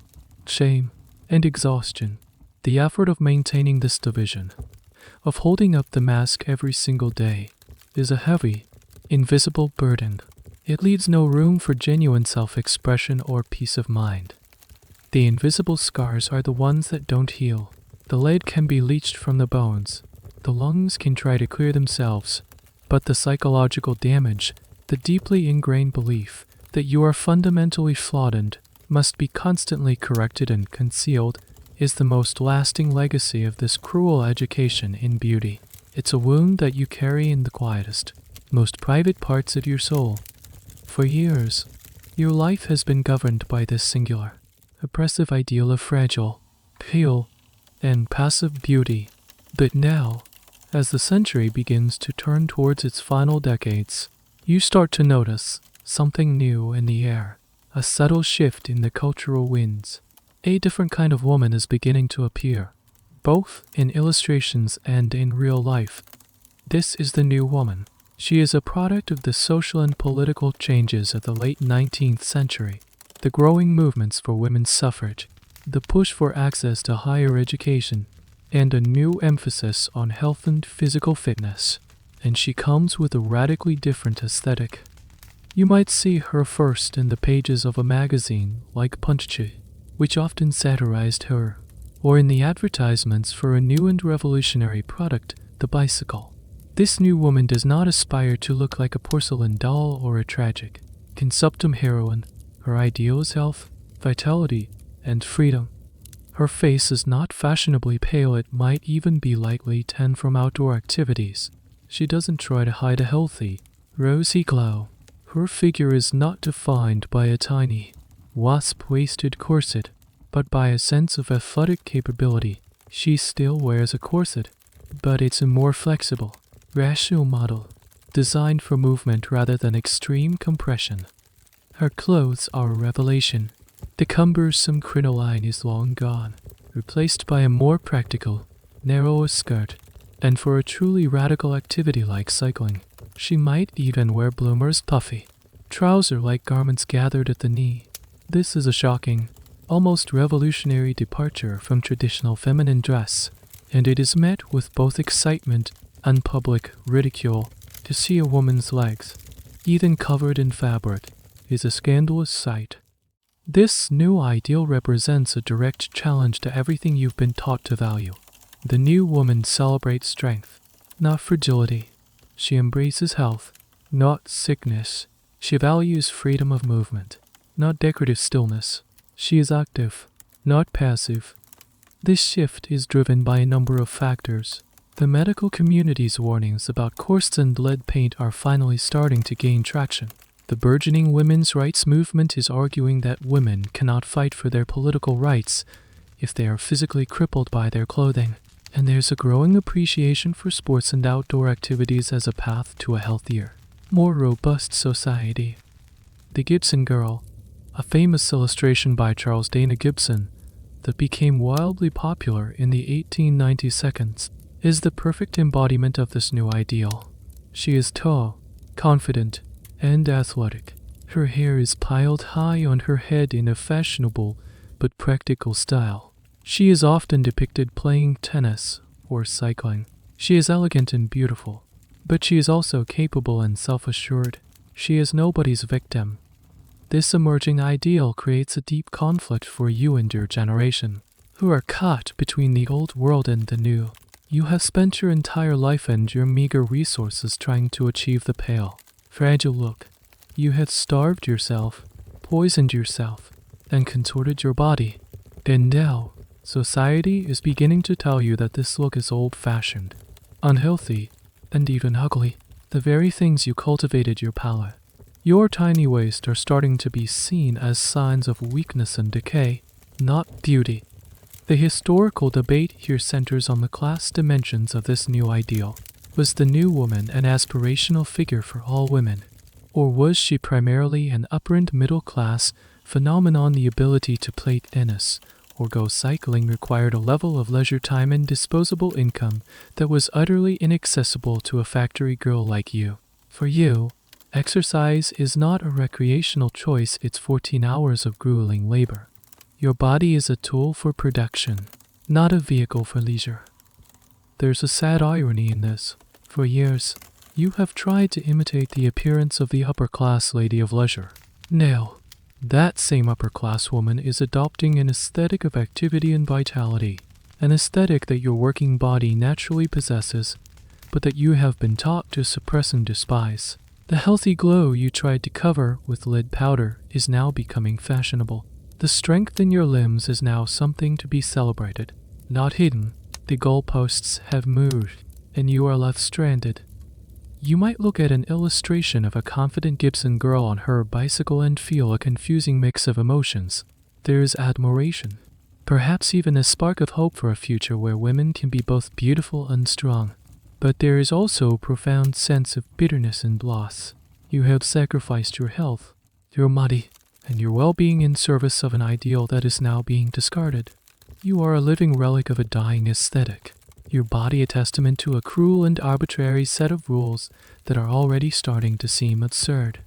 shame, and exhaustion. The effort of maintaining this division, of holding up the mask every single day, is a heavy, invisible burden. It leaves no room for genuine self-expression or peace of mind. The invisible scars are the ones that don't heal. The lead can be leached from the bones. The lungs can try to clear themselves. But the psychological damage, the deeply ingrained belief that you are fundamentally flawed and must be constantly corrected and concealed, is the most lasting legacy of this cruel education in beauty. It's a wound that you carry in the quietest, most private parts of your soul. For years, your life has been governed by this singular, oppressive ideal of fragile, pale, and passive beauty. But now, as the century begins to turn towards its final decades, you start to notice something new in the air, a subtle shift in the cultural winds. A different kind of woman is beginning to appear, both in illustrations and in real life. This is the new woman. She is a product of the social and political changes of the late 19th century, the growing movements for women's suffrage, the push for access to higher education, and a new emphasis on health and physical fitness. And she comes with a radically different aesthetic. You might see her first in the pages of a magazine like Punchy, which often satirized her, or in the advertisements for a new and revolutionary product, the bicycle. This new woman does not aspire to look like a porcelain doll or a tragic, consumptum heroine. Her ideal is health, vitality, and freedom. Her face is not fashionably pale, it might even be lightly tanned from outdoor activities. She doesn't try to hide a healthy, rosy glow. Her figure is not defined by a tiny, wasp-waisted corset, but by a sense of athletic capability. She still wears a corset, but it's a more flexible, rational model, designed for movement rather than extreme compression. Her clothes are a revelation. The cumbersome crinoline is long gone, replaced by a more practical, narrower skirt, and for a truly radical activity like cycling, she might even wear bloomers puffy, trouser-like garments gathered at the knee. This is a shocking, almost revolutionary departure from traditional feminine dress, and it is met with both excitement and public ridicule. To see a woman's legs, even covered in fabric, is a scandalous sight. This new ideal represents a direct challenge to everything you've been taught to value. The new woman celebrates strength, not fragility. She embraces health, not sickness. She values freedom of movement, not decorative stillness. She is active, not passive. This shift is driven by a number of factors. The medical community's warnings about corsets and lead paint are finally starting to gain traction. The burgeoning women's rights movement is arguing that women cannot fight for their political rights if they are physically crippled by their clothing. And there's a growing appreciation for sports and outdoor activities as a path to a healthier, more robust society. The Gibson Girl, a famous illustration by Charles Dana Gibson that became wildly popular in the 1892, is the perfect embodiment of this new ideal. She is tall, confident, and athletic. Her hair is piled high on her head in a fashionable but practical style. She is often depicted playing tennis or cycling. She is elegant and beautiful, but she is also capable and self-assured. She is nobody's victim. This emerging ideal creates a deep conflict for you and your generation, who are caught between the old world and the new. You have spent your entire life and your meager resources trying to achieve the pale, fragile look. You have starved yourself, poisoned yourself, and contorted your body. And now, society is beginning to tell you that this look is old-fashioned, unhealthy, and even ugly. The very things you cultivated your palate. Your tiny waists are starting to be seen as signs of weakness and decay, not beauty. The historical debate here centers on the class dimensions of this new ideal. Was the new woman an aspirational figure for all women? Or was she primarily an upper and middle class phenomenon? The ability to play tennis or go cycling required a level of leisure time and disposable income that was utterly inaccessible to a factory girl like you. For you, Exercise is not a recreational choice, it's 14 hours of grueling labor. Your body is a tool for production, not a vehicle for leisure. There's a sad irony in this. For years, you have tried to imitate the appearance of the upper-class lady of leisure. Now, that same upper-class woman is adopting an aesthetic of activity and vitality, an aesthetic that your working body naturally possesses, but that you have been taught to suppress and despise. The healthy glow you tried to cover with lead powder is now becoming fashionable. The strength in your limbs is now something to be celebrated, not hidden. The goalposts have moved, and you are left stranded. You might look at an illustration of a confident Gibson girl on her bicycle and feel a confusing mix of emotions. There is admiration, perhaps even a spark of hope for a future where women can be both beautiful and strong. But there is also a profound sense of bitterness and loss. You have sacrificed your health, your money, and your well-being in service of an ideal that is now being discarded. You are a living relic of a dying aesthetic, your body a testament to a cruel and arbitrary set of rules that are already starting to seem absurd.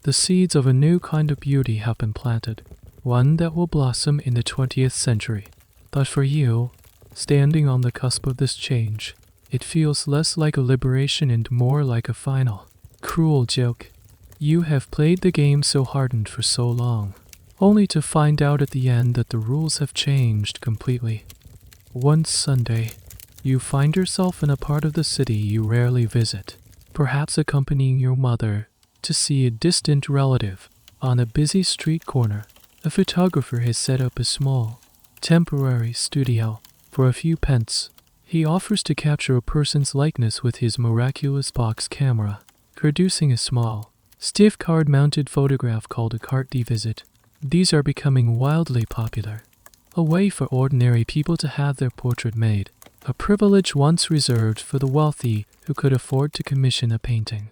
The seeds of a new kind of beauty have been planted, one that will blossom in the 20th century. But for you, standing on the cusp of this change, it feels less like a liberation and more like a final, cruel joke. You have played the game so hardened for so long, only to find out at the end that the rules have changed completely. One Sunday, you find yourself in a part of the city you rarely visit, perhaps accompanying your mother to see a distant relative. On a busy street corner, a photographer has set up a small, temporary studio for a few pence. He offers to capture a person's likeness with his miraculous box camera, producing a small, stiff card-mounted photograph called a carte de visite. These are becoming wildly popular, a way for ordinary people to have their portrait made, a privilege once reserved for the wealthy who could afford to commission a painting.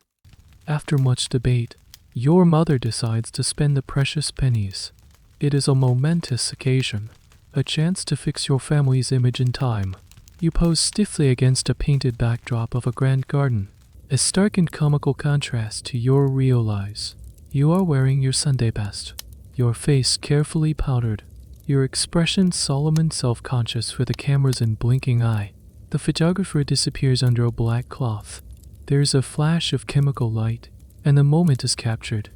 After much debate, your mother decides to spend the precious pennies. It is a momentous occasion, a chance to fix your family's image in time. You pose stiffly against a painted backdrop of a grand garden, a stark and comical contrast to your real lives. You are wearing your Sunday best, your face carefully powdered, your expression solemn and self-conscious for the camera's unblinking eye. The photographer disappears under a black cloth. There is a flash of chemical light, and the moment is captured.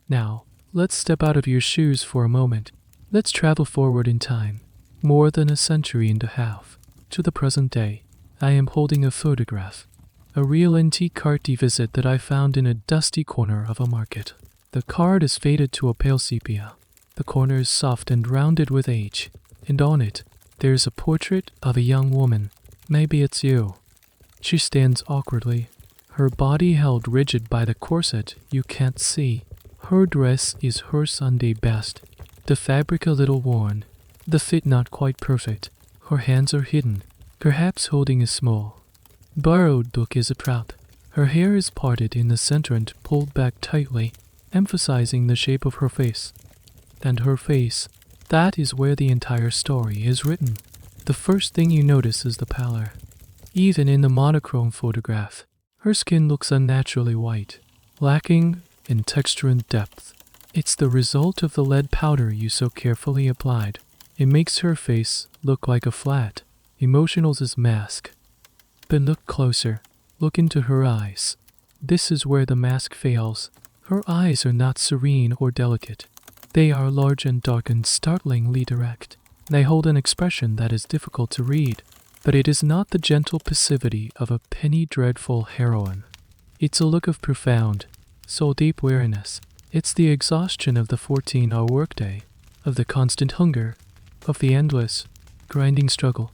Now, let's step out of your shoes for a moment. Let's travel forward in time, more than a century and a half, to the present day. I am holding a photograph, a real antique carte de visite that I found in a dusty corner of a market. The card is faded to a pale sepia. The corner is soft and rounded with age, and on it, there is a portrait of a young woman. Maybe it's you. She stands awkwardly, her body held rigid by the corset you can't see. Her dress is her Sunday best, the fabric a little worn, the fit not quite perfect. Her hands are hidden, perhaps holding a small, borrowed book is a proud. Her hair is parted in the center and pulled back tightly, emphasizing the shape of her face. And her face, that is where the entire story is written. The first thing you notice is the pallor. Even in the monochrome photograph, her skin looks unnaturally white, lacking in texture and depth. It's the result of the lead powder you so carefully applied. It makes her face look like a flat, emotionless mask. But look closer. Look into her eyes. This is where the mask fails. Her eyes are not serene or delicate. They are large and dark and startlingly direct. They hold an expression that is difficult to read, but it is not the gentle passivity of a penny-dreadful heroine. It's a look of profound, soul-deep weariness. It's the exhaustion of the 14-hour workday, of the constant hunger, of the endless, grinding struggle.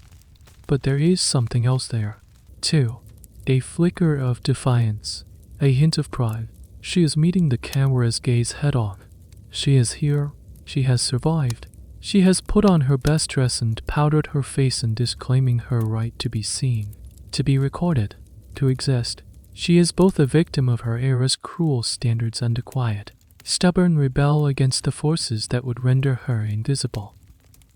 But there is something else there, too. A flicker of defiance, a hint of pride. She is meeting the camera's gaze head-on. She is here. She has survived. She has put on her best dress and powdered her face and disclaiming her right to be seen, to be recorded, to exist. She is both a victim of her era's cruel standards and a quiet, stubborn rebel against the forces that would render her invisible.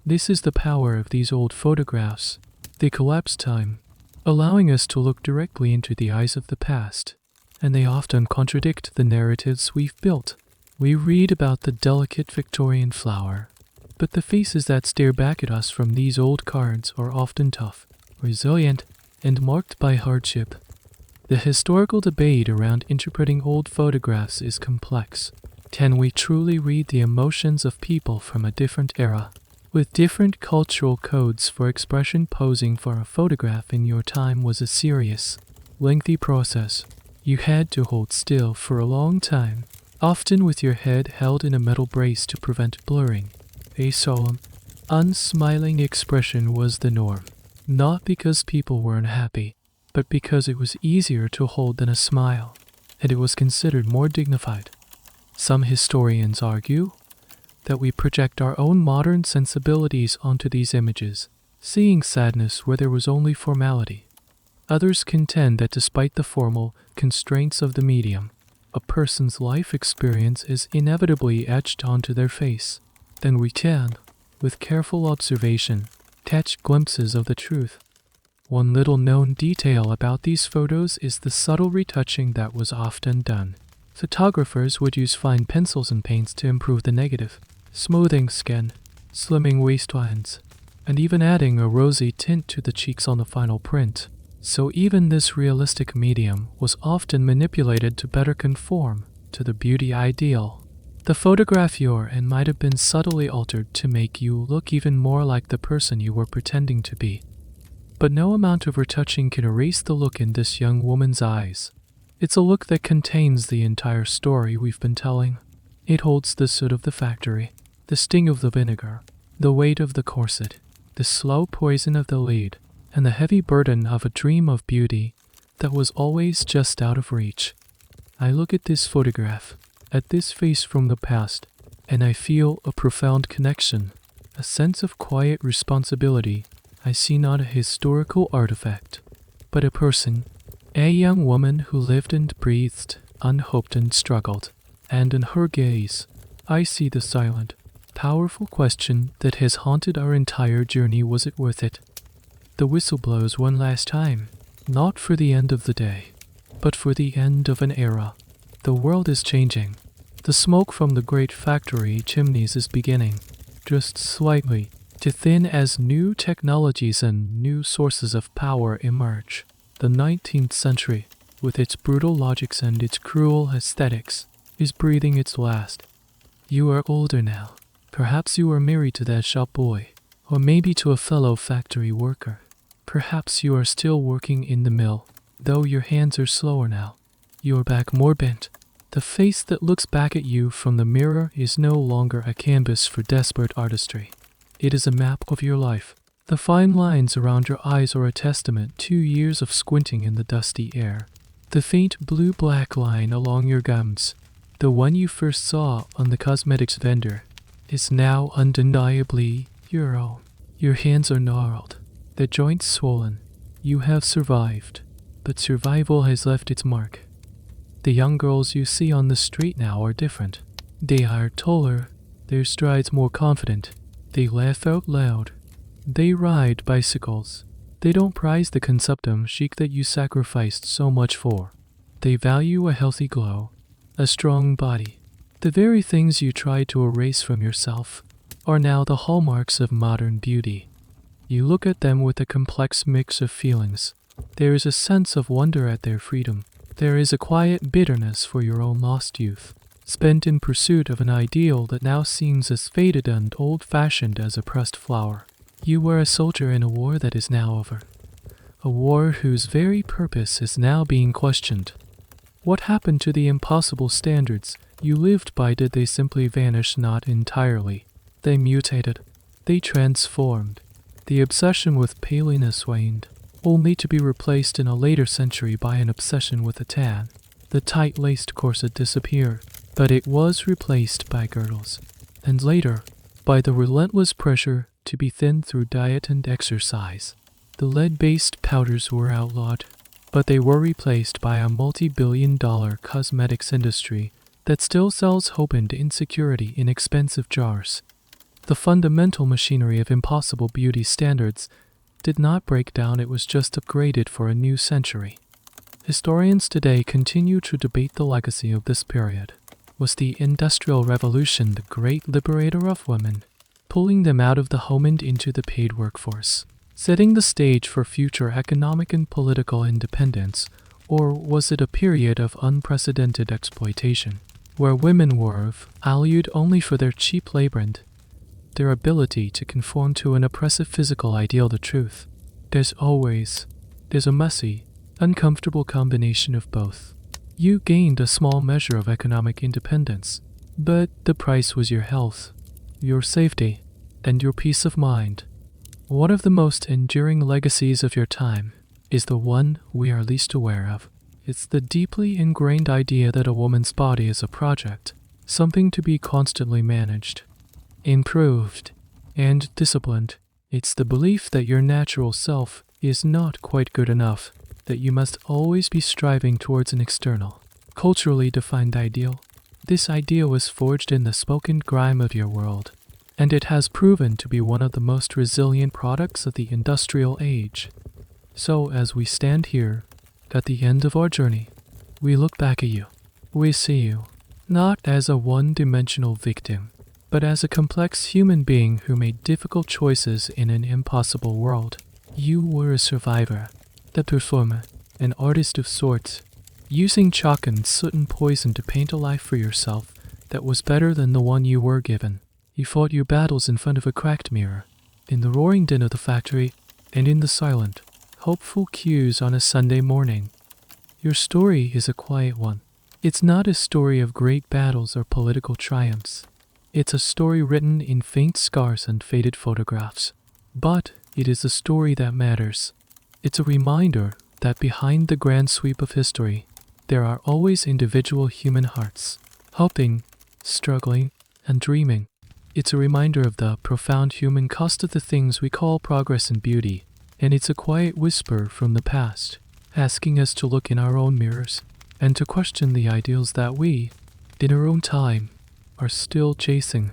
This is the power of these old photographs. They collapse time, allowing us to look directly into the eyes of the past. and they often contradict the narratives we've built. We read about the delicate Victorian flower, but the faces that stare back at us from these old cards are often tough, resilient, and marked by hardship. The historical debate around interpreting old photographs is complex. Can we truly read the emotions of people from a different era, with different cultural codes for expression? Posing for a photograph in your time was a serious, lengthy process. You had to hold still for a long time, often with your head held in a metal brace to prevent blurring. A solemn, unsmiling expression was the norm, not because people were unhappy, but because it was easier to hold than a smile, and it was considered more dignified. Some historians argue that we project our own modern sensibilities onto these images, seeing sadness where there was only formality. Others contend that despite the formal constraints of the medium, a person's life experience is inevitably etched onto their face. Then we can, with careful observation, catch glimpses of the truth. One little known detail about these photos is the subtle retouching that was often done. Photographers would use fine pencils and paints to improve the negative, smoothing skin, slimming waistlines, and even adding a rosy tint to the cheeks on the final print. So even this realistic medium was often manipulated to better conform to the beauty ideal. The photograph you're in might have been subtly altered to make you look even more like the person you were pretending to be. But no amount of retouching can erase the look in this young woman's eyes. It's a look that contains the entire story we've been telling. It holds the soot of the factory, the sting of the vinegar, the weight of the corset, the slow poison of the lead, and the heavy burden of a dream of beauty that was always just out of reach. I look at this photograph, at this face from the past, and I feel a profound connection, a sense of quiet responsibility. I see not a historical artifact, but a person, a young woman who lived and breathed, unhoped and struggled, and in her gaze, I see the silent, powerful question that has haunted our entire journey. Was it worth it? The whistle blows one last time, not for the end of the day, but for the end of an era. The world is changing. The smoke from the great factory chimneys is beginning, just slightly, to thin as new technologies and new sources of power emerge. The 19th century, with its brutal logics and its cruel aesthetics, is breathing its last. You are older now. Perhaps you are married to that shop boy, or maybe to a fellow factory worker. Perhaps you are still working in the mill, though your hands are slower now. Your back more bent. The face that looks back at you from the mirror is no longer a canvas for desperate artistry. It is a map of your life. The fine lines around your eyes are a testament to years of squinting in the dusty air. The faint blue-black line along your gums, the one you first saw on the cosmetics vendor, is now undeniably your own. Your hands are gnarled, the joints swollen. You have survived, but survival has left its mark. The young girls you see on the street now are different. They are taller, their strides more confident. They laugh out loud. They ride bicycles. They don't prize the consumptum chic that you sacrificed so much for. They value a healthy glow, a strong body. The very things you tried to erase from yourself are now the hallmarks of modern beauty. You look at them with a complex mix of feelings. There is a sense of wonder at their freedom. There is a quiet bitterness for your own lost youth, spent in pursuit of an ideal that now seems as faded and old-fashioned as a pressed flower. You were a soldier in a war that is now over, a war whose very purpose is now being questioned. What happened to the impossible standards you lived by? Did they simply vanish? Not entirely. They mutated. They transformed. The obsession with paleness waned, only to be replaced in a later century by an obsession with a tan. The tight-laced corset disappeared, but it was replaced by girdles, and later, by the relentless pressure to be thin through diet and exercise. The lead-based powders were outlawed, but they were replaced by a multi-billion-dollar cosmetics industry that still sells hope and insecurity in expensive jars. The fundamental machinery of impossible beauty standards did not break down, it was just upgraded for a new century. Historians today continue to debate the legacy of this period. Was the Industrial Revolution the great liberator of women, pulling them out of the home and into the paid workforce, setting the stage for future economic and political independence, or was it a period of unprecedented exploitation, where women were valued only for their cheap labor and their ability to conform to an oppressive physical ideal? The truth, there's a messy, uncomfortable combination of both. You gained a small measure of economic independence, but the price was your health, your safety, and your peace of mind. One of the most enduring legacies of your time is the one we are least aware of. It's the deeply ingrained idea that a woman's body is a project, something to be constantly managed, improved, and disciplined. It's the belief that your natural self is not quite good enough, that you must always be striving towards an external, culturally defined ideal. This idea was forged in the spoken grime of your world, and it has proven to be one of the most resilient products of the industrial age. So as we stand here, at the end of our journey, we look back at you. We see you, not as a one-dimensional victim, but as a complex human being who made difficult choices in an impossible world. You were a survivor, the performer, an artist of sorts, using chalk and soot and poison to paint a life for yourself that was better than the one you were given. You fought your battles in front of a cracked mirror, in the roaring din of the factory, and in the silent, hopeful queues on a Sunday morning. Your story is a quiet one. It's not a story of great battles or political triumphs. It's a story written in faint scars and faded photographs. But it is a story that matters. It's a reminder that behind the grand sweep of history, there are always individual human hearts, hoping, struggling, and dreaming. It's a reminder of the profound human cost of the things we call progress and beauty, and it's a quiet whisper from the past, asking us to look in our own mirrors and to question the ideals that we, in our own time, are still chasing.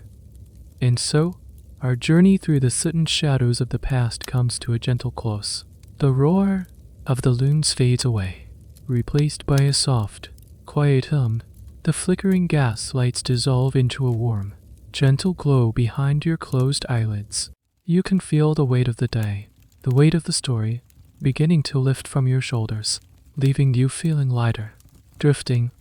And so, our journey through the soot and shadows of the past comes to a gentle close. The roar of the loons fades away, replaced by a soft, quiet hum. The flickering gas lights dissolve into a warm, gentle glow behind your closed eyelids. You can feel the weight of the day, the weight of the story, beginning to lift from your shoulders, leaving you feeling lighter, drifting.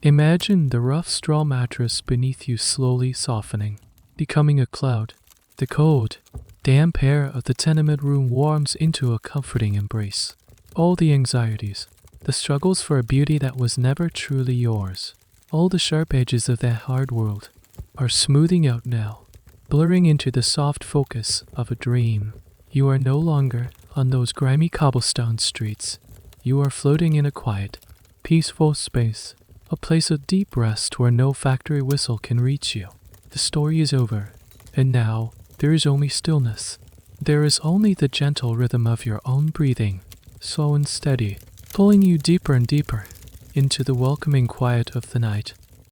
Imagine the rough straw mattress beneath you slowly softening, becoming a cloud. The cold, damp air of the tenement room warms into a comforting embrace. All the anxieties, the struggles for a beauty that was never truly yours, all the sharp edges of that hard world are smoothing out now, blurring into the soft focus of a dream. You are no longer on those grimy cobblestone streets. You are floating in a quiet, peaceful space, a place of deep rest where no factory whistle can reach you. The story is over, and now there is only stillness. There is only the gentle rhythm of your own breathing, slow and steady, pulling you deeper and deeper into the welcoming quiet of the night.